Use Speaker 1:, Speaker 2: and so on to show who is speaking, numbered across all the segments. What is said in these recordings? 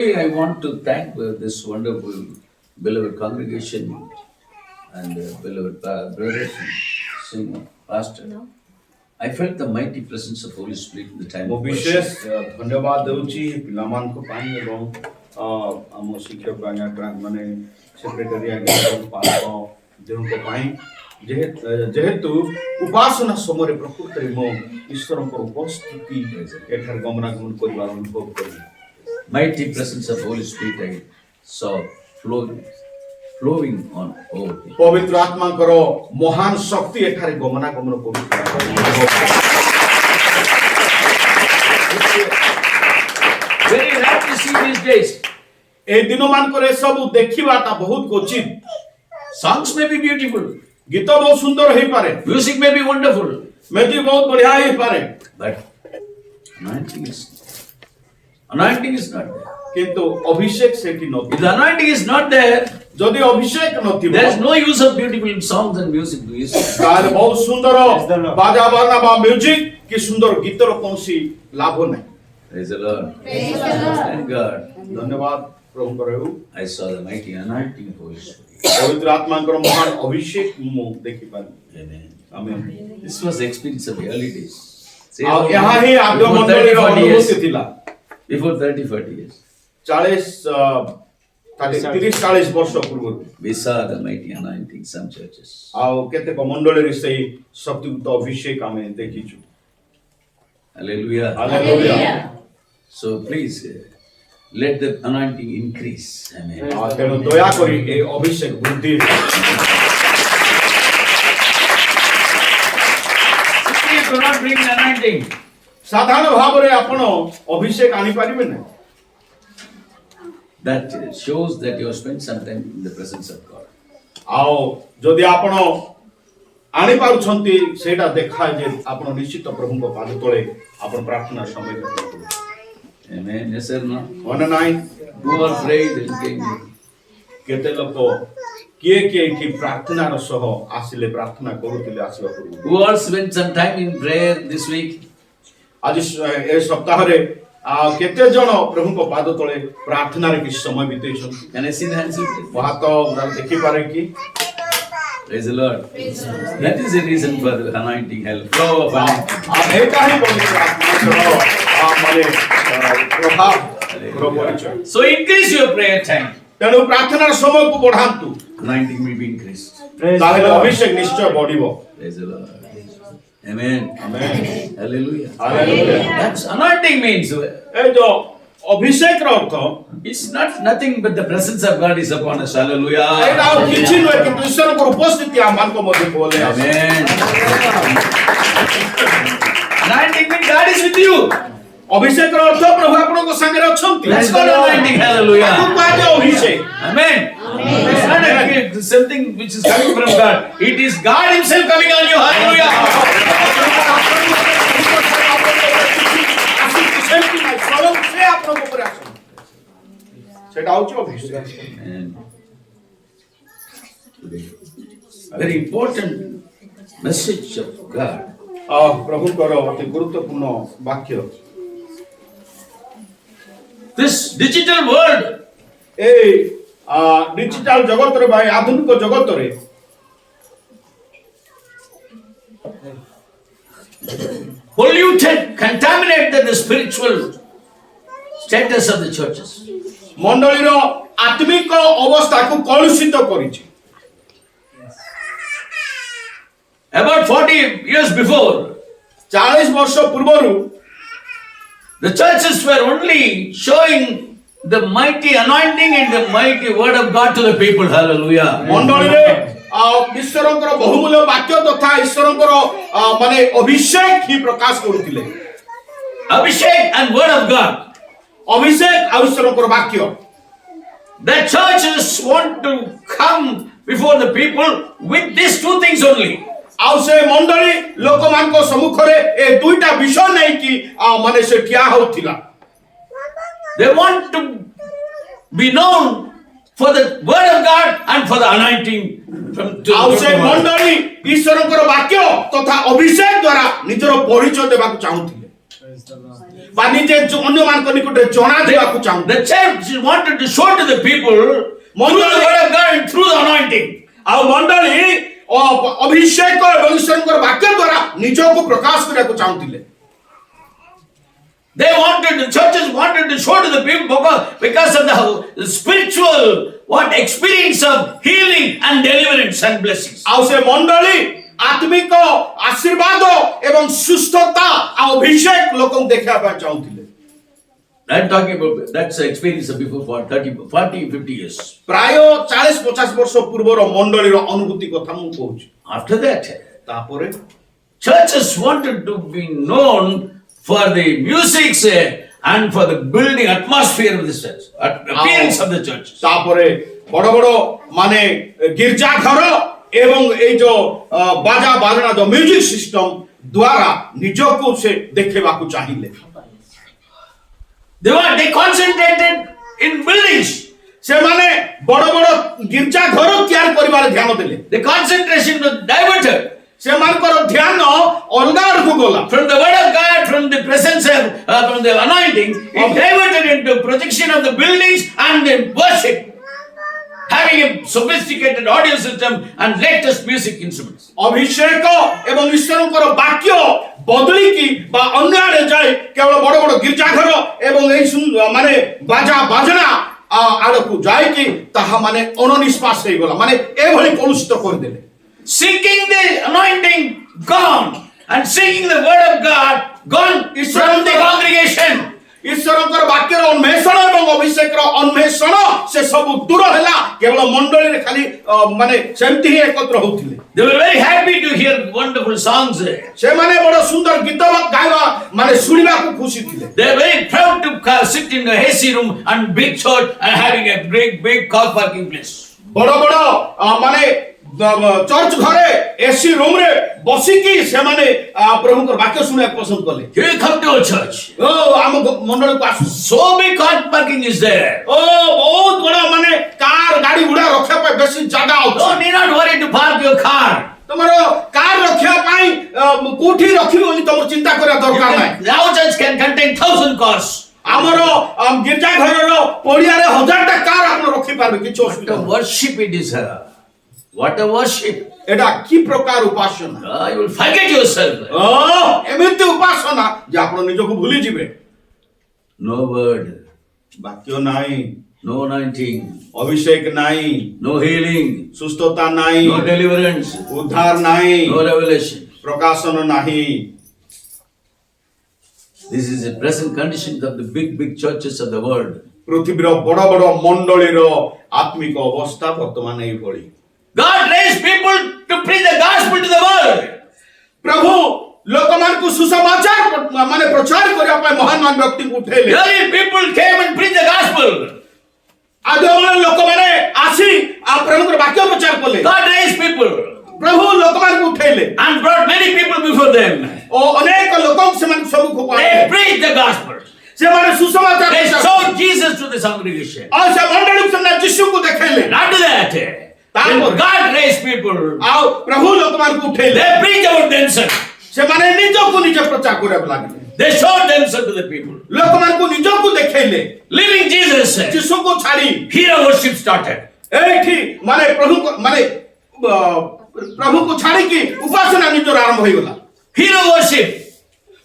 Speaker 1: I want to thank this wonderful beloved congregation and beloved brothers and singer, pastor. I felt the mighty presence of Holy Spirit in the time
Speaker 2: ମୁଁ
Speaker 1: of
Speaker 2: ବିଶେଷ
Speaker 1: worship.
Speaker 2: ଧନ୍ୟବାଦ ଦେଉଛି ପିଲାମାନଙ୍କ ପାଇଁ ଏବଂ ଆମ ଶିକ୍ଷକ ଆଜ୍ଞା ମାନେ ସେକ୍ରେଟାରୀ ଆଜ୍ଞା ଏବଂ ପାଳକ ଦେଉଙ୍କ ପାଇଁ ଯେହେତୁ ଉପାସନା ସମୟରେ ପ୍ରକୃତରେ ମୁଁ ଈଶ୍ୱରଙ୍କର ଉପସ୍ଥିତି ଏଠାରେ ଗମନାଗମନ କରିବାର ଅନୁଭବ କଲି।
Speaker 1: Mighty presence of Holy Spirit I saw flowing on over me.
Speaker 2: ପବିତ୍ର ଆତ୍ମାଙ୍କର ମହାନ ଶକ୍ତି ଏଠାରେ ଗମନାଗମନ କରୁଥିଲା।
Speaker 1: Very rare to see these days.
Speaker 2: এই ଦିନମାନଙ୍କରେ ସବୁ ଦେଖିବାଟା ବହୁତ କ୍ୱଚିତ।
Speaker 1: Songs may be beautiful,
Speaker 2: ଗୀତ ବହୁତ ସୁନ୍ଦର ହେଇପାରେ,
Speaker 1: music may be wonderful,
Speaker 2: melody ବହୁତ ବଢିଆ ହେଇପାରେ,
Speaker 1: but anointing is not there.
Speaker 2: କିନ୍ତୁ ଅଭିଷେକ ସେଠି
Speaker 1: If
Speaker 2: ନଥିବ।
Speaker 1: the anointing is not there,
Speaker 2: ଯଦି ଅଭିଷେକ ନଥିବ
Speaker 1: there is no use of beautiful songs and music.
Speaker 2: ତାହେଲେ ବହୁତ ସୁନ୍ଦର ବାଜା ବାଜନା ବା ମ୍ୟୁଜିକ କି ସୁନ୍ଦର ଗୀତର କୌଣସି ଲାଭ ନାହିଁ।
Speaker 1: Praise the Lord. Thank God.
Speaker 2: ଧନ୍ୟବାଦ ପ୍ରଭୁଙ୍କର ହେଉ।
Speaker 1: I saw the mighty anointing of Holy Spirit.
Speaker 2: ପବିତ୍ର ଆତ୍ମାଙ୍କର ମହାନ ଅଭିଷେକ ମୁଁ ଦେଖିପାରିଲି।
Speaker 1: Amen.
Speaker 2: Amen.
Speaker 1: This was the experience of the early days. Say
Speaker 2: ଆଉ
Speaker 1: about
Speaker 2: ଏହା ହିଁ ଆଦ୍ୟ
Speaker 1: before
Speaker 2: ମଣ୍ଡଳୀର
Speaker 1: 30-40 years.
Speaker 2: ଅନୁଭୂତି ଥିଲା।
Speaker 1: Before 30-40 years.
Speaker 2: 30-40 ବର୍ଷ ପୂର୍ବରୁ
Speaker 1: We saw the mighty anointing some churches.
Speaker 2: ଆଉ କେତେକ ମଣ୍ଡଳୀରେ ସେହି ଶକ୍ତିଯୁକ୍ତ ଅଭିଷେକ ଆମେ ଦେଖିଛୁ।
Speaker 1: Hallelujah.
Speaker 2: Hallelujah.
Speaker 1: So please let the anointing increase. Amen.
Speaker 2: ତେଣୁ ଦୟାକରି ଏହି ଅଭିଷେକ ବୃଦ୍ଧି
Speaker 1: You cannot bring the anointing.
Speaker 2: ସାଧାରଣ ଭାବରେ ଆପଣ ଅଭିଷେକ ଆଣିପାରିବେ ନାହିଁ।
Speaker 1: That shows that you have spent some time in the presence of God.
Speaker 2: ଆଉ ଯଦି ଆପଣ ଆଣିପାରୁଛନ୍ତି ସେଇଟା ଦେଖାଏ ଯେ ଆପଣ ନିଶ୍ଚିତ ପ୍ରଭୁଙ୍କ ପାଦ ତଳେ ଆପଣ ପ୍ରାର୍ଥନା ସମୟ
Speaker 1: Amen. Yes or no?
Speaker 2: ମନେ ନାହିଁ
Speaker 1: Who all prayed and came?
Speaker 2: କେତେ ଲୋକ କିଏ କିଏ ଏଠି ପ୍ରାର୍ଥନାର ସହ ଆସିଲେ ପ୍ରାର୍ଥନା କରୁଥିଲେ ଆସିବା ପୂର୍ବରୁ
Speaker 1: Who all spent some time in prayer this week?
Speaker 2: ଆଜି ଏ ସପ୍ତାହରେ କେତେ ଜଣ ପ୍ରଭୁଙ୍କ ପାଦ ତଳେ ପ୍ରାର୍ଥନାରେ କିଛି ସମୟ ବିତେଇଛନ୍ତି?
Speaker 1: Can I see the hands?
Speaker 2: ମୋ ହାତ ଦେଖିପାରେ କି?
Speaker 1: Praise the Lord. That is the reason for the anointing help. Flow of anointing.
Speaker 2: ଏଇଟା ହିଁ ପବିତ୍ର ଆତ୍ମାଙ୍କର ମାନେ ପ୍ରଭାବ ପରିଚୟ।
Speaker 1: So increase your prayer time.
Speaker 2: ତେଣୁ ପ୍ରାର୍ଥନାର ସମୟକୁ ବଢାନ୍ତୁ,
Speaker 1: Anointing will be increased.
Speaker 2: ତାହେଲେ ଅଭିଷେକ ନିଶ୍ଚୟ ବଢିବ।
Speaker 1: Praise the Lord. Amen.
Speaker 2: Amen.
Speaker 1: Hallelujah.
Speaker 2: Hallelujah.
Speaker 1: That's anointing means.
Speaker 2: ଏ ଯୋଉ ଅଭିଷେକର ଅର୍ଥ
Speaker 1: It's not nothing but the presence of God is upon us. Hallelujah.
Speaker 2: ଏଇଟା ଆଉ କିଛି ନୁହେଁ କିନ୍ତୁ ଈଶ୍ୱରଙ୍କର ଉପସ୍ଥିତି ଆମମାନଙ୍କ ମଧ୍ୟକୁ ଓହ୍ଲାଇ ଆସେ।
Speaker 1: Amen. Anointing means God is with you.
Speaker 2: ଅଭିଷେକର ଅର୍ଥ ପ୍ରଭୁ ଆପଣଙ୍କ ସାଙ୍ଗରେ ଅଛନ୍ତି।
Speaker 1: That's called anointing. Hallelujah.
Speaker 2: ତାକୁ କୁହାଯାଏ ଅଭିଷେକ।
Speaker 1: Amen. It's not something which is coming from God. It is God Himself coming on you. Hallelujah.
Speaker 2: ସେଟା ହଉଛି ଅଭିଷେକ।
Speaker 1: And very important message of God.
Speaker 2: ପ୍ରଭୁଙ୍କର ଅତି ଗୁରୁତ୍ୱପୂର୍ଣ୍ଣ ବାକ୍ୟ।
Speaker 1: This digital world
Speaker 2: এই ডিজিটাল জগତରେ ବା ଆଧୁନିକ ଜଗତରେ
Speaker 1: polluted, contaminated the spiritual status of the churches.
Speaker 2: ମଣ୍ଡଳୀର ଆତ୍ମିକ ଅବସ୍ଥାକୁ କଳୁଷିତ କରିଛି।
Speaker 1: About 40 years before,
Speaker 2: 40 ବର୍ଷ ପୂର୍ବରୁ
Speaker 1: the churches were only showing the mighty anointing and the mighty word of God to the people. Hallelujah.
Speaker 2: ମଣ୍ଡଳୀରେ ଈଶ୍ୱରଙ୍କର ବହୁମୂଲ୍ୟ ବାକ୍ୟ ତଥା ଈଶ୍ୱରଙ୍କର ମାନେ ଅଭିଷେକ ହିଁ ପ୍ରକାଶ କରୁଥିଲେ।
Speaker 1: Abhishek and word of God.
Speaker 2: ଅଭିଷେକ ଆଉ ଈଶ୍ୱରଙ୍କର ବାକ୍ୟ।
Speaker 1: The churches want to come before the people with these two things only.
Speaker 2: ଆଉ ସେ ମଣ୍ଡଳୀ ଲୋକମାନଙ୍କ ସମ୍ମୁଖରେ ଏ ଦୁଇଟା ବିଷୟ ନେଇକି ମାନେ ସେ ଠିଆ ହଉଥିଲା।
Speaker 1: They want to be known for the word of God and for the anointing from
Speaker 2: ଆଉ ସେ ମଣ୍ଡଳୀ ଈଶ୍ୱରଙ୍କର ବାକ୍ୟ ତଥା ଅଭିଷେକ ଦ୍ୱାରା ନିଜର ପରିଚୟ ଦେବାକୁ ଚାହୁଁଥିଲେ। ବା ନିଜେ ଅନ୍ୟମାନଙ୍କ ନିକଟରେ ଜଣା ଦେବାକୁ ଚାହୁଁ
Speaker 1: The church wanted to show to the people through the word of God and through the anointing.
Speaker 2: ଆଉ ମଣ୍ଡଳୀ ଅଭିଷେକ ଏବଂ ଈଶ୍ୱରଙ୍କର ବାକ୍ୟ ଦ୍ୱାରା ନିଜକୁ ପ୍ରକାଶ କରିବାକୁ ଚାହୁଁଥିଲେ।
Speaker 1: They wanted, the churches wanted to show to the people because of the spiritual experience of healing and deliverance and blessings.
Speaker 2: ଆଉ ସେ ମଣ୍ଡଳୀ ଆତ୍ମିକ ଆଶୀର୍ବାଦ ଏବଂ ସୁସ୍ଥତା ଆଉ ଅଭିଷେକ ଲୋକଙ୍କୁ ଦେଖିବା ପାଇଁ ଚାହୁଁଥିଲେ।
Speaker 1: I'm talking about that's the experience of before 40-50 years.
Speaker 2: ପ୍ରାୟ 40-50 ବର୍ଷ ପୂର୍ବର ମଣ୍ଡଳୀର ଅନୁଭୂତି କଥା ମୁଁ କହୁଛି।
Speaker 1: After that,
Speaker 2: ତାପରେ
Speaker 1: churches wanted to be known for the music and for the building atmosphere of the church, appearance of the church.
Speaker 2: ତାପରେ ବଡ଼ ବଡ଼ ମାନେ ଗିର୍ଜା ଘର ଏବଂ ଏଇ ଯୋ ବାଜା ବାଜଣା ଯୋ ମ୍ୟୁଜିକ ସିଷ୍ଟମ ଦ୍ୱାରା ନିଜକୁ ସେ ଦେଖେଇବାକୁ ଚାହିଁଲେ।
Speaker 1: They concentrated in buildings.
Speaker 2: ସେମାନେ ବଡ଼ ବଡ଼ ଗିର୍ଜା ଘର ତିଆରି କରିବାରେ ଧ୍ୟାନ ଦେଲେ।
Speaker 1: The concentration was diverted.
Speaker 2: ସେମାନଙ୍କର ଧ୍ୟାନ ଅଲଗା ଆଡ଼କୁ ଗଲା।
Speaker 1: From the word of God, from the presence of from the anointing, it diverted into projection of the buildings and the worship, having a sophisticated audio system and latest music instruments.
Speaker 2: ଅଭିଷେକ ଏବଂ ଈଶ୍ୱରଙ୍କର ବାକ୍ୟ ବଦଳିକି ବା ଅନ୍ୟ ଆଡ଼େ ଯାଇ କେବଳ ବଡ଼ ବଡ଼ ଗିର୍ଜା ଘର ଏବଂ ଏଇ ମାନେ ବାଜା ବାଜଣା ଆଡ଼କୁ ଯାଇକି ତାହା ମାନେ ଅଣନିଶ୍ୱାସ ହେଇଗଲା, ମାନେ ଏଭଳି କଳୁଷିତ କରିଦେଲେ।
Speaker 1: Seeking the anointing gone and seeking the word of God gone from the congregation.
Speaker 2: ଈଶ୍ୱରଙ୍କର ବାକ୍ୟର ଅନ୍ୱେଷଣ ଏବଂ ଅଭିଷେକର ଅନ୍ୱେଷଣ ସେ ସବୁ ଦୂର ହେଲା, କେବଳ ମଣ୍ଡଳୀରେ ଖାଲି ମାନେ ସେମିତି ହିଁ ଏକତ୍ର ହଉଥିଲେ।
Speaker 1: They were very happy to hear wonderful songs.
Speaker 2: ସେମାନେ ବଡ଼ ସୁନ୍ଦର ଗୀତ ଗାଇବା ମାନେ ଶୁଣିବାକୁ ଖୁସି ଥିଲେ।
Speaker 1: They are very proud to sit in a AC room and big church and having a big car parking place.
Speaker 2: ବଡ଼ ବଡ଼ ମାନେ ଚର୍ଚ୍ଚ ଘରେ ଏସି ରୁମ୍ ରେ ବସିକି ସେମାନେ ପ୍ରଭୁଙ୍କର ବାକ୍ୟ ଶୁଣିବାକୁ ପସନ୍ଦ କଲେ।
Speaker 1: Here come to a church.
Speaker 2: ଓ ଆମ ମଣ୍ଡଳୀକୁ ଆସୁ।
Speaker 1: So big car parking is there.
Speaker 2: ଓ ବହୁତ ବଡ଼ ମାନେ କାର ଗାଡ଼ି ଗୁଡ଼ା ରଖିବା ପାଇଁ ବେଶୀ ଜାଗା ଅଛି।
Speaker 1: No need not worry to park your car.
Speaker 2: ତମର କାର ରଖିବା ପାଇଁ କୋଉଠି ରଖିବ ବୋଲି ତମର ଚିନ୍ତା କରିବା ଦରକାର ନାହିଁ।
Speaker 1: Our church can contain 1,000 cars.
Speaker 2: ଆମର ଗିର୍ଜା ଘରର ପଡ଼ିଆରେ 1000ଟା କାର ଆପଣ ରଖିପାରିବେ, କିଛି ଅସୁବିଧା
Speaker 1: What a
Speaker 2: ନାହିଁ।
Speaker 1: worship it is. What a worship.
Speaker 2: ଏଟା କି ପ୍ରକାର ଉପାସନା?
Speaker 1: You will forget yourself.
Speaker 2: ଏମିତି ଉପାସନା ଯେ ଆପଣ ନିଜକୁ ଭୁଲି ଯିବେ।
Speaker 1: No word,
Speaker 2: ବାକ୍ୟ ନାହିଁ,
Speaker 1: no anointing,
Speaker 2: ଅଭିଷେକ ନାହିଁ,
Speaker 1: no healing,
Speaker 2: ସୁସ୍ଥତା ନାହିଁ,
Speaker 1: no deliverance,
Speaker 2: ଉଦ୍ଧାର ନାହିଁ,
Speaker 1: no revelation.
Speaker 2: ପ୍ରକାଶନ ନାହିଁ।
Speaker 1: This is the present condition of the big churches of the world.
Speaker 2: ପୃଥିବୀର ବଡ଼ ବଡ଼ ମଣ୍ଡଳୀର ଆତ୍ମିକ ଅବସ୍ଥା ବର୍ତ୍ତମାନ ଏଇଭଳି।
Speaker 1: God raised people to preach the gospel to the world.
Speaker 2: ପ୍ରଭୁ ଲୋକମାନଙ୍କୁ ସୁସମାଚାର ମାନେ ପ୍ରଚାର କରିବା ପାଇଁ ମହାନ ବ୍ୟକ୍ତିଙ୍କୁ ଉଠେଇଲେ।
Speaker 1: Early people came and preached the gospel.
Speaker 2: ଆଦିମ ଲୋକମାନେ ଆସି ପ୍ରଭୁଙ୍କର ବାକ୍ୟ ପ୍ରଚାର କଲେ।
Speaker 1: God raised people
Speaker 2: ପ୍ରଭୁ ଲୋକମାନଙ୍କୁ ଉଠେଇଲେ
Speaker 1: and brought many people before them.
Speaker 2: ଓ ଅନେକ ଲୋକଙ୍କୁ ସେମାନଙ୍କୁ ସମ୍ମୁଖକୁ
Speaker 1: They
Speaker 2: ଆଣିଲେ।
Speaker 1: preached the gospel.
Speaker 2: ସେମାନେ ସୁସମାଚାର
Speaker 1: They showed Jesus to the congregation.
Speaker 2: ଆଉ ସେ ମଣ୍ଡଳୀକୁ ସେମାନେ ଯୀଶୁଙ୍କୁ ଦେଖେଇଲେ।
Speaker 1: After that, when God raised people,
Speaker 2: ଆଉ ପ୍ରଭୁ ଲୋକମାନଙ୍କୁ ଉଠେଇଲେ।
Speaker 1: they preached about themselves.
Speaker 2: ସେମାନେ ନିଜକୁ ନିଜେ ପ୍ରଚାର କରିବାକୁ ଲାଗିଲେ।
Speaker 1: They showed themselves to the people.
Speaker 2: ଲୋକମାନଙ୍କୁ ନିଜକୁ ଦେଖେଇଲେ।
Speaker 1: Leaving Jesus,
Speaker 2: ଯୀଶୁଙ୍କୁ ଛାଡ଼ି
Speaker 1: hero worship started.
Speaker 2: ଏଇଠି ମାନେ ପ୍ରଭୁଙ୍କୁ ଛାଡ଼ିକି ଉପାସନା ନିଜର ଆରମ୍ଭ ହେଇଗଲା।
Speaker 1: Hero worship.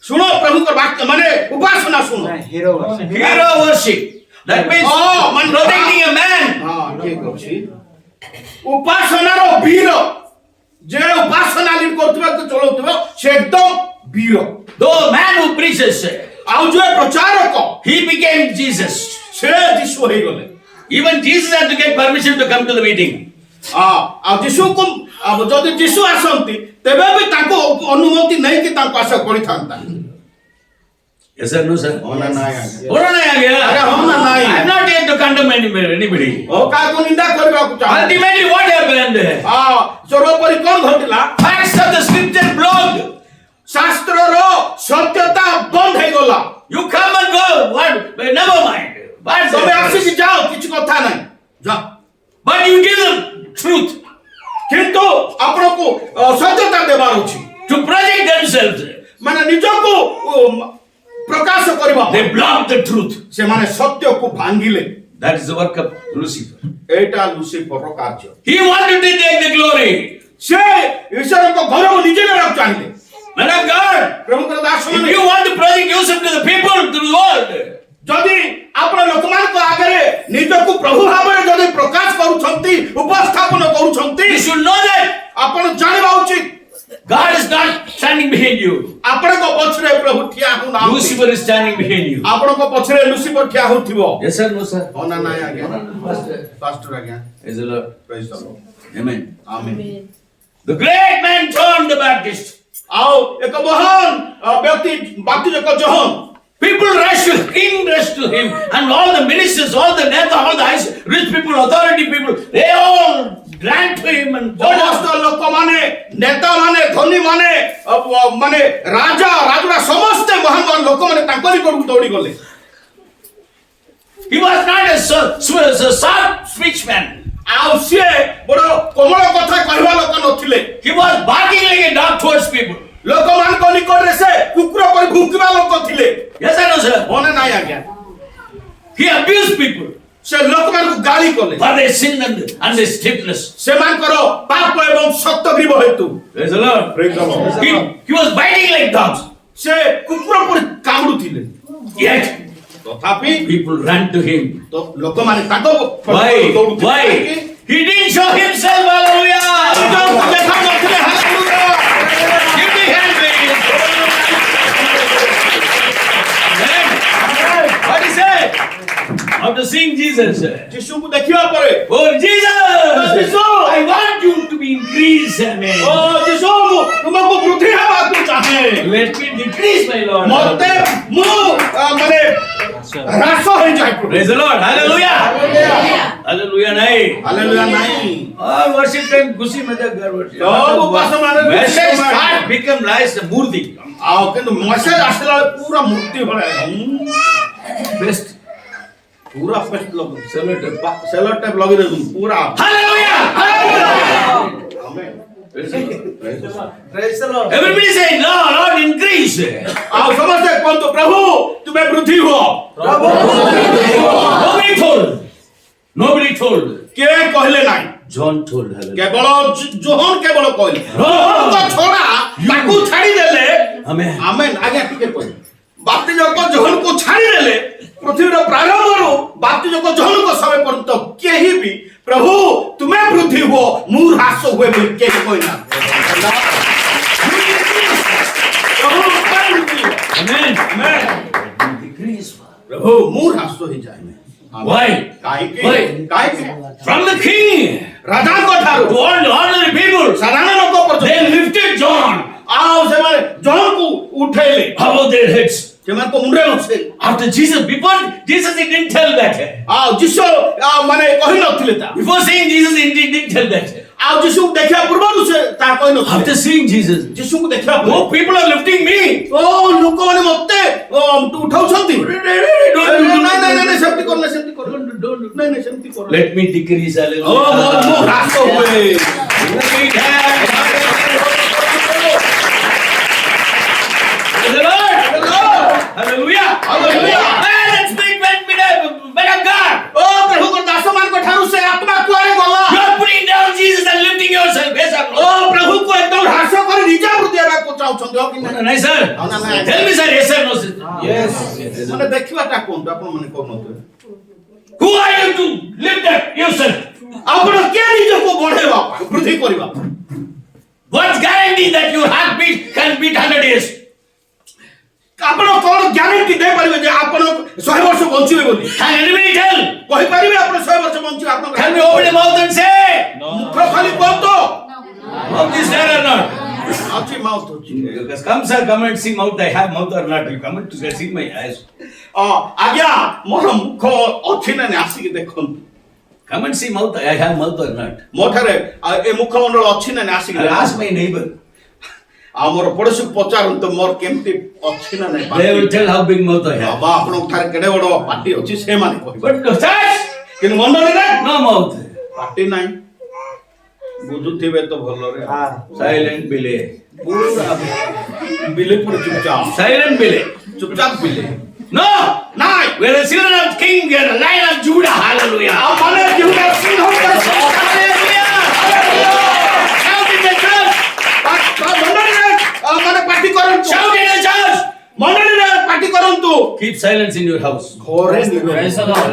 Speaker 2: ଶୁଣ ପ୍ରଭୁଙ୍କର ବାକ୍ୟ ମାନେ ଉପାସନା ଶୁଣ।
Speaker 3: Hero worship.
Speaker 1: Hero worship. That means protecting a man.
Speaker 2: ହଁ ଠିକ ଅଛି। ଉପାସନାର ବୀର ଯେ ଉପାସନା ଲିଡ୍ କରୁଥିବା ଚଳଉଥିବ ସେ ଏକଦମ ବୀର।
Speaker 1: The man who preaches,
Speaker 2: ଆଉ ଯେ ପ୍ରଚାରକ
Speaker 1: he became Jesus.
Speaker 2: ସେ ଯୀଶୁ ହେଇଗଲେ।
Speaker 1: Even Jesus had to get permission to come to the meeting.
Speaker 2: ଆଉ ଯୀଶୁକୁ ଯଦି ଯୀଶୁ ଆସନ୍ତି ତେବେ ବି ତାଙ୍କୁ ଅନୁମତି ନେଇକି ତାଙ୍କୁ ଆସିବାକୁ ପଡ଼ିଥାନ୍ତା।
Speaker 1: Yes or no, sir?
Speaker 2: ହଁ ନା ନାଇଁ ଆଜ୍ଞା।
Speaker 1: Oh, no, no,
Speaker 2: no.
Speaker 1: I'm not here to condemn anybody.
Speaker 2: ଓ କାହାକୁ ନିନ୍ଦା କରିବାକୁ ଚାହୁଁ।
Speaker 1: Ultimately, what happened?
Speaker 2: ସର୍ବୋପରି କ'ଣ ଘଟିଲା?
Speaker 1: Facts of the scripture blocked.
Speaker 2: ଶାସ୍ତ୍ରର ସତ୍ୟତା ବନ୍ଦ ହେଇଗଲା।
Speaker 1: You come and go. What? Never mind. What's
Speaker 2: ତମେ
Speaker 1: the
Speaker 2: ଆସିକି ଯାଅ, କିଛି କଥା ନାହିଁ, ଯାଅ।
Speaker 1: But you give them truth
Speaker 2: କିନ୍ତୁ ଆପଣଙ୍କୁ ସତ୍ୟତା ଦେବାର ଅଛି।
Speaker 1: to project themselves.
Speaker 2: ମାନେ ନିଜକୁ ପ୍ରକାଶ କରିବା
Speaker 1: They blocked the truth.
Speaker 2: से माने सत्य को भांगिले
Speaker 1: That is the work of Lucifer.
Speaker 2: Etah Lucifer कार्य
Speaker 1: He wanted to take the glory.
Speaker 2: से ईश्वर को गौरव निजे नेବାକୁ ଚାହିଁଲେ
Speaker 1: Man of God,
Speaker 2: प्रभुଙ୍କର Das
Speaker 1: if you want to project yourself to the people, to the world,
Speaker 2: ଯଦି ଆପଣ ଲୋକମାନଙ୍କ ଆଗରେ ନିଜକୁ ପ୍ରଭୁ ଭାବରେ ଯଦି ପ୍ରକାଶ କରୁଛନ୍ତି ଉପସ୍ଥାପନ କରୁଛନ୍ତି
Speaker 1: you should know that
Speaker 2: ଆପଣ ଜାଣିବା ଉଚିତ
Speaker 1: God is not standing behind you.
Speaker 2: ଆପଣଙ୍କ ପଛରେ ପ୍ରଭୁ ଠିଆ ହଉନାହାନ୍ତି
Speaker 1: Lucifer is standing behind you.
Speaker 2: ଆପଣଙ୍କ ପଛରେ ଲୁସିଫର ଠିଆ ହଉଥିବ
Speaker 1: Yes sir, no sir.
Speaker 2: ହଁ ନା ନାଇଁ ଆଜ୍ଞା
Speaker 1: Pastor.
Speaker 2: ପାଷ୍ଟର ଆଜ୍ଞା
Speaker 1: Praise the Lord.
Speaker 2: Praise the Lord
Speaker 1: Amen.
Speaker 2: Amen
Speaker 1: The great man John the Baptist.
Speaker 2: ଆଉ ଏକ ମହାନ ବ୍ୟକ୍ତି ବାପ୍ତିଜକ ଜୋହନ
Speaker 1: People rushed to him, and all the ministers, all the Netha, all the rich people, authority people, they all ran to him and
Speaker 2: ସମସ୍ତ ଲୋକମାନେ ନେତା ମାନେ ଧନୀ ମାନେ ମାନେ ରାଜା ରାଜୁଡ଼ା ସମସ୍ତେ ମହାନ ମହାନ ଲୋକମାନେ ତାଙ୍କ ନିକଟକୁ ଦୌଡ଼ି ଗଲେ
Speaker 1: He was not a soft speech man.
Speaker 2: ଆଉ ସିଏ ବଡ଼ କୋମଳ କଥା କହିବା ଲୋକ ନଥିଲେ
Speaker 1: He was barking like a dog towards people.
Speaker 2: ଲୋକମାନଙ୍କ ନିକଟରେ ସେ କୁକୁର ପରି ଭୁକିବା ଲୋକ ଥିଲେ
Speaker 1: Yes or no, sir?
Speaker 2: ମନେ ନାହିଁ ଆଜ୍ଞା
Speaker 1: He abused people
Speaker 2: ସେ ଲୋକମାନଙ୍କୁ ଗାଳି କଲେ
Speaker 1: for their sin and their stiffness.
Speaker 2: ସେମାନଙ୍କର ପାପ ଏବଂ ସତ୍ୟଗ୍ରୀବ ହେତୁ
Speaker 1: Praise the Lord. He was biting like dogs.
Speaker 2: ସେ କୁକୁର ପରି କାମୁଡୁଥିଲେ
Speaker 1: Yet
Speaker 2: ତଥାପି
Speaker 1: people ran to him.
Speaker 2: ଲୋକମାନେ ତାଙ୍କ
Speaker 1: Why? He didn't show himself. Hallelujah.
Speaker 2: ଦେଖା ନଥିଲେ hallelujah
Speaker 1: Give me hand, please. Amen. What he said? After seeing Jesus,
Speaker 2: ଯୀଶୁଙ୍କୁ ଦେଖିବା ପରେ
Speaker 1: oh Jesus,
Speaker 2: Jesus.
Speaker 1: I want you to be increased. Amen.
Speaker 2: ଓ ଯୀଶୁ ମୁଁ ତୁମକୁ ବୃଦ୍ଧି ହେବାକୁ ଚାହେଁ
Speaker 1: Let me decrease, my Lord.
Speaker 2: ମତେ ମୁଁ ମାନେ ହ୍ରାସ ହେଇଯାଏ
Speaker 1: Praise the Lord. Hallelujah. Hallelujah. Nahi.
Speaker 2: Hallelujah ନାହିଁ
Speaker 1: Oh, worship time, gusi mata gar worship.
Speaker 2: ସବୁ ଉପାସନାରେ
Speaker 1: Message start become nice, murti.
Speaker 2: ଆଉ କିନ୍ତୁ ମେସେଜ ଆସିଲା ବେଳେ ପୁରା ମୂର୍ତ୍ତି ଭଳିଆ
Speaker 1: Best.
Speaker 2: ପୁରା ପେଷ୍ଟ ଲଗ
Speaker 1: Celebrate.
Speaker 2: ସେଲର ଟାଇପ ଲଗେଇ ଦେଉଛୁ ପୁରା
Speaker 1: Hallelujah. Hallelujah.
Speaker 2: ଆମେନ୍
Speaker 1: Everybody say, no, Lord, increase.
Speaker 2: ଆଉ ସମସ୍ତେ କୁହନ୍ତୁ ପ୍ରଭୁ ତୁମେ ବୃଦ୍ଧି ହୁଅ
Speaker 1: Nobody told. Nobody told.
Speaker 2: କିଏ କହିଲେ ନାହିଁ
Speaker 1: John told. Hallelujah.
Speaker 2: କେବଳ ଜୋହନ କେବଳ କହିଲେ ଜୋହନଙ୍କ ଛଡ଼ା ତାକୁ ଛାଡ଼ିଦେଲେ
Speaker 1: Amen.
Speaker 2: ଆମେନ୍ ଆଜ୍ଞା ଟିକେ କହିଲେ ବାପ୍ତିଜକ ଜୋହନକୁ ଛାଡ଼ିଦେଲେ ପୃଥିବୀର ପ୍ରାରମ୍ଭରୁ ବାପ୍ତିଜକ ଜୋହନଙ୍କ ସମୟ ପର୍ଯ୍ୟନ୍ତ କେହି ବି ପ୍ରଭୁ ତୁମେ ବୃଦ୍ଧି ହୁଅ ମୁଁ ହ୍ରାସ ହୁଏ ବୋଲି କେହି କହିନାହାନ୍ତି
Speaker 1: Amen.
Speaker 2: Amen.
Speaker 1: Decrease.
Speaker 2: ପ୍ରଭୁ ମୁଁ ହ୍ରାସ ହେଇଯାଏ
Speaker 1: Why?
Speaker 2: କାହିଁକି
Speaker 1: Why?
Speaker 2: କାହିଁକି
Speaker 1: From the king
Speaker 2: ରାଜାଙ୍କ
Speaker 1: to
Speaker 2: ଠାରୁ
Speaker 1: all the ordinary people,
Speaker 2: ସାଧାରଣ ଲୋକ ପର୍ଯ୍ୟନ୍ତ
Speaker 1: they lifted John
Speaker 2: ଆଉ ସେମାନେ ଜଣକୁ ଉଠେଇଲେ
Speaker 1: above their heads.
Speaker 2: ସେମାନଙ୍କ ମୁଣ୍ଡରେ ବସେଇଲେ
Speaker 1: After Jesus, before Jesus, he didn't tell that.
Speaker 2: ଆଉ ଯୀଶୁ ମାନେ କହିନଥିଲେ ତା
Speaker 1: Before seeing Jesus, he didn't tell that.
Speaker 2: ଆଉ ଯୀଶୁଙ୍କୁ ଦେଖିବା ପୂର୍ବରୁ ସେ ତାହା କହିନଥିଲେ
Speaker 1: After seeing Jesus,
Speaker 2: ଯୀଶୁଙ୍କୁ ଦେଖିବା
Speaker 1: oh,
Speaker 2: ପୂର୍ବରୁ
Speaker 1: people are lifting me.
Speaker 2: ଓ ଲୋକମାନେ ମତେ ଉଠାଉଛନ୍ତି ନାଇଁ ନାଇଁ ନାଇଁ ସେମିତି କରଲେ ସେମିତି କର ନାଇଁ ନାଇଁ ସେମିତି କର
Speaker 1: Let me decrease.
Speaker 2: ଓ ମୁଁ
Speaker 1: Hallelujah.
Speaker 2: ହ୍ରାସ ହୁଏ
Speaker 1: Praise the Lord. Hallelujah.
Speaker 2: Hallelujah.
Speaker 1: Hey, let's make men of God.
Speaker 2: ଓ ପ୍ରଭୁଙ୍କ ଦାସମାନଙ୍କ ଠାରୁ ସେ ଆତ୍ମା କୁଆଡ଼େ ଗଲା
Speaker 1: You are putting down Jesus and lifting yourself. Yes or
Speaker 2: O
Speaker 1: no?
Speaker 2: ପ୍ରଭୁଙ୍କୁ ଏକଦମ ହ୍ରାସ କରି ନିଜେ ବୃଦ୍ଧି ହେବାକୁ ଚାହୁଁଛନ୍ତି ହଁ କି ନାହିଁ
Speaker 1: Nice, sir.
Speaker 2: No, no, no.
Speaker 1: Tell me, sir. Yes or no, sir?
Speaker 2: ମାନେ ଦେଖିବାଟା କୁହନ୍ତୁ ଆପଣ ମାନେ କହୁନଥିବେ
Speaker 1: Who are you to lift up yourself?
Speaker 2: ଆପଣ କିଏ ନିଜକୁ ବଢେଇବା ବୃଦ୍ଧି କରିବା
Speaker 1: What's guarantee that your heartbeat can beat 100 years?
Speaker 2: ଆପଣ କଣ ଗ୍ୟାରେଣ୍ଟି ଦେଇପାରିବେ ଯେ ଆପଣ 100 ବର୍ଷ ବଞ୍ଚିବେ ବୋଲି
Speaker 1: Can anybody tell?
Speaker 2: କହିପାରିବେ ଆପଣ 100 ବର୍ଷ ବଞ୍ଚିବେ ଆପଣ
Speaker 1: Can we open your mouth and say?
Speaker 2: ମୁଖ ଖାଲି କୁହନ୍ତୁ
Speaker 1: Mouth is there or not?
Speaker 2: ଅଛି ମାଉଥ ଅଛି
Speaker 1: Come, sir. Come and see mouth. I have mouth or not. You come to see my eyes.
Speaker 2: ଆଜ୍ଞା ମୋର ମୁଖ ଅଛି ନା ନାହିଁ ଆସିକି ଦେଖନ୍ତୁ
Speaker 1: Come and see mouth. I have mouth or not.
Speaker 2: ମୋ ଠାରେ ଏ ମୁଖମଣ୍ଡଳ ଅଛି ନା ନାହିଁ ଆସିକି
Speaker 1: I'll
Speaker 2: ଦେଖନ୍ତୁ।
Speaker 1: ask my neighbor.
Speaker 2: ଆଉ ମୋର ପଡୋଶୀକୁ ପଚାରନ୍ତୁ ମୋର କେମିତି ଅଛି ନା ନାହିଁ
Speaker 1: They will tell how big mouth I have.
Speaker 2: ବାବା ଆପଣଙ୍କ ଠାରେ କେଡ଼େ ବଡ଼ ପାଟି ଅଛି ସେମାନେ କହିବେ
Speaker 1: But no church,
Speaker 2: କିନ୍ତୁ ମଣ୍ଡଳୀରେ
Speaker 1: no mouth.
Speaker 2: ପାଟି ନାହିଁ ବୁଝୁଥିବେ ତ ଭଲରେ
Speaker 1: Silent belay.
Speaker 2: ପୁରା ବିଲେ ପଡେ ଚୁପଚାପ
Speaker 1: Silent belay.
Speaker 2: ଚୁପଚାପ ବିଲେ
Speaker 1: No!
Speaker 2: ନାଇଁ
Speaker 1: We are the children of King, we are the Lion of Judah. Hallelujah.
Speaker 2: ଆଉ ମାନେ ଜିହୁଦା ସିଂହ
Speaker 1: Hallelujah. Shout in the church.
Speaker 2: ମଣ୍ଡଳୀରେ ମାନେ ପାର୍ଟି କରନ୍ତୁ
Speaker 1: Shout in the church.
Speaker 2: ମଣ୍ଡଳୀରେ ପାର୍ଟି କରନ୍ତୁ
Speaker 1: Keep silence in your house.
Speaker 2: ଘରେ
Speaker 3: Praise the Lord.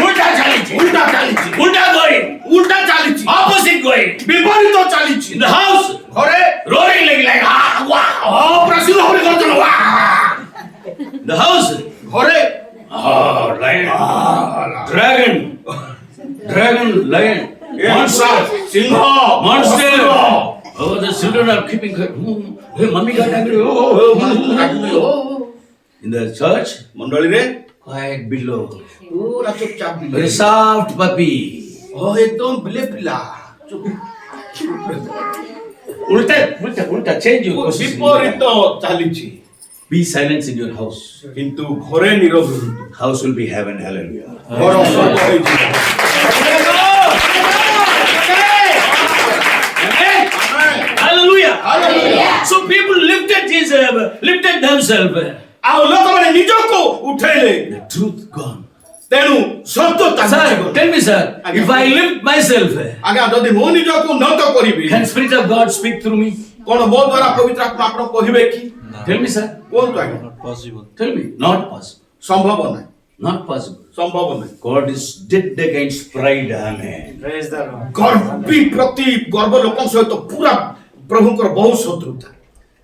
Speaker 1: ଉଲ୍ଟା ଚାଲିଛି
Speaker 2: ଉଲ୍ଟା ଚାଲିଛି
Speaker 1: Ulta going.
Speaker 2: ଉଲ୍ଟା ଚାଲିଛି
Speaker 1: Opposite going.
Speaker 2: ବିପରୀତ ଚାଲିଛି
Speaker 1: In the house.
Speaker 2: ଘରେ
Speaker 1: Roaring like wow.
Speaker 2: ପ୍ରସିଦ୍ଧ ହରି କରୁଛନ୍ତି
Speaker 1: In the house.
Speaker 2: ଘରେ
Speaker 1: Lion. Dragon. Dragon. Lion. Monster.
Speaker 2: Singh
Speaker 1: Monster. Oh, the children are keeping quiet. Hey, mommy got angry. In the church.
Speaker 2: ମଣ୍ଡଳୀରେ
Speaker 1: Quiet below.
Speaker 2: ପୁରା ଚୁପଚାପ
Speaker 1: Very soft puppy.
Speaker 2: ଏକଦମ ବିଲେ ପିଲା
Speaker 1: Ulta. Change your position.
Speaker 2: ବିପରୀତ ଚାଲିଛି
Speaker 1: Be silent in your house.
Speaker 2: କିନ୍ତୁ ଘରେ ନୀରବ ରୁହନ୍ତୁ
Speaker 1: House will be heaven. Hallelujah.
Speaker 2: ଘର ସ୍ୱର୍ଗ ହେଇଯିବ
Speaker 1: Hallelujah. So people lifted themselves.
Speaker 2: ଆଉ ଲୋକମାନେ ନିଜକୁ ଉଠେଇଲେ
Speaker 1: The truth gone.
Speaker 2: ତେଣୁ ସତ୍ୟ
Speaker 1: Sir,
Speaker 2: ଚାଲିଛି
Speaker 1: tell me, sir, if I lift myself,
Speaker 2: ଆଜ୍ଞା ଯଦି ମୁଁ ନିଜକୁ নত କରିବି
Speaker 1: can Spirit of God speak through me?
Speaker 2: କଣ ମୋ ଦ୍ୱାରା ପବିତ୍ର ଆତ୍ମା ଆପଣ କହିବେ କି
Speaker 1: Tell me, sir.
Speaker 2: କୁହନ୍ତୁ ଆଜ୍ଞା
Speaker 3: Possible.
Speaker 1: Tell me. Not possible.
Speaker 2: ସମ୍ଭବ ନାହିଁ
Speaker 1: Not possible.
Speaker 2: ସମ୍ଭବ ନାହିଁ
Speaker 1: God is dead against pride. Amen.
Speaker 3: Praise the Lord.
Speaker 2: ଗର୍ବୀ ପ୍ରତି ଗର୍ବ ଲୋକଙ୍କ ସହିତ ପୁରା ପ୍ରଭୁଙ୍କର ବହୁତ ଶତ୍ରୁତା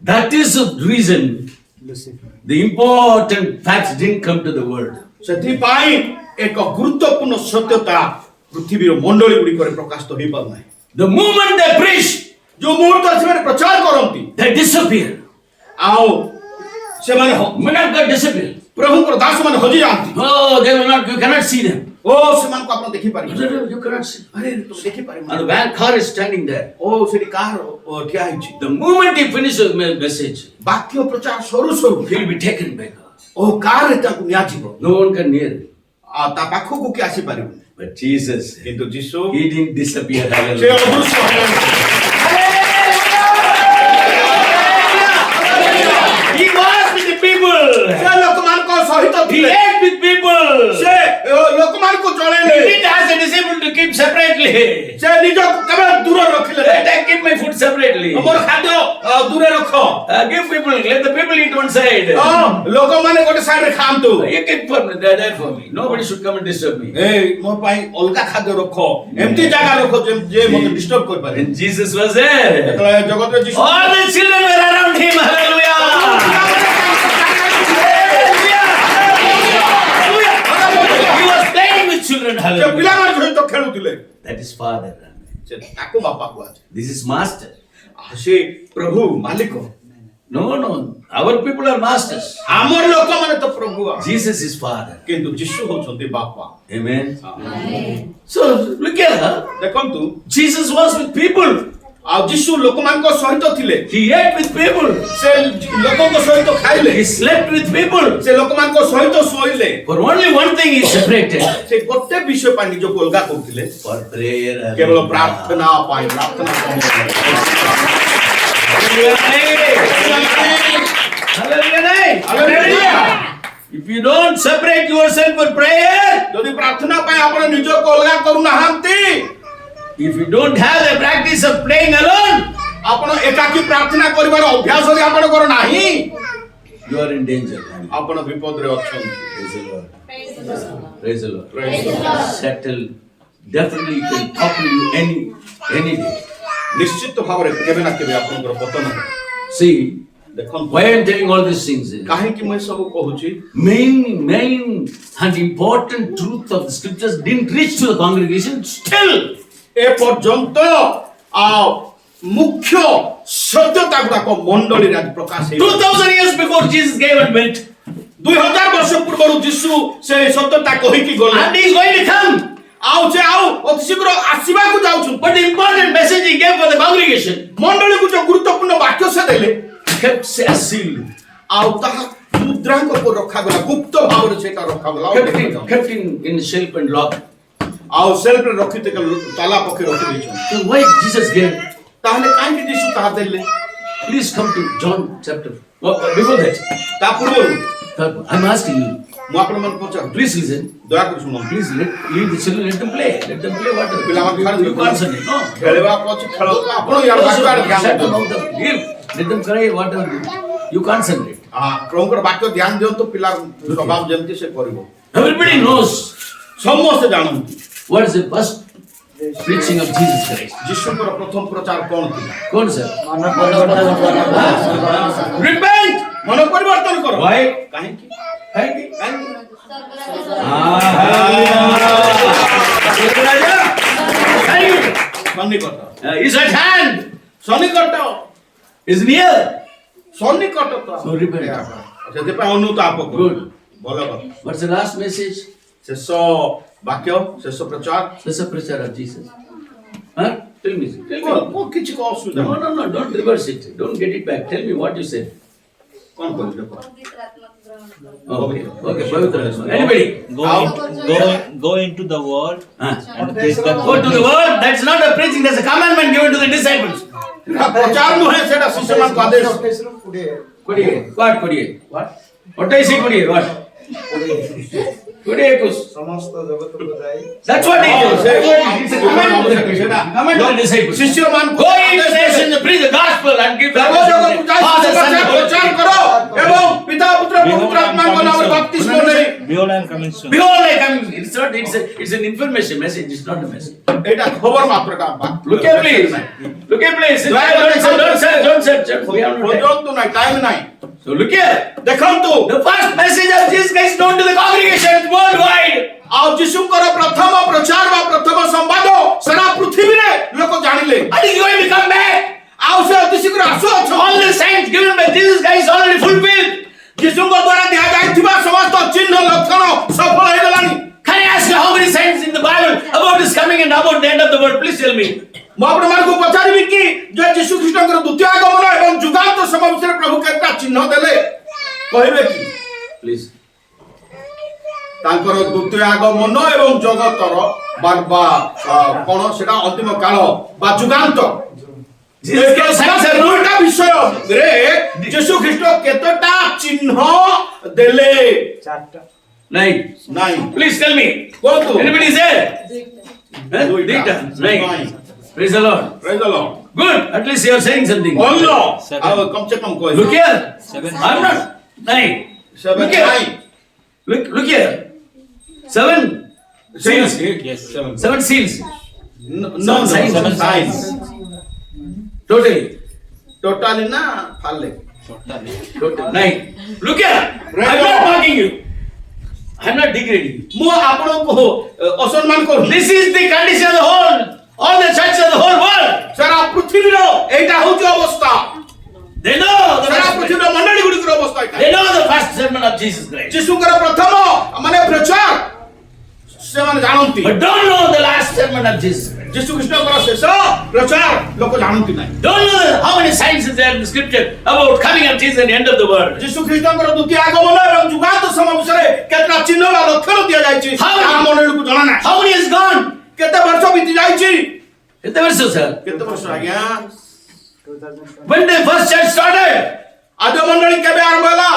Speaker 1: That is the reason the important facts didn't come to the world.
Speaker 2: ସେଥିପାଇଁ ଏକ ଗୁରୁତ୍ୱପୂର୍ଣ୍ଣ ସତ୍ୟତା ପୃଥିବୀର ମଣ୍ଡଳୀ ଗୁଡ଼ିକରେ ପ୍ରକାଶିତ ହୋଇପାରୁନାହିଁ
Speaker 1: The moment they preach,
Speaker 2: ଯୋଉ ମୁହୂର୍ତ୍ତରେ ସେମାନେ ପ୍ରଚାର କରନ୍ତି
Speaker 1: they disappear.
Speaker 2: ଆଉ ସେମାନେ
Speaker 1: Men of God disappear.
Speaker 2: ପ୍ରଭୁଙ୍କର ଦାସମାନେ ହଜିଯାଆନ୍ତି
Speaker 1: Oh, they will not. You cannot see them.
Speaker 2: ଓ ସେମାନଙ୍କୁ ଆପଣ ଦେଖିପାରିବେ
Speaker 1: You cannot see.
Speaker 2: ଆରେ ତୁମେ ଦେଖିପାରିବ
Speaker 1: And the van car is standing there.
Speaker 2: ଓ ସେଠି କାହାର ଠିଆ ହେଇଛି
Speaker 1: The moment he finishes the message,
Speaker 2: ବାକ୍ୟ ପ୍ରଚାର ସରୁ ସରୁ
Speaker 1: he'll be taken back.
Speaker 2: ଓ କାରରେ ତାକୁ ନିଆଯିବ
Speaker 1: No one can hear.
Speaker 2: ଆଉ ତା ପାଖକୁ କି ଆସିପାରିବନି
Speaker 1: But Jesus,
Speaker 2: କିନ୍ତୁ ଯୀଶୁ
Speaker 1: he didn't disappear.
Speaker 2: ସେ
Speaker 1: Hallelujah.
Speaker 2: ଅଦୃଶ୍ୟ ହେଲେ
Speaker 1: He was with the people.
Speaker 2: ସେ ଲୋକମାନଙ୍କ ସହିତ
Speaker 1: He
Speaker 2: ଥିଲେ
Speaker 1: ate with people.
Speaker 2: ସେ ଲୋକମାନଙ୍କୁ ଚଳେଇଲେ
Speaker 1: He didn't ask the disciples to keep separately.
Speaker 2: ସେ ନିଜକୁ କେବେ ଦୂର ରଖିଲେ
Speaker 1: Let them keep my food separately.
Speaker 2: ମୋର ଖାଦ୍ୟ ଦୂରେ ରଖ
Speaker 1: Give people, let the people eat one side.
Speaker 2: ଲୋକମାନେ ଗୋଟେ ସାଇଡରେ ଖାଆନ୍ତୁ
Speaker 1: You keep for me, they're there for me. Nobody should come and disturb me.
Speaker 2: ଏଇ ମୋ ପାଇଁ ଅଲଗା ଖାଦ୍ୟ ରଖ ଏମିତି ଜାଗା ରଖ ଯେ ମୋତେ ଡିଷ୍ଟର୍ବ କରିପାରେ
Speaker 1: And Jesus was there.
Speaker 2: ଯେତେବେଳେ ଜଗତରେ ଯୀଶୁ
Speaker 1: All the children were around him. Hallelujah. He was playing with children.
Speaker 2: ସେ
Speaker 1: Hallelujah.
Speaker 2: ପିଲାମାନଙ୍କ ସହିତ ଖେଳୁଥିଲେ
Speaker 1: That is Father.
Speaker 2: ସେ ତାକୁ ବାପା କୁହାଯାଏ
Speaker 1: This is Master.
Speaker 2: ସେ ପ୍ରଭୁ ମାଲିକ
Speaker 1: No. Our people are masters.
Speaker 2: ଆମର ଲୋକମାନେ ତ ପ୍ରଭୁ
Speaker 1: Jesus is Father.
Speaker 2: କିନ୍ତୁ ଯୀଶୁ ହଉଛନ୍ତି ବାପା
Speaker 1: Amen. So look here.
Speaker 2: ଦେଖନ୍ତୁ
Speaker 1: Jesus was with people.
Speaker 2: ଆଉ ଯୀଶୁ ଲୋକମାନଙ୍କ ସହିତ ଥିଲେ
Speaker 1: He ate with people.
Speaker 2: ସେ ଲୋକଙ୍କ ସହିତ ଖାଇଲେ
Speaker 1: He slept with people.
Speaker 2: ସେ ଲୋକମାନଙ୍କ ସହିତ ଶୋଇଲେ
Speaker 1: For only one thing he separated.
Speaker 2: ସେ ଗୋଟେ ବିଷୟ ପାଇଁ ନିଜକୁ ଅଲଗା କରୁଥିଲେ
Speaker 1: For prayer.
Speaker 2: କେବଳ ପ୍ରାର୍ଥନା ପାଇଁ ପ୍ରାର୍ଥନା
Speaker 1: Hallelujah. If you don't separate yourself for prayer,
Speaker 2: ଯଦି ପ୍ରାର୍ଥନା ପାଇଁ ଆପଣ ନିଜକୁ ଅଲଗା କରୁନାହାନ୍ତି
Speaker 1: if you don't have the practice of praying alone,
Speaker 2: ଆପଣ ଏକାକୀ ପ୍ରାର୍ଥନା କରିବାର ଅଭ୍ୟାସ ଯଦି ଆପଣଙ୍କର ନାହିଁ
Speaker 1: you are in danger.
Speaker 2: ଆପଣ ବିପଦରେ ଅଛନ୍ତି
Speaker 1: Praise the Lord. Praise the Lord. Settle. Definitely you can talk to you any day.
Speaker 2: ନିଶ୍ଚିତ ଭାବରେ କେବେ ନା କେବେ ଆପଣଙ୍କର ପତନ ହେବ
Speaker 1: See,
Speaker 2: ଦେଖନ୍ତୁ
Speaker 1: why I am telling all these things is
Speaker 2: କାହିଁକି ମୁଁ ଏସବୁ କହୁଛି
Speaker 1: main and important truth of the scriptures didn't reach to the congregation. Still,
Speaker 2: ଏ ପର୍ଯ୍ୟନ୍ତ ମୁଖ୍ୟ ସତ୍ୟତା ଗୁଡାକ ମଣ୍ଡଳୀରେ ଆଜି ପ୍ରକାଶ ହେଇଛି
Speaker 1: 2000 years before Jesus gave and went,
Speaker 2: 2000 ବର୍ଷ ପୂର୍ବରୁ ଯୀଶୁ ସେ ସତ୍ୟତା କହିକି ଗଲେ
Speaker 1: and he is going to come.
Speaker 2: ଆଉ ସେ ଅତି ଶୀଘ୍ର ଆସିବାକୁ ଯାଉଛନ୍ତି
Speaker 1: But the important message he gave for the congregation
Speaker 2: ମଣ୍ଡଳୀକୁ ଯୋଉ ଗୁରୁତ୍ୱପୂର୍ଣ୍ଣ ବାକ୍ୟ ସେ ଦେଲେ
Speaker 1: kept sealed,
Speaker 2: ଆଉ ତାହା ମୁଦ୍ରାଙ୍କ ଉପରେ ରଖାଗଲା ଗୁପ୍ତ ଭାବରେ ସେଟା ରଖାଗଲା
Speaker 1: kept in shelf and lock.
Speaker 2: ଆଉ ସେଲ୍ଫରେ ରଖିତେ ତାଲା ପକେଇ ରଖିଦେଇଛନ୍ତି
Speaker 1: So why Jesus gave?
Speaker 2: ତାହେଲେ କାହିଁକି ଯୀଶୁ ତାହା ଦେଲେ
Speaker 1: Please come to John chapter. Before that,
Speaker 2: ତା ପୂର୍ବରୁ
Speaker 1: I'm asking you.
Speaker 2: ମୁଁ ଆପଣମାନଙ୍କୁ ପଚାରୁଛି,
Speaker 1: Please listen.
Speaker 2: ଦୟାକରି ଶୁଣନ୍ତୁ।
Speaker 1: Please leave the children. Let them play. Let them play whatever.
Speaker 2: ପିଲାମାନଙ୍କୁ ଛାଡ଼ି
Speaker 1: You concentrate. No.
Speaker 2: ଖେଳିବାକୁ ଅଛି, ଖେଳ ଆପଣ ଇଆଡେ ବାକି ଆଡେ ଧ୍ୟାନ
Speaker 1: Shut them
Speaker 2: ଦିଅନ୍ତୁ।
Speaker 1: out of leave. Let them cry whatever. You concentrate.
Speaker 2: ପ୍ରଭୁଙ୍କର ବାକ୍ୟ ଧ୍ୟାନ ଦିଅନ୍ତୁ, ପିଲା ସ୍ୱଭାବ ଯେମିତି ସେ କରିବ।
Speaker 1: Everybody knows
Speaker 2: ସମସ୍ତେ ଜାଣନ୍ତି
Speaker 1: what is the first preaching of Jesus Christ.
Speaker 2: ଯୀଶୁଙ୍କର ପ୍ରଥମ ପ୍ରଚାର କଣ ଥିଲା?
Speaker 1: Go on, sir.
Speaker 2: Repent, ମନ ପରିବର୍ତ୍ତନ କର।
Speaker 1: Why?
Speaker 2: କାହିଁକି?
Speaker 1: Thank you.
Speaker 2: ସନ୍ନିକଟ
Speaker 1: Is at hand.
Speaker 2: ସନ୍ନିକଟ
Speaker 1: Is near.
Speaker 2: ସନ୍ନିକଟ ତ
Speaker 1: So repent.
Speaker 2: ସେଥିପାଇଁ ଅନୁତାପ କର।
Speaker 1: Good.
Speaker 2: ଭଲ କଥା।
Speaker 1: What's the last message?
Speaker 2: ଶେଷ ବାକ୍ୟ, ଶେଷ ପ୍ରଚାର
Speaker 1: That's a preacher of Jesus. Huh? Tell me. Tell me.
Speaker 2: କିଛି କଣ ଅସୁବିଧା
Speaker 1: No,
Speaker 2: ନାହିଁ।
Speaker 1: no, no. Don't reverse it. Don't get it back. Tell me what you said.
Speaker 2: କଣ କରିବେ କହ?
Speaker 1: Okay. Okay. Pavitra Atma. Anybody?
Speaker 3: Go into the world
Speaker 1: Huh?
Speaker 3: and preach the
Speaker 1: Go to the world. That's not a preaching. That's a commandment given to the disciples.
Speaker 2: ପ୍ରଚାର ନୁହେଁ, ସେଟା ଶିଷ୍ୟମାନଙ୍କୁ ଆଦେଶ।
Speaker 1: Kodiye. What Kodiye? What? What I say Kodiye? What? Kodiye kus.
Speaker 4: ସମସ୍ତ ଜଗତକୁ ଯାଇ
Speaker 1: That's what he does. It's a command to the disciples.
Speaker 2: ଶିଷ୍ୟମାନଙ୍କୁ
Speaker 1: Go into the nation, preach the gospel and give the
Speaker 2: ସର୍ବ ଜଗତକୁ ଯାଇ
Speaker 1: Father, Son, and Holy
Speaker 2: ପ୍ରଚାର
Speaker 1: Spirit.
Speaker 2: କର ଏବଂ ପିତା ପୁତ୍ର ପବିତ୍ର ଆତ୍ମାଙ୍କ ନାମରେ ବାପ୍ତିସ୍ମ ନେଇ
Speaker 3: Behold, I am coming soon.
Speaker 1: Behold, I come. It's not. It's an information message. It's not a message.
Speaker 2: ଏଇଟା ଖବର ମାତ୍ର କା
Speaker 1: Look here, please. Look here, please. Don't search. We have no time.
Speaker 2: ଖୋଜନ୍ତୁ ନାହିଁ, ଟାଇମ ନାହିଁ।
Speaker 1: So look here.
Speaker 2: ଦେଖନ୍ତୁ
Speaker 1: The first message of Jesus Christ known to the congregation worldwide.
Speaker 2: ଆଉ ଯୀଶୁଙ୍କର ପ୍ରଥମ ପ୍ରଚାର ବା ପ୍ରଥମ ସମ୍ବାଦ ସାରା ପୃଥିବୀରେ ଲୋକ ଜାଣିଲେ।
Speaker 1: And he's going to come back.
Speaker 2: ଆଉ ସେ ଅତି ଶୀଘ୍ର ଆସୁଅଛି।
Speaker 1: All the signs given by Jesus Christ already fulfilled.
Speaker 2: ଯୀଶୁଙ୍କ ଦ୍ୱାରା ଦିଆଯାଇଥିବା ସମସ୍ତ ଚିହ୍ନ ଲକ୍ଷଣ ସଫଳ ହେଇଗଲାଣି।
Speaker 1: Can I ask you how many signs in the Bible about his coming and about the end of the world? Please tell me.
Speaker 2: ମୁଁ ଆପଣମାନଙ୍କୁ ପଚାରିବି କି ଯେ ଯୀଶୁ ଖ୍ରୀଷ୍ଟଙ୍କର ଦ୍ୱିତୀୟ ଆଗମନ ଏବଂ ଯୁଗାନ୍ତ ସମୟ ବିଷୟରେ ପ୍ରଭୁ କେତେଟା ଚିହ୍ନ ଦେଲେ କହିବେ କି?
Speaker 1: Please.
Speaker 2: ତାଙ୍କର ଦ୍ୱିତୀୟ ଆଗମନ ଏବଂ ଜଗତର କଣ ସେଟା ଅନ୍ତିମ କାଳ ବା ଯୁଗାନ୍ତ
Speaker 1: Jesus Christ signs are known.
Speaker 2: ଦୁଇଟା ବିଷୟରେ ଯୀଶୁ ଖ୍ରୀଷ୍ଟ କେତେଟା ଚିହ୍ନ ଦେଲେ?
Speaker 4: ଚାରିଟା
Speaker 1: Nine.
Speaker 2: ନାଇଁ
Speaker 1: Please tell me.
Speaker 2: କୁହନ୍ତୁ।
Speaker 1: Anybody is there?
Speaker 2: ଦୁଇଟା।
Speaker 1: Nine. Praise the Lord.
Speaker 2: Praise the Lord।
Speaker 1: Good. At least you are saying something.
Speaker 2: ଭଲ
Speaker 3: Seven.
Speaker 2: ଆଉ କମ ସେ କମ କହିବେ।
Speaker 1: Look here.
Speaker 3: Seven.
Speaker 1: I'm not. Nine.
Speaker 2: Seven,
Speaker 1: Look here.
Speaker 2: nine.
Speaker 1: Look here. Seven seals.
Speaker 3: Yes, seven.
Speaker 1: Seven seals.
Speaker 2: No,
Speaker 1: signs.
Speaker 2: seven signs।
Speaker 1: Totally.
Speaker 2: Totally ନା ଫାଲେ?
Speaker 1: Total. Nine. Look here. I'm not mocking you. I'm not degrading you.
Speaker 2: ମୁଁ ଆପଣଙ୍କୁ ଅସମ୍ମାନ କରୁନି।
Speaker 1: This is the condition of the whole, all the churches of the whole world.
Speaker 2: ସାରା ପୃଥିବୀର ଏଇଟା ହଉଛି ଅବସ୍ଥା।
Speaker 1: They know the
Speaker 2: Sara
Speaker 1: first,
Speaker 2: ପୃଥିବୀର ମଣ୍ଡଳୀ ଗୁଡ଼ିକର ଅବସ୍ଥା ଏଇଟା।
Speaker 1: they know the first sermon of Jesus Christ,
Speaker 2: ଯୀଶୁଙ୍କର ପ୍ରଥମ ମାନେ ପ୍ରଚାର ସେମାନେ ଜାଣନ୍ତି।
Speaker 1: but don't know the last sermon of Jesus Christ.
Speaker 2: ଯୀଶୁ ଖ୍ରୀଷ୍ଟଙ୍କର ଶେଷ ପ୍ରଚାର ଲୋକ ଜାଣନ୍ତି ନାହିଁ।
Speaker 1: Don't know how many signs is there in the scripture about coming of Jesus and the end of the world.
Speaker 2: ଯୀଶୁ ଖ୍ରୀଷ୍ଟଙ୍କର ଦ୍ୱିତୀୟ ଆଗମନ ଏବଂ ଯୁଗାନ୍ତ ସମୟ ବିଷୟରେ କେତେଟା ଚିହ୍ନ ବା ଲକ୍ଷଣ ଦିଆଯାଇଛି ତାହା ମଣ୍ଡଳୀକୁ ଜଣା ନାହିଁ।
Speaker 1: How many is gone?
Speaker 2: କେତେ ବର୍ଷ ବିତି ଯାଇଛି?
Speaker 1: Keତେ ବର୍ଷ sir?
Speaker 2: କେତେ ବର୍ଷ ଆଜ୍ଞା?
Speaker 4: 2020
Speaker 1: When the first church started?
Speaker 2: ଆଦ୍ୟ ମଣ୍ଡଳୀ କେବେ ଆରମ୍ଭ ହେଲା?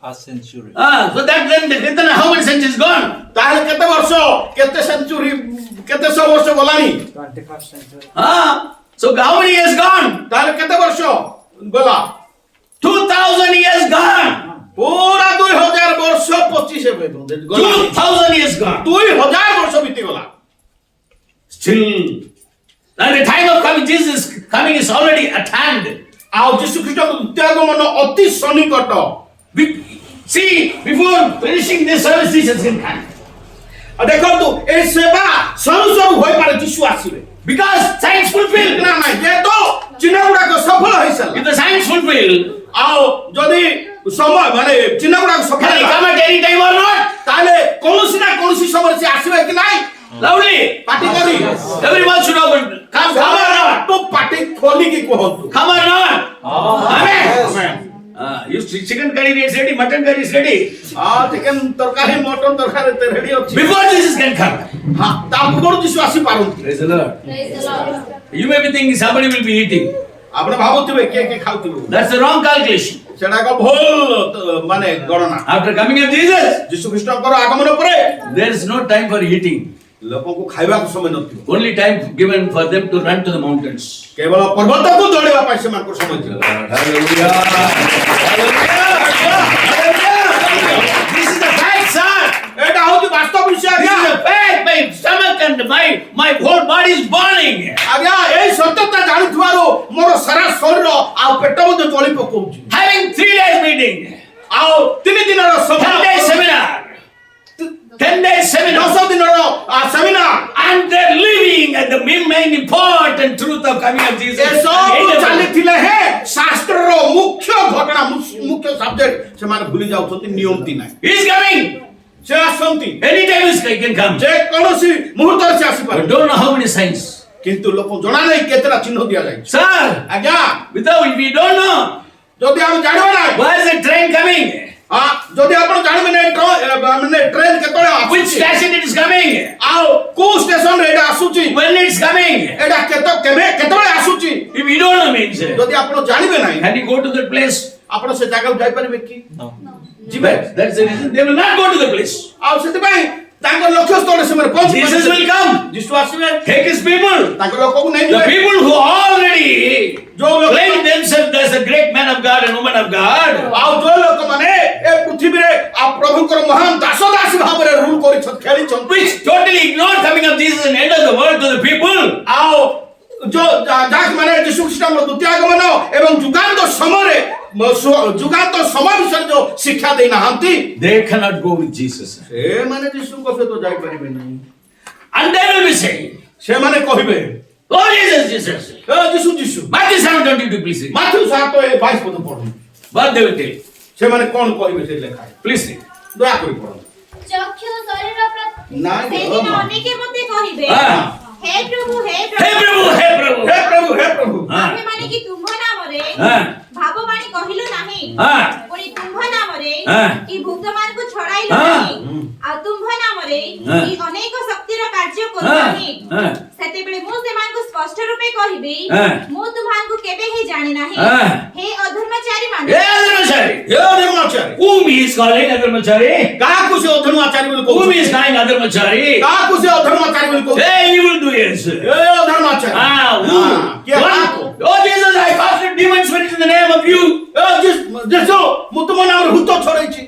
Speaker 3: Half century.
Speaker 1: So that then how many centuries gone?
Speaker 2: ତାହେଲେ କେତେ ବର୍ଷ କେତେ ସେଞ୍ଚୁରୀ କେତେ ଶହ ବର୍ଷ ଗଲାଣି?
Speaker 4: 21st century
Speaker 1: So how many years gone?
Speaker 2: ତାହେଲେ କେତେ ବର୍ଷ ଗଲା?
Speaker 1: 2000 years gone.
Speaker 2: ପୁରା 2000 ବର୍ଷ 25 ଏବେ ଗଲା।
Speaker 1: 2000 years gone.
Speaker 2: 2000 ବର୍ଷ ବିତିଗଲା।
Speaker 1: Still, and the time of coming, Jesus coming is already at hand.
Speaker 2: ଆଉ ଯୀଶୁ ଖ୍ରୀଷ୍ଟଙ୍କ ଦ୍ୱିତୀୟ ଆଗମନ ଅତି ସନ୍ନିକଟ।
Speaker 1: See, before finishing this service, Jesus can come.
Speaker 2: ଦେଖନ୍ତୁ এই ସେବା ସରୁ ସରୁ ହୋଇପାରେ ଯୀଶୁ ଆସିବେ।
Speaker 1: Because signs fulfilled.
Speaker 2: ନା ନାଇଁ ଯେହେତୁ ଚିହ୍ନ ଗୁଡାକ ସଫଳ ହେଇସାରିଲା।
Speaker 1: If the signs fulfilled,
Speaker 2: ଆଉ ଯଦି ସମୟ ମାନେ ଚିହ୍ନ ଗୁଡାକ ସଫଳ
Speaker 1: can he
Speaker 2: ହେଲା
Speaker 1: come at any time or not?
Speaker 2: ତାହେଲେ କୌଣସି ନା କୌଣସି ସମୟରେ ସେ ଆସିବେ କି ନାହିଁ?
Speaker 1: Loudly.
Speaker 2: ପାଟି କରି
Speaker 1: Everyone should open. Come or not?
Speaker 2: ତ ପାଟି ଖୋଲିକି କୁହନ୍ତୁ।
Speaker 1: Come or not? Amen.
Speaker 2: Amen.
Speaker 1: You chicken curry is ready, mutton curry is ready.
Speaker 2: Chicken ତରକାରୀ ମଟନ ତରକାରୀ ରେଡି ଅଛି।
Speaker 1: Before Jesus can come.
Speaker 2: ତା ପୂର୍ବରୁ ଯୀଶୁ ଆସି ପାରନ୍ତି।
Speaker 1: Praise the Lord. You may be thinking somebody will be eating.
Speaker 2: ଆପଣ ଭାବୁଥିବେ କିଏ କିଏ ଖାଉଥିବ
Speaker 1: That's the wrong calculation.
Speaker 2: ସେଟା ଏକ ଭୁଲ ମାନେ ଗଣନା
Speaker 1: After coming of Jesus,
Speaker 2: ଯୀଶୁ ଖ୍ରୀଷ୍ଟଙ୍କର ଆଗମନ ପରେ
Speaker 1: there is no time for eating.
Speaker 2: ଲୋକଙ୍କୁ ଖାଇବାକୁ ସମୟ ନଥିବ
Speaker 1: Only time given for them to run to the mountains.
Speaker 2: କେବଳ ପର୍ବତକୁ ଦୌଡ଼ିବା ପାଇଁ ସେମାନଙ୍କର ସମୟ ଥିବ
Speaker 1: Hallelujah. This is the fact, sir.
Speaker 2: ଏଇଟା ହଉଛି ବାସ୍ତବ ବିଷୟ
Speaker 1: This
Speaker 2: ଆଜ୍ଞା
Speaker 1: is the fact. My stomach and my whole body is burning.
Speaker 2: ଆଜ୍ଞା ଏଇ ସତ୍ୟତା ଜାଣୁଥିବାରୁ ମୋର ସାରା ଶରୀର ଆଉ ପେଟ ମଧ୍ୟ ଜଳି ପକଉଛି
Speaker 1: Having 3 days meeting,
Speaker 2: ଆଉ 3 ଦିନର
Speaker 1: 10 day seminar, 10 day seminar,
Speaker 2: 10 ଦିନର seminar
Speaker 1: and they're living at the main important truth of coming of Jesus.
Speaker 2: ଏସବୁ ଚାଲିଥିଲେ ହେ ଶାସ୍ତ୍ରର ମୁଖ୍ୟ ଘଟଣା ମୁଖ୍ୟ ସବଜେକ୍ଟ ସେମାନେ ଭୁଲି ଯାଉଛନ୍ତି ନିୟନ୍ତି ନାହିଁ
Speaker 1: He's coming.
Speaker 2: ସେ ଆସନ୍ତି
Speaker 1: Anytime he can come.
Speaker 2: ଯେ କୌଣସି ମୁହୂର୍ତ୍ତରେ ସେ ଆସିପାରେ
Speaker 1: But don't know how many signs.
Speaker 2: କିନ୍ତୁ ଲୋକ ଜଣା ନାହିଁ କେତେଟା ଚିହ୍ନ ଦିଆଯାଇଛି
Speaker 1: Sir,
Speaker 2: ଆଜ୍ଞା
Speaker 1: if we don't know,
Speaker 2: ଯଦି ଆମେ ଜାଣିବା ନାହିଁ
Speaker 1: why is the train coming?
Speaker 2: ଯଦି ଆପଣ ଜାଣିବେ ନାହିଁ ମାନେ ଟ୍ରେନ କେତେବେଳେ
Speaker 1: Which
Speaker 2: ଆସୁଛି
Speaker 1: station it is coming?
Speaker 2: ଆଉ କୋଉ ଷ୍ଟେସନରେ ଏଇଟା ଆସୁଛି
Speaker 1: When it's coming?
Speaker 2: ଏଇଟା କେତେବେଳେ ଆସୁଛି
Speaker 1: If we don't know means,
Speaker 2: ଯଦି ଆପଣ ଜାଣିବେ ନାହିଁ
Speaker 1: can you go to that place?
Speaker 2: ଆପଣ ସେ ଜାଗାକୁ ଯାଇପାରିବେ କି
Speaker 3: No.
Speaker 2: ଯିବେ
Speaker 1: That's the reason they will not go to the place.
Speaker 2: ଆଉ ସେଥିପାଇଁ ତାଙ୍କ ଲକ୍ଷ୍ୟସ୍ଥଳରେ ସେମାନେ ପହଞ୍ଚି
Speaker 1: Jesus will come,
Speaker 2: ଯୀଶୁ ଆସିବେ
Speaker 1: take his people.
Speaker 2: ତାଙ୍କ ଲୋକକୁ
Speaker 1: The
Speaker 2: ନେଇଯିବେ
Speaker 1: people who already
Speaker 2: ଯୋଉ ଲୋକ
Speaker 1: claim themselves as a great man of God and woman of God.
Speaker 2: ଆଉ ଯୋଉ ଲୋକମାନେ ଏ ପୃଥିବୀରେ ଆଉ ପ୍ରଭୁଙ୍କର ମହାନ ଦାସ ଦାସୀ ଭାବରେ ରୁଲ କରିଛନ୍ତି ଖେଳିଛନ୍ତି
Speaker 1: Which totally ignored coming of Jesus and end of the world to the people.
Speaker 2: ଆଉ ଯାହାକି ମାନେ ଯୀଶୁ ଖ୍ରୀଷ୍ଟଙ୍କର ଦ୍ୱିତୀୟ ଆଗମନ ଏବଂ ଯୁଗାନ୍ତ ସମୟରେ ଯୁଗାନ୍ତ ସମୟ ବିଷୟରେ ଯୋଉ ଶିକ୍ଷା ଦେଇନାହାନ୍ତି
Speaker 1: They cannot go with Jesus.
Speaker 2: ସେମାନେ ଯୀଶୁଙ୍କ ସହିତ ଯାଇପାରିବେ ନାହିଁ
Speaker 1: And they will be saying,
Speaker 2: ସେମାନେ କହିବେ
Speaker 1: oh Jesus, Jesus.
Speaker 2: ଯୀଶୁ ଯୀଶୁ
Speaker 1: Matthew 7:22, please read.
Speaker 2: ମାଥ୍ୟୁ 7:22 ପଦ ପଢନ୍ତୁ
Speaker 1: What they will tell.
Speaker 2: ସେମାନେ କଣ କହିବେ ସେ ଲେଖାରେ
Speaker 1: Please read.
Speaker 2: ଦୟାକରି ପଢନ୍ତୁ
Speaker 5: ଚକ୍ଷୁ ଶରୀର
Speaker 2: ନାଇଁ,
Speaker 5: ସେଦିନ
Speaker 2: ମା।
Speaker 5: ଅନେକେ ମୋତେ କହିବେ
Speaker 1: Ah.
Speaker 5: ହେ ପ୍ରଭୁ ହେ
Speaker 1: Hey
Speaker 5: ପ୍ରଭୁ
Speaker 1: Prabhu, hey Prabhu.
Speaker 2: ହେ ପ୍ରଭୁ ହେ ପ୍ରଭୁ
Speaker 1: Ah.
Speaker 5: ଆମ୍ଭେମାନେ କି ତୁମ୍ଭ ନାମରେ
Speaker 1: Ah.
Speaker 5: ଭାବବାଣୀ କହିଲୁ ନାହିଁ
Speaker 1: Ah.
Speaker 5: ପୁଣି ତୁମ୍ଭ ନାମରେ
Speaker 1: Ah.
Speaker 5: କି ଭୂତମାନଙ୍କୁ ଛଡ଼ାଇଲୁ
Speaker 1: Ah.
Speaker 5: ନାହିଁ ଆଉ ତୁମ୍ଭ ନାମରେ
Speaker 1: Ah.
Speaker 5: କି ଅନେକ ଶକ୍ତିର କାର୍ଯ୍ୟ କରୁ
Speaker 1: Ah.
Speaker 5: ନାହିଁ
Speaker 1: Ah.
Speaker 5: ସେତେବେଳେ ମୁଁ ସେମାନଙ୍କୁ ସ୍ପଷ୍ଟ ରୂପେ କହିବି
Speaker 1: Ah.
Speaker 5: ମୁଁ ତୁମ୍ଭଙ୍କୁ କେବେ ହିଁ ଜାଣି ନାହିଁ
Speaker 1: Ah.
Speaker 5: ହେ ଅଧର୍ମଚାରୀ ମାନେ
Speaker 1: Hey Adharmachari.
Speaker 2: Hai ଅଧର୍ମାଚାରୀ
Speaker 1: Whom he is calling Adharmachari?
Speaker 2: କାହାକୁ ସେ ଅଧର୍ମାଚାରୀ ବୋଲି
Speaker 1: Whom he
Speaker 2: କହୁଛନ୍ତି
Speaker 1: is calling Adharmachari?
Speaker 2: କାହାକୁ ସେ ଅଧର୍ମାଚାରୀ ବୋଲି କହୁଛନ୍ତି
Speaker 1: Hey evildoers.
Speaker 2: A ଅଧର୍ମାଚାରୀ
Speaker 1: Ah, who?
Speaker 2: କିଏ
Speaker 1: One.
Speaker 2: କାହାକୁ
Speaker 1: Oh Jesus, I cast out demon spirits in the name of you.
Speaker 2: ଯୀଶୁ ମୁଁ ତୁମ ନାମରେ ଭୂତ ଛଡେଇଛି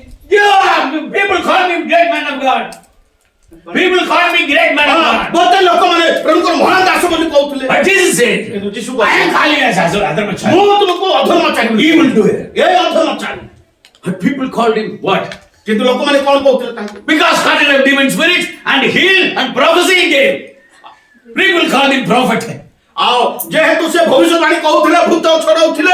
Speaker 1: People call me great man of God. People call me great man of God.
Speaker 2: ମୋତେ ଲୋକମାନେ ପ୍ରଭୁଙ୍କର ମହାନ ଦାସ ବୋଲି କହୁଥିଲେ
Speaker 1: But Jesus said,
Speaker 2: କିନ୍ତୁ ଯୀଶୁ
Speaker 1: I am
Speaker 2: କହିଲେ
Speaker 1: calling as Adharmachari.
Speaker 2: ମୁଁ ତୁମକୁ ଅଧର୍ମାଚାରୀ ବୋଲି
Speaker 1: Evildoer.
Speaker 2: A ଅଧର୍ମାଚାରୀ
Speaker 1: But people called him what?
Speaker 2: କିନ୍ତୁ ଲୋକମାନେ କଣ କହୁଥିଲେ ତାଙ୍କୁ
Speaker 1: Because casted out demon spirits and healed and prophecy he gave. People called him prophet.
Speaker 2: ଆଉ ଯେହେତୁ ସେ ଭବିଷ୍ୟବାଣୀ କହୁଥିଲେ ଭୂତ ଛଡାଉଥିଲେ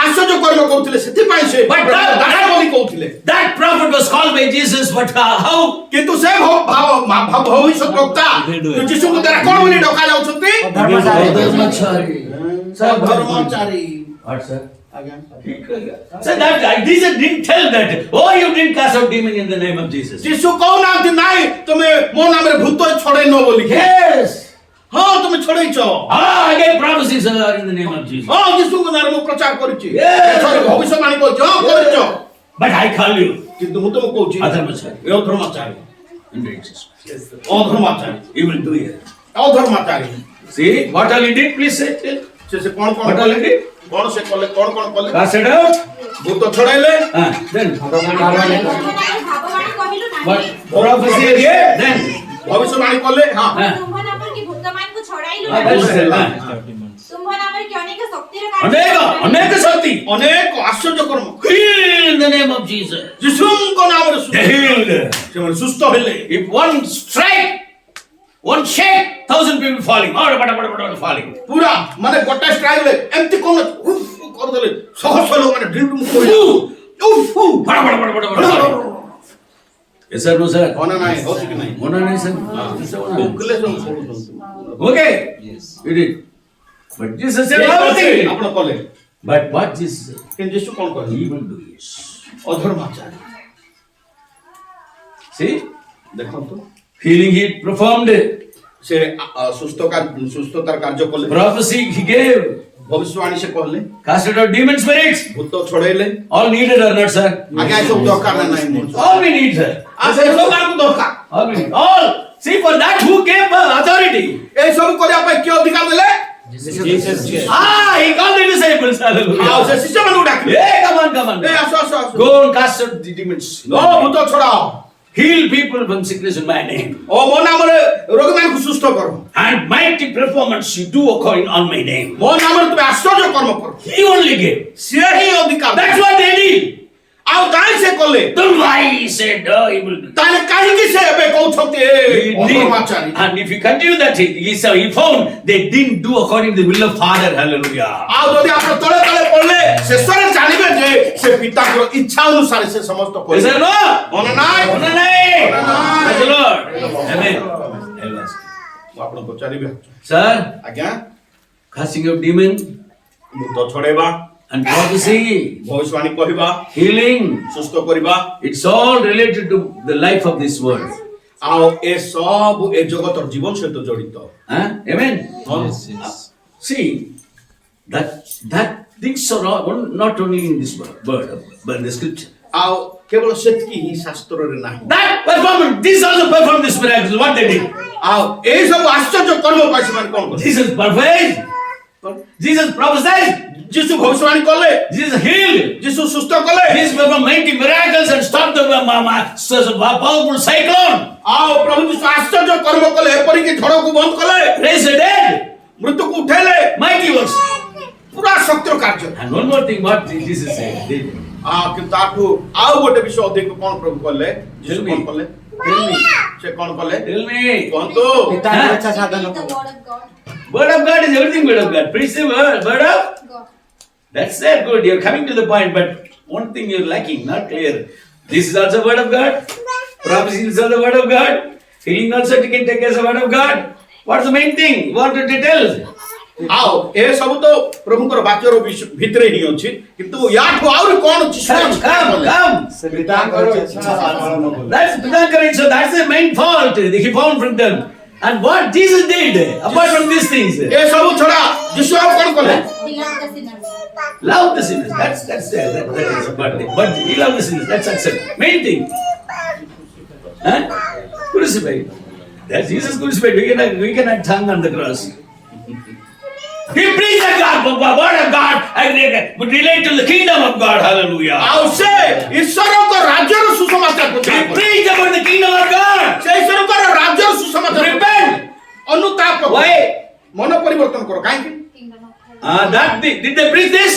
Speaker 2: ଆଶ୍ଚର୍ଯ୍ୟ କର୍ମ କରୁଥିଲେ ସେଥିପାଇଁ ସେ
Speaker 1: But that-
Speaker 2: ଦାସ ବୋଲି କହୁଥିଲେ
Speaker 1: That prophet was called by Jesus, but how?
Speaker 2: କିନ୍ତୁ ସେ ଭବିଷ୍ୟତ ବକ୍ତା ଯୀଶୁଙ୍କ ଦ୍ୱାରା କଣ ବୋଲି ଡକା ଯାଉଛନ୍ତି
Speaker 1: Adharmachari.
Speaker 2: ଧର୍ମଚାରୀ
Speaker 1: What, sir?
Speaker 2: ଆଜ୍ଞା
Speaker 1: So that Jesus didn't tell that, oh, you didn't cast out demon in the name of Jesus.
Speaker 2: ଯୀଶୁ କହୁନାହାନ୍ତି ନାଇଁ ତମେ ମୋ ନାମରେ ଭୂତ ଛଡେଇ ନ ବୋଲି
Speaker 1: Yes.
Speaker 2: ହଁ ତମେ ଛଡେଇଛ
Speaker 1: Ah, I gave prophecies in the name of Jesus.
Speaker 2: ହଁ ଯୀଶୁଙ୍କ ନାଁରେ ମୁଁ ପ୍ରଚାର କରିଛି
Speaker 1: Yes.
Speaker 2: ଭବିଷ୍ୟବାଣୀ କରିଛି ହଁ କରିଛ
Speaker 1: But I call you
Speaker 2: କିନ୍ତୁ ମୁଁ ତମକୁ କହୁଛି
Speaker 1: Adharmachari.
Speaker 2: A ଅଧର୍ମାଚାରୀ
Speaker 1: in Jesus.
Speaker 2: ଅଧର୍ମାଚାରୀ
Speaker 1: Evildoer.
Speaker 2: ଅଧର୍ମାଚାରୀ
Speaker 1: See what all he did? Please say.
Speaker 2: ସେ କଣ କଣ
Speaker 1: What all
Speaker 2: କଲେ
Speaker 1: he did?
Speaker 2: କଣ ସେ କଲେ କଣ କଣ କଲେ
Speaker 1: Cast it out.
Speaker 2: ଭୂତ ଛଡାଇଲେ
Speaker 1: Then
Speaker 5: ଭାବବାଣୀ କହିଲୁ
Speaker 1: what?
Speaker 5: ନାହିଁ
Speaker 1: Prophecy again. Then.
Speaker 2: ଭବିଷ୍ୟବାଣୀ କଲେ ହଁ
Speaker 5: ତୁମ୍ଭ ନାମରେ କି ଭୂତମାନଙ୍କୁ ଛଡ଼ାଇଲୁ
Speaker 1: Ah, that's
Speaker 5: ନାହିଁ
Speaker 1: it.
Speaker 3: Cast out demons.
Speaker 5: ତୁମ୍ଭ ନାମରେ କି ଅନେକ ଶକ୍ତିର
Speaker 1: ଅନେକ ଶକ୍ତି
Speaker 2: ଅନେକ ଆଶ୍ଚର୍ଯ୍ୟ କର୍ମ
Speaker 1: healed in the name of Jesus.
Speaker 2: ଯୀଶୁଙ୍କ ନାମରେ
Speaker 1: They healed.
Speaker 2: ସେମାନେ ସୁସ୍ଥ ହେଲେ
Speaker 1: If one strike, one shake, 1,000 people falling. Falling.
Speaker 2: ପୁରା ମାନେ ଗୋଟେ ଷ୍ଟ୍ରାଇକରେ ଏମିତି କଣ କରିଦେଲେ ଶହ ଶହ ଲୋକ ମାନେ ଡ୍ରିମ୍ ଡ୍ରିମ୍ କରି
Speaker 1: Yes sir, no sir.
Speaker 2: ମନେ ନାହିଁ ହଉଛି କି ନାହିଁ
Speaker 1: Mona nahi sir.
Speaker 2: ଭୋକିଲେ ସବୁ କରୁଛନ୍ତି
Speaker 1: Okay.
Speaker 3: Yes.
Speaker 1: You did. But Jesus said everything.
Speaker 2: ଆପଣ କଲେ
Speaker 1: But what Jesus said?
Speaker 2: କିନ୍ତୁ ଯୀଶୁ କଣ କହିଲେ
Speaker 1: Evildoers.
Speaker 2: ଅଧର୍ମାଚାରୀ
Speaker 1: See?
Speaker 2: ଦେଖନ୍ତୁ
Speaker 1: Healing he performed.
Speaker 2: से सुस्थतार कार्य कले
Speaker 1: Prophecy he gave.
Speaker 2: भविष्यवाणी से कहले
Speaker 1: Casted out demon spirits.
Speaker 2: भूत छड़ेले
Speaker 1: All needed or not, sir?
Speaker 2: आगे सब दरकार नहीं मोर
Speaker 1: All we need, sir.
Speaker 2: आ से सब काम दरकार
Speaker 1: All we need. All. See, for that who gave authority?
Speaker 2: ए सब करे आपे के अधिकार देले
Speaker 3: Jesus gave.
Speaker 1: Ah, he called the disciples.
Speaker 2: Uh
Speaker 1: Hallelujah.
Speaker 2: से शिष्य मानु डाकले
Speaker 1: Hey, come on.
Speaker 2: ए आसो आसो आसो
Speaker 1: Go and cast out the demons.
Speaker 2: No भूत छड़ाओ
Speaker 1: Heal people from sickness in my name.
Speaker 2: ओ मो नाम रे रोगी मान को सुस्थ करो
Speaker 1: And mighty performance you do according on my name.
Speaker 2: मो नाम रे तुम आश्चर्य कर्म करो
Speaker 1: He only gave.
Speaker 2: से ही अधिकार
Speaker 1: That's what they did.
Speaker 2: आ काई से कले
Speaker 1: Then why he said, oh, he will do.
Speaker 2: ताले काहे की से एबे कहउछते
Speaker 1: He did.
Speaker 2: कर्मचारी
Speaker 1: And if you continue that, he found they didn't do according to the will of Father. Hallelujah.
Speaker 2: आ जदि आपण तळे तळे पडले शेषरे जानिबे जे से पिता को इच्छा अनुसार से समस्त
Speaker 1: Is
Speaker 2: करे
Speaker 1: there no?
Speaker 2: मन नाय
Speaker 1: No, no. Praise the Lord. Amen. I'll ask.
Speaker 2: आपण पचारिबे
Speaker 1: Sir,
Speaker 2: आज्ञा
Speaker 1: casting out demon
Speaker 2: भूत छड़ेबा
Speaker 1: and prophecy,
Speaker 2: भविष्यवाणी कहबा
Speaker 1: healing,
Speaker 2: सुस्थ करबा
Speaker 1: it's all related to the life of this world.
Speaker 2: आ ए सब ए जगत और जीवन सहित जड़ित
Speaker 1: Huh? Amen.
Speaker 3: Yes, yes.
Speaker 1: See, that things are not only in this word, but in the scripture.
Speaker 2: आ केवल सेतकी ही शास्त्र रे नाही
Speaker 1: That performance, this also performed this miracle. What they did?
Speaker 2: आ ए सब आश्चर्य कर्म पाइछ मान कोन करे
Speaker 1: Jesus prophesied. Jesus prophesied.
Speaker 2: यीशु भविष्यवाणी करले
Speaker 1: Jesus healed.
Speaker 2: यीशु सुस्थ करले
Speaker 1: Jesus performed mighty miracles and stopped the powerful cyclone.
Speaker 2: आ प्रभु यीशु आश्चर्य कर्म करले एपरि के झड़ को बंद करले
Speaker 1: Raised the dead.
Speaker 2: मृत्यु को उठेले
Speaker 1: Mighty works.
Speaker 2: पूरा शक्तिर कार्य
Speaker 1: And one more thing, what Jesus said. Did.
Speaker 2: आ कि ताठू आउ गोटे विषय अधिक कोन प्रभु करले
Speaker 1: Tell
Speaker 2: यीशु
Speaker 1: me.
Speaker 2: कोन करले
Speaker 1: Tell me.
Speaker 2: से कोन करले
Speaker 1: Tell me.
Speaker 2: कोन तो
Speaker 4: पिता
Speaker 1: Huh?
Speaker 4: अच्छा साधन
Speaker 5: The
Speaker 4: करो
Speaker 5: word of God.
Speaker 1: Word of God is everything. Word of God. Preach the word. Word of.
Speaker 5: God.
Speaker 1: That's it. Good. You're coming to the point, but one thing you're lacking, not clear. This is also word of God. Prophecy is also the word of God. Healing also you can take as a word of God. What's the main thing? What did it tell?
Speaker 2: आओ ए सब तो प्रभुଙ୍କର ବାକ୍ୟର ଭିତରେ ହିଁ ଅଛି କିନ୍ତୁ ୟାଠୁ ଆହୁରି କଣ ଅଛି
Speaker 1: Come.
Speaker 4: से पिता करो अच्छा साधन करो
Speaker 1: That's not correct. So that's the main fault he found from them. And what Jesus did, apart from these things,
Speaker 2: ଏ ସବୁ ଛଡା ଯୀଶୁ ଆଉ କଣ କଲେ
Speaker 5: Beloved the sinners.
Speaker 1: love the sinners. That is about it. But he loved the sinners. That's accept. Main thing. Huh? Crucified. That's Jesus crucified. We cannot hang on the cross. He preached the word of God and would relate to the kingdom of God. Hallelujah.
Speaker 2: ଆଉ ସେ ଈଶ୍ୱରଙ୍କ ରାଜ୍ୟର ସୁସମାଚାର
Speaker 1: He
Speaker 2: ପ୍ରଚାର କଲେ
Speaker 1: preached about the kingdom of God.
Speaker 2: ସେ ଈଶ୍ୱରଙ୍କର ରାଜ୍ୟର ସୁସମାଚାର
Speaker 1: Repent.
Speaker 2: ଅନୁତାପ କର।
Speaker 1: Why?
Speaker 2: ମନ ପରିବର୍ତ୍ତନ କର କାହିଁକି
Speaker 5: Kingdom of heaven.
Speaker 1: Did they preach this?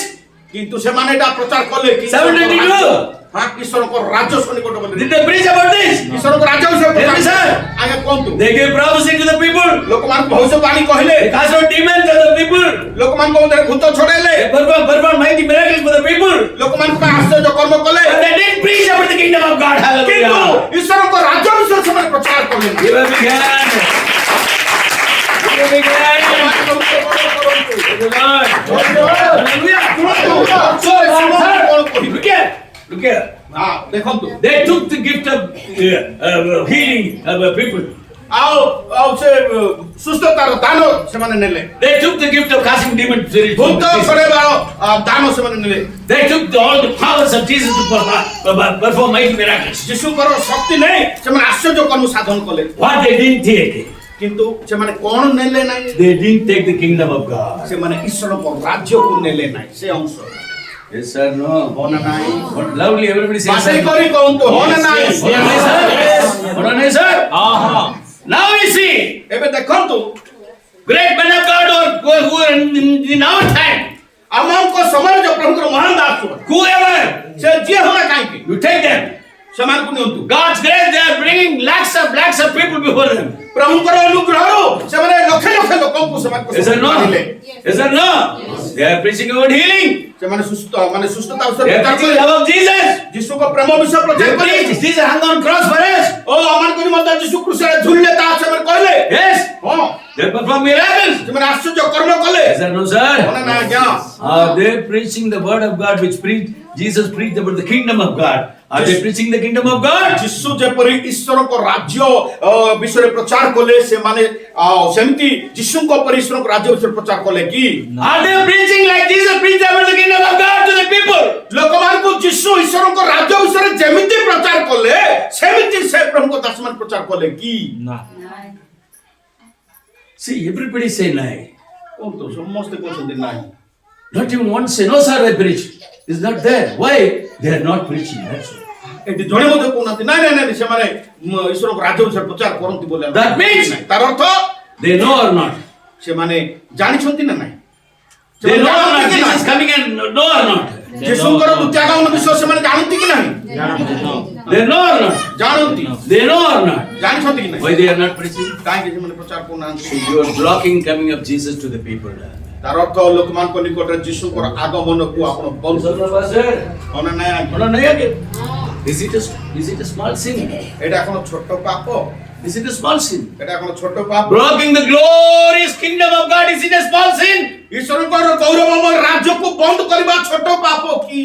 Speaker 2: କିନ୍ତୁ ସେମାନେ ଏଟା ପ୍ରଚାର କଲେ କି
Speaker 1: 722.
Speaker 2: ହଁ ଈଶ୍ୱରଙ୍କ ରାଜ୍ୟ ସନ୍ନିକଟ ବୋଲି
Speaker 1: Did they preach about this?
Speaker 2: ଈଶ୍ୱରଙ୍କ ରାଜ୍ୟ ବିଷୟରେ
Speaker 1: Tell me,
Speaker 2: ପ୍ରଚାର
Speaker 1: sir.
Speaker 2: ଆଜ୍ଞା କୁହନ୍ତୁ
Speaker 1: They gave prophecy to the people.
Speaker 2: ଲୋକମାନଙ୍କୁ ଭବିଷ୍ୟବାଣୀ କହିଲେ
Speaker 1: They cast out demons of the people.
Speaker 2: ଲୋକମାନଙ୍କ ମଧ୍ୟରେ ଭୂତ ଛଡେଇଲେ
Speaker 1: They performed mighty miracles for the people.
Speaker 2: ଲୋକମାନଙ୍କ ପାଇଁ ଆଶ୍ଚର୍ଯ୍ୟ କର୍ମ କଲେ
Speaker 1: But they didn't preach about the kingdom of God.
Speaker 2: କିନ୍ତୁ
Speaker 1: Hallelujah.
Speaker 2: ଈଶ୍ୱରଙ୍କ ରାଜ୍ୟ ବିଷୟରେ ସେମାନେ ପ୍ରଚାର କଲେ
Speaker 1: Give a big hand. Give a big hand. Praise the Lord. Hallelujah. So, sir, look here.
Speaker 2: ହଁ ଦେଖନ୍ତୁ
Speaker 1: They took the gift of healing people.
Speaker 2: ଆଉ ଆଉ ସେ ସୁସ୍ଥତାର ଦାନ ସେମାନେ ନେଲେ
Speaker 1: They took the gift of casting demon spirits.
Speaker 2: ଭୂତ ଛଡେଇବାର ଦାନ ସେମାନେ ନେଲେ
Speaker 1: They took all the powers of Jesus to perform mighty miracles.
Speaker 2: ଯୀଶୁଙ୍କର ଶକ୍ତି ନେଇ ସେମାନେ ଆଶ୍ଚର୍ଯ୍ୟ କର୍ମ ସାଧନ କଲେ
Speaker 1: What they didn't take,
Speaker 2: କିନ୍ତୁ ସେମାନେ କଣ ନେଲେ ନାହିଁ
Speaker 1: they didn't take the kingdom of God.
Speaker 2: ସେମାନେ ଈଶ୍ୱରଙ୍କ ରାଜ୍ୟକୁ ନେଲେ ନାହିଁ ସେ ଅଂଶ
Speaker 1: Yes sir, no.
Speaker 2: ହଁ ନା ନାହିଁ
Speaker 1: But loudly everybody says.
Speaker 2: ବାସେଇ କରି କହନ୍ତୁ ହଁ ନା ନାହିଁ
Speaker 1: Hold on, sir. Hold on, sir. Now we see
Speaker 2: ଏବେ ଦେଖନ୍ତୁ
Speaker 1: great men of God who are in our time.
Speaker 2: ଆମଙ୍କ ସମୟରେ ଯୋଉ ପ୍ରଭୁଙ୍କର ମହାନ ଦାସ
Speaker 1: Whoever
Speaker 2: ସେ ଯିଏ ହଉନା କାହିଁକି
Speaker 1: you take them,
Speaker 2: ସେମାନଙ୍କୁ ନିଅନ୍ତୁ
Speaker 1: God's grace, they are bringing lakhs of people before them.
Speaker 2: ପ୍ରଭୁଙ୍କର ଅନୁଗ୍ରହରୁ ସେମାନେ ଲକ୍ଷ ଲକ୍ଷ ଲୋକଙ୍କୁ ସେମାନଙ୍କୁ
Speaker 1: Yes or no?
Speaker 2: ଆଣିଲେ
Speaker 1: Yes or no? They are preaching about healing.
Speaker 2: ସେମାନେ ସୁସ୍ଥତା
Speaker 1: They
Speaker 2: ବିଷୟରେ
Speaker 1: are
Speaker 2: ପ୍ରଚାର
Speaker 1: preaching
Speaker 2: କଲେ
Speaker 1: love of Jesus.
Speaker 2: ଯୀଶୁଙ୍କ ପ୍ରେମ ବିଷୟ
Speaker 1: They
Speaker 2: ପ୍ରଚାର କଲେ
Speaker 1: preach Jesus hung on cross for us.
Speaker 2: ଓ ଆମମାନଙ୍କୁ ମଧ୍ୟ ଯୀଶୁ କ୍ରୁଶରେ ଝୁଲିଲେ ତାହା ସେମାନେ କହିଲେ
Speaker 1: Yes.
Speaker 2: ହଁ
Speaker 1: They perform miracles.
Speaker 2: ସେମାନେ ଆଶ୍ଚର୍ଯ୍ୟ କର୍ମ କଲେ
Speaker 1: Is that no, sir?
Speaker 2: ମନେ ନା ଆଜ୍ଞା
Speaker 1: Are they preaching the word of God which Jesus preached about the kingdom of God? Are they preaching the kingdom of God?
Speaker 2: ଯୀଶୁ ଯେପରି ଈଶ୍ୱରଙ୍କ ରାଜ୍ୟ ବିଷୟରେ ପ୍ରଚାର କଲେ ସେମାନେ ସେମିତି ଯୀଶୁଙ୍କ ପରି ଈଶ୍ୱରଙ୍କ ରାଜ୍ୟ ବିଷୟରେ ପ୍ରଚାର କଲେ କି
Speaker 1: Are they preaching like Jesus preached about the kingdom of God to the people?
Speaker 2: ଲୋକମାନଙ୍କୁ ଯୀଶୁ ଈଶ୍ୱରଙ୍କ ରାଜ୍ୟ ବିଷୟରେ ଯେମିତି ପ୍ରଚାର କଲେ ସେମିତି ସେ ପ୍ରଭୁଙ୍କ ଦାସମାନେ ପ୍ରଚାର କଲେ କି
Speaker 3: No.
Speaker 1: See, everybody say ନାଇଁ.
Speaker 2: କୁହନ୍ତୁ ସମସ୍ତେ କହୁଛନ୍ତି ନାହିଁ
Speaker 1: Not even one say, no sir, I preach. It's not there. Why? They are not preaching. That's why.
Speaker 2: ଏଠି ଜଣେ ମଧ୍ୟ କହୁନାହାନ୍ତି ନାଇଁ ନାଇଁ ନାଇଁ ସେମାନେ ଈଶ୍ୱରଙ୍କ ରାଜ୍ୟ ବିଷୟରେ ପ୍ରଚାର କରନ୍ତି ବୋଲି
Speaker 1: That means
Speaker 2: ତାର ଅର୍ଥ
Speaker 1: they know or not.
Speaker 2: ସେମାନେ ଜାଣିଛନ୍ତି ନା ନାହିଁ
Speaker 1: They know or not.
Speaker 2: ଜାଣନ୍ତି କି
Speaker 1: Jesus
Speaker 2: ନାହିଁ?
Speaker 1: is coming and know or not.
Speaker 2: ଯୀଶୁଙ୍କର ଦ୍ୱିତୀୟାଗମନ ବିଷୟ ସେମାନେ ଜାଣନ୍ତି କି ନାହିଁ
Speaker 1: They know or not.
Speaker 2: ଜାଣନ୍ତି
Speaker 1: They know or not.
Speaker 2: ଜାଣିଛନ୍ତି କି ନାହିଁ
Speaker 1: Why they are not preaching?
Speaker 2: କାହିଁକି ସେମାନେ ପ୍ରଚାର କରୁନାହାନ୍ତି
Speaker 1: You are blocking coming of Jesus to the people.
Speaker 2: ତାର ଅର୍ଥ ଲୋକମାନଙ୍କ ନିକଟରେ ଯୀଶୁଙ୍କର ଆଗମନକୁ ଆପଣ ବନ୍ଦ କରୁଛନ୍ତି ନାହିଁ ଆଜ୍ଞା।
Speaker 1: Is it a small sin?
Speaker 2: ଏଇଟା କ'ଣ ଛୋଟ ପାପ
Speaker 1: Is it a small sin?
Speaker 2: ଏଇଟା କ'ଣ ଛୋଟ ପାପ
Speaker 1: Blocking the glorious kingdom of God, is it a small sin?
Speaker 2: ଈଶ୍ୱରଙ୍କର ଗୌରବମୟ ରାଜ୍ୟକୁ ବନ୍ଦ କରିବା ଛୋଟ ପାପ କି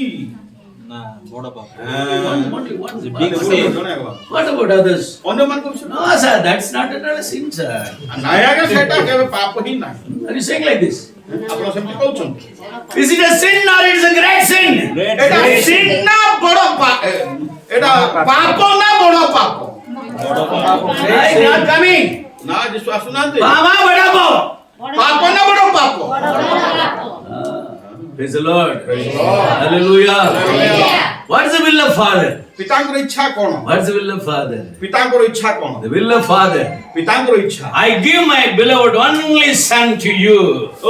Speaker 3: Nah, ବଡ଼ ପାପ।
Speaker 1: Only one.
Speaker 3: It's a big sin.
Speaker 1: What about others?
Speaker 2: ଅନ୍ୟମାନଙ୍କ ବିଷୟରେ
Speaker 1: No, sir, that's not at all a sin, sir.
Speaker 2: ନାଇଁ ଆଜ୍ଞା ସେଇଟା କେବେ ପାପ ହିଁ ନାହିଁ
Speaker 1: Are you saying like this?
Speaker 2: ଆପଣ ସେମିତି କହୁଛନ୍ତି
Speaker 1: Is it a sin or it is a great sin?
Speaker 2: ଏଇଟା sin ନା ବଡ ପାପ ଏଇଟା ପାପ ନା ବଡ ପାପ
Speaker 1: Why not coming?
Speaker 2: ନା ଯୀଶୁ ଆସୁନାହାନ୍ତି
Speaker 1: Mama, bada po.
Speaker 2: ପାପ ନା ବଡ ପାପ
Speaker 1: Praise the Lord.
Speaker 2: Praise the Lord.
Speaker 1: Hallelujah.
Speaker 2: Hallelujah.
Speaker 1: What is the will of Father?
Speaker 2: ପିତାଙ୍କର ଇଚ୍ଛା କ'ଣ
Speaker 1: What is the will of Father?
Speaker 2: ପିତାଙ୍କର ଇଚ୍ଛା କ'ଣ
Speaker 1: The will of Father.
Speaker 2: ପିତାଙ୍କର ଇଚ୍ଛା
Speaker 1: I give my beloved only son to you.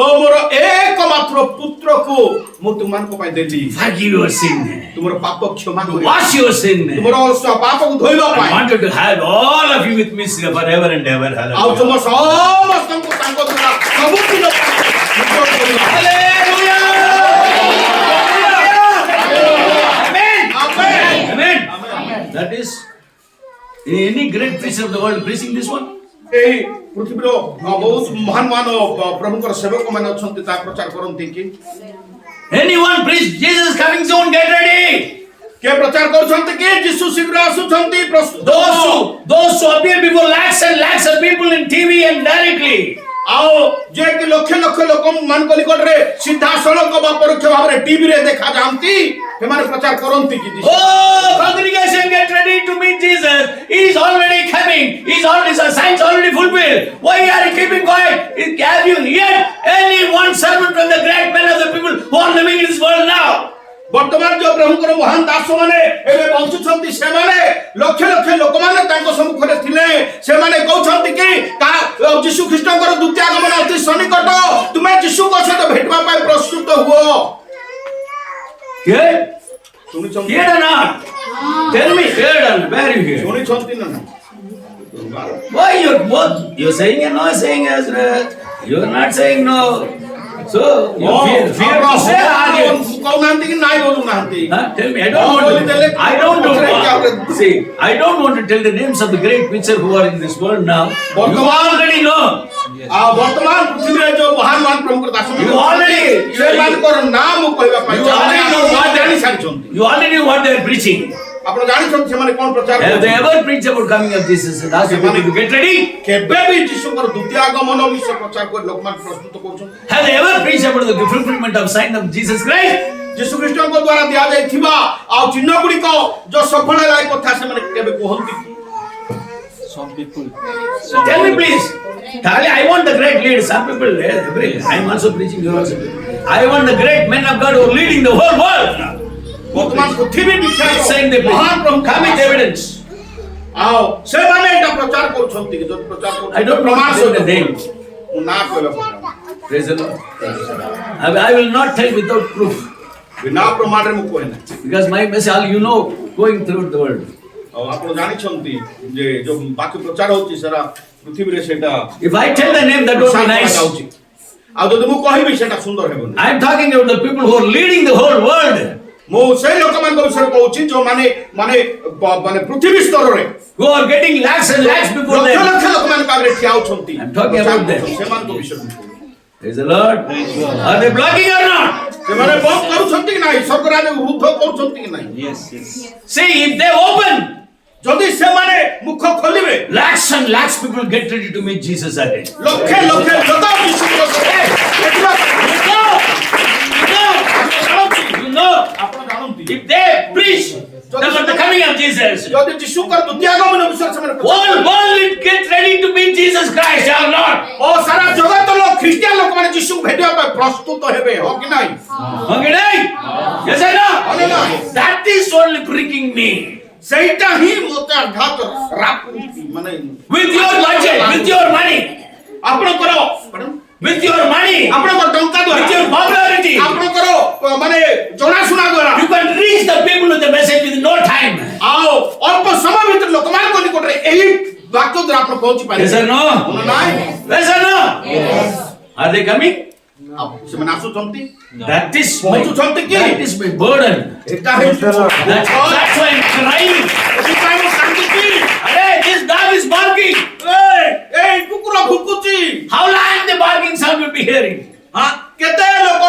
Speaker 2: ଓ ମୋର ଏକମାତ୍ର ପୁତ୍ରକୁ ମୁଁ ତୁମମାନଙ୍କ ପାଇଁ ଦେଲି
Speaker 1: Forgive your sin.
Speaker 2: ତୁମର ପାପ କ୍ଷମା
Speaker 1: To
Speaker 2: କରିବା
Speaker 1: wash your sin.
Speaker 2: ତୁମର ପାପକୁ ଧୋଇବା
Speaker 1: I
Speaker 2: ପାଇଁ
Speaker 1: wanted to have all of you with me forever and ever.
Speaker 2: ଆଉ ତୁମ
Speaker 1: Hallelujah.
Speaker 2: ସମସ୍ତଙ୍କୁ ତାଙ୍କ ଦ୍ୱାରା ସବୁଦିନ ପାଇଁ ନିଜ କରିବା।
Speaker 1: Hallelujah. Amen.
Speaker 2: Amen.
Speaker 1: Amen. That is any great preacher of the world preaching this one.
Speaker 2: ଏହି ପୃଥିବୀର ବହୁତ ମହାନ ମହାନ ପ୍ରଭୁଙ୍କର ସେବକ ମାନେ ଅଛନ୍ତି ତାହା ପ୍ରଚାର କରନ୍ତି କି
Speaker 1: Anyone preach Jesus is coming soon, get ready.
Speaker 2: କିଏ ପ୍ରଚାର କରୁଛନ୍ତି କି ଯୀଶୁ ଶୀଘ୍ର ଆସୁଛନ୍ତି ପ୍ରସ୍ତୁତ
Speaker 1: Those who appear before lakhs and lakhs of people in TV and directly.
Speaker 2: ଆଉ ଯେ କି ଲକ୍ଷ ଲକ୍ଷ ଲୋକମାନଙ୍କ ନିକଟରେ ସିଧାସଳଖ ବା ପରୋକ୍ଷ ଭାବରେ ଟିଭିରେ ଦେଖାଯାଆନ୍ତି ସେମାନେ ପ୍ରଚାର କରନ୍ତି କି
Speaker 1: Oh, congregation, get ready to meet Jesus. He is already coming. His signs already fulfilled. Why are you keeping quiet? Have you heard any one sermon from the great men of the people who are living in this world now?
Speaker 2: ବର୍ତ୍ତମାନ ଯୋଉ ପ୍ରଭୁଙ୍କର ମହାନ ଦାସମାନେ ଏବେ ବଞ୍ଚୁଛନ୍ତି ସେମାନେ ଲକ୍ଷ ଲକ୍ଷ ଲୋକମାନେ ତାଙ୍କ ସମ୍ମୁଖରେ ଥିଲେ ସେମାନେ କହୁଛନ୍ତି କି ଯୀଶୁ ଖ୍ରୀଷ୍ଟଙ୍କର ଦ୍ୱିତୀୟ ଆଗମନ ଅତି ସନ୍ନିକଟ ତୁମେ ଯୀଶୁଙ୍କ ସହିତ ଭେଟିବା ପାଇଁ ପ୍ରସ୍ତୁତ ହୁଅ
Speaker 1: Heard?
Speaker 2: ଶୁଣିଛନ୍ତି
Speaker 1: Heard or not? Tell me, heard or not? Where are you here?
Speaker 2: ଶୁଣିଛନ୍ତି ନା ନାହିଁ
Speaker 1: Why you're both? You're saying and not saying as you're not saying no. So you fear to say are you?
Speaker 2: କହୁନାହାନ୍ତି କି ନାଇଁ ବୋଲୁନାହାନ୍ତି
Speaker 1: Huh? Tell me, I don't want to. See, I don't want to tell the names of the great preachers who are in this world now. You already know.
Speaker 2: ଆଉ ବର୍ତ୍ତମାନ ପୃଥିବୀରେ ଯୋଉ ମହାନ ମହାନ ପ୍ରଭୁଙ୍କର ଦାସ ସେମାନଙ୍କର ନାଁ ମୁଁ କହିବା ପାଇଁ ଜାଣି ସାରିଛନ୍ତି
Speaker 1: You already know what they are preaching.
Speaker 2: ଆପଣ ଜାଣିଛନ୍ତି ସେମାନେ କଣ ପ୍ରଚାର
Speaker 1: Have they ever preached about coming of Jesus and asked people to get ready?
Speaker 2: କେବେ ବି ଯୀଶୁଙ୍କର ଦ୍ୱିତୀୟ ଆଗମନ ବିଷୟ ପ୍ରଚାର କରି ଲୋକମାନେ ପ୍ରସ୍ତୁତ କରୁଛନ୍ତି
Speaker 1: Have they ever preached about the fulfillment of sign of Jesus Christ?
Speaker 2: ଯୀଶୁ ଖ୍ରୀଷ୍ଟଙ୍କ ଦ୍ୱାରା ଦିଆଯାଇଥିବା ଆଉ ଚିହ୍ନ ଗୁଡ଼ିକ ଯୋଉ ସଫଳ ହେଲା ଏ କଥା ସେମାନେ କେବେ କୁହନ୍ତି
Speaker 3: Some people.
Speaker 1: Tell me please. I want the great leaders. Some people, I'm also preaching. You also. I want the great men of God who are leading the whole world.
Speaker 2: ବର୍ତ୍ତମାନ ପୃଥିବୀ ବିଖ୍ୟାତ
Speaker 1: Saying the
Speaker 2: ମହାନ ପ୍ରଭୁ
Speaker 1: come with evidence.
Speaker 2: ଆଉ ସେମାନେ ଏଇଟା ପ୍ରଚାର କରୁଛନ୍ତି କି ଯଦି ପ୍ରଚାର କରୁଛନ୍ତି
Speaker 1: I don't know the name.
Speaker 2: ମୁଁ ନାଁ କହିବାକୁ
Speaker 1: Praise the Lord. I will not tell without proof.
Speaker 2: ବିନା ପ୍ରମାଣରେ ମୁଁ କହେ ନାହିଁ
Speaker 1: Because my message, all you know, going through the world.
Speaker 2: ଆଉ ଆପଣ ଜାଣିଛନ୍ତି ଯେ ଯୋଉ ବାକି ପ୍ରଚାର ହଉଛି ସେଟା ପୃଥିବୀରେ ସେଟା
Speaker 1: If I tell the name, that would be nice.
Speaker 2: ଯାଉଛି ଆଉ ଯଦି ମୁଁ କହିବି ସେଟା ସୁନ୍ଦର ହେବନି
Speaker 1: I'm talking about the people who are leading the whole world.
Speaker 2: मो से लोक मान विषय कहूची जो माने माने माने पृथ्वी स्तर रे
Speaker 1: who are getting lakhs and lakhs before
Speaker 2: लक्ष
Speaker 1: them.
Speaker 2: लक्ष लोक मान कागरे ठिया होछंती
Speaker 1: I'm talking about them.
Speaker 2: से मान को विषय
Speaker 1: Praise the Lord. Are they blocking or not?
Speaker 2: से माने बंद करूछंती कि नाही स्वर्ग राज्य विरुद्ध करूछंती कि नाही
Speaker 3: Yes, yes.
Speaker 1: See, if they open,
Speaker 2: जदि से माने मुख खोलिबे
Speaker 1: lakhs and lakhs people get ready to meet Jesus again.
Speaker 2: लक्ष लक्ष जदा विश्व
Speaker 1: You know,
Speaker 2: आपण जानंती
Speaker 1: if they preach about the coming of Jesus,
Speaker 2: जदि यीशु कर द्वितीय आगमन विषय से माने
Speaker 1: whole world will get ready to meet Jesus Christ our Lord.
Speaker 2: ओ सारा जगत लोग ख्रिस्टियन लोक माने यीशु भेटिया पे प्रस्तुत हेबे हो कि नाही
Speaker 1: Okay, right? Yes or no?
Speaker 2: Hallelujah.
Speaker 1: That is only pricking me.
Speaker 2: ସେଇଟା ହିଁ ମୋତେ ଆଘାତ ରାପୁଛି ମାନେ
Speaker 1: With your budget, with your money,
Speaker 2: ଆପଣଙ୍କର
Speaker 1: with your money,
Speaker 2: ଆପଣଙ୍କର ଟଙ୍କା
Speaker 1: with
Speaker 2: ଦ୍ୱାରା
Speaker 1: your popularity,
Speaker 2: ଆପଣଙ୍କର ମାନେ ଜଣାଶୁଣା ଦ୍ୱାରା
Speaker 1: you can reach the people with the message with no time.
Speaker 2: ଆଉ ଅଳ୍ପ ସମୟ ଭିତରେ ଲୋକମାନଙ୍କ ନିକଟରେ ଏହି ବାକ୍ୟ ଦ୍ୱାରା ଆପଣ ପହଞ୍ଚି ପାରିବେ
Speaker 1: Yes or no?
Speaker 2: ନାଇଁ
Speaker 1: Yes or no? Are they coming?
Speaker 2: ସେମାନେ ଆସୁଛନ୍ତି
Speaker 1: That is my,
Speaker 2: ପହଞ୍ଚୁଛନ୍ତି କି
Speaker 1: that is my burden.
Speaker 2: ଏଟା ହେଉଛି
Speaker 1: That's why I'm crying.
Speaker 2: ସେଥିପାଇଁ ମୁଁ କାନ୍ଦୁଛି
Speaker 1: Hey, this dog is barking.
Speaker 2: ଏଇ କୁକୁର ଭୁକୁଛି
Speaker 1: How long the barking sound will be hearing?
Speaker 2: ହଁ କେତେ ଲୋକ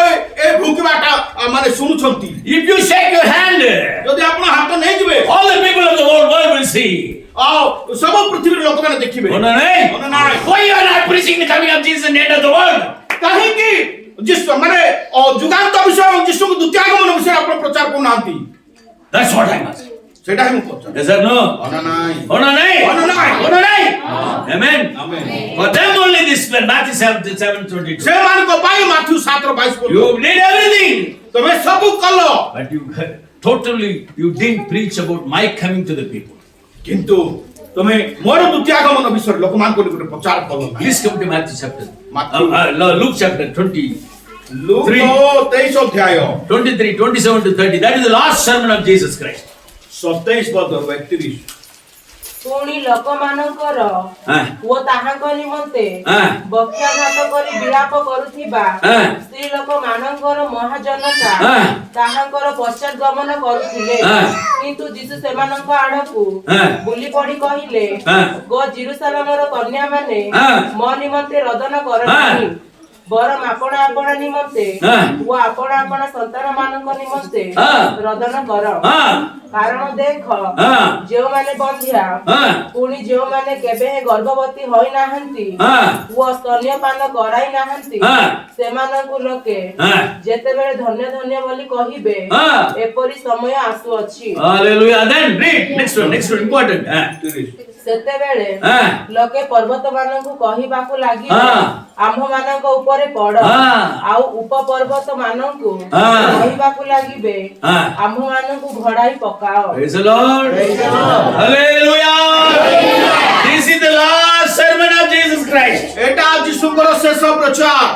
Speaker 2: ଏ ଭୁକିବାଟା ମାନେ ଶୁଣୁଛନ୍ତି
Speaker 1: If you shake your hand,
Speaker 2: ଯଦି ଆପଣ ହାତ ନେଇଯିବେ
Speaker 1: all the people of the whole world will see.
Speaker 2: ଆଉ ସବୁ ପୃଥିବୀର ଲୋକମାନେ ଦେଖିବେ
Speaker 1: Oh, no, no.
Speaker 2: Oh, no.
Speaker 1: Why you are not preaching the coming of Jesus and the end of the world?
Speaker 2: କାହିଁକି ଯୀଶୁ ମାନେ ଯୁଗାନ୍ତ ବିଷୟ ଏବଂ ଯୀଶୁଙ୍କ ଦ୍ୱିତୀୟ ଆଗମନ ବିଷୟରେ ଆପଣ ପ୍ରଚାର କରୁନାହାନ୍ତି
Speaker 1: That's what I must.
Speaker 2: ସେଇଟା ହିଁ ମୁଁ ପଚାରୁଛି
Speaker 1: Yes or no?
Speaker 2: ନାଇଁ
Speaker 1: Oh, no, no.
Speaker 2: Oh, no, no.
Speaker 1: Oh, no, no. Amen.
Speaker 2: Amen.
Speaker 1: For them only this Matthew 7:22.
Speaker 2: ସେମାନଙ୍କ ପାଇଁ ମାଥ୍ୟୁ 7:22
Speaker 1: You did everything,
Speaker 2: ତମେ ସବୁ କଲ
Speaker 1: but you didn't preach about my coming to the people.
Speaker 2: କିନ୍ତୁ ତମେ ମୋର ଦ୍ୱିତୀୟ ଆଗମନ ବିଷୟରେ ଲୋକମାନଙ୍କ ନିକଟରେ ପ୍ରଚାର କଲ ନାହିଁ
Speaker 1: Please come to Matthew chapter.
Speaker 2: Matthew.
Speaker 1: Luke chapter 20,
Speaker 2: ଲୁକ 23 ଅଧ୍ୟାୟ
Speaker 1: 23, 27 to 30. That is the last sermon of Jesus Christ.
Speaker 2: 27 ପଦରୁ 31
Speaker 6: ପୁଣି ଲୋକମାନଙ୍କର
Speaker 1: Ah.
Speaker 6: ଓ ତାହାଙ୍କ ନିମନ୍ତେ
Speaker 1: Ah.
Speaker 6: ବକ୍ଷାଘାତ କରି ବିଳାପ କରୁଥିବା
Speaker 1: Ah.
Speaker 6: ସ୍ତ୍ରୀ ଲୋକମାନଙ୍କର ମହାଜନତା
Speaker 1: Ah.
Speaker 6: ତାହାଙ୍କର ପଶ୍ଚାତଗମନ କରୁଥିଲେ
Speaker 1: Ah.
Speaker 6: କିନ୍ତୁ ଯୀଶୁ ସେମାନଙ୍କ ଆଡକୁ
Speaker 1: Ah.
Speaker 6: ବୁଲି ପଡି କହିଲେ
Speaker 1: Ah.
Speaker 6: ଗୋ ଜିରୁସାଲେମର କନ୍ୟାମାନେ
Speaker 1: Ah.
Speaker 6: ମୋ ନିମନ୍ତେ ରୋଦନ କର ନାହିଁ ବରଂ ଆପଣ ଆପଣ ନିମନ୍ତେ
Speaker 1: Ah.
Speaker 6: ଓ ଆପଣ ଆପଣ ସନ୍ତାନ ମାନଙ୍କ ନିମନ୍ତେ
Speaker 1: Ah.
Speaker 6: ରୋଦନ କର
Speaker 1: Ah.
Speaker 6: କାରଣ ଦେଖ
Speaker 1: Ah.
Speaker 6: ଯେଉଁମାନେ ବନ୍ଧ୍ୟା
Speaker 1: Ah.
Speaker 6: ପୁଣି ଯେଉଁମାନେ କେବେ ଗର୍ଭବତୀ ହୋଇନାହାନ୍ତି
Speaker 1: Ah.
Speaker 6: ଓ ସ୍ତନ୍ୟପାନ କରାଇ ନାହାନ୍ତି
Speaker 1: Ah.
Speaker 6: ସେମାନଙ୍କୁ ଲୋକେ
Speaker 1: Ah.
Speaker 6: ଯେତେବେଳେ ଧନ୍ୟ ଧନ୍ୟ ବୋଲି କହିବେ
Speaker 1: Ah.
Speaker 6: ଏପରି ସମୟ ଆସୁଅଛି
Speaker 1: Hallelujah. Then read next one, important. Ah.
Speaker 2: 30
Speaker 6: ସେତେବେଳେ
Speaker 1: Ah.
Speaker 6: ଲୋକେ ପର୍ବତ ମାନଙ୍କୁ କହିବାକୁ ଲାଗିବେ
Speaker 1: Ah.
Speaker 6: ଆମ୍ଭମାନଙ୍କ ଉପରେ ପଡ
Speaker 1: Ah.
Speaker 6: ଆଉ ଉପପର୍ବତ ମାନଙ୍କୁ
Speaker 1: Ah.
Speaker 6: କହିବାକୁ ଲାଗିବେ
Speaker 1: Ah.
Speaker 6: ଆମ୍ଭମାନଙ୍କୁ ଘୋଡାଇ ପକାଅ।
Speaker 1: Praise the Lord. Hallelujah. This is the last sermon of Jesus Christ.
Speaker 2: ଏଟା ଯୀଶୁଙ୍କର ଶେଷ ପ୍ରଚାର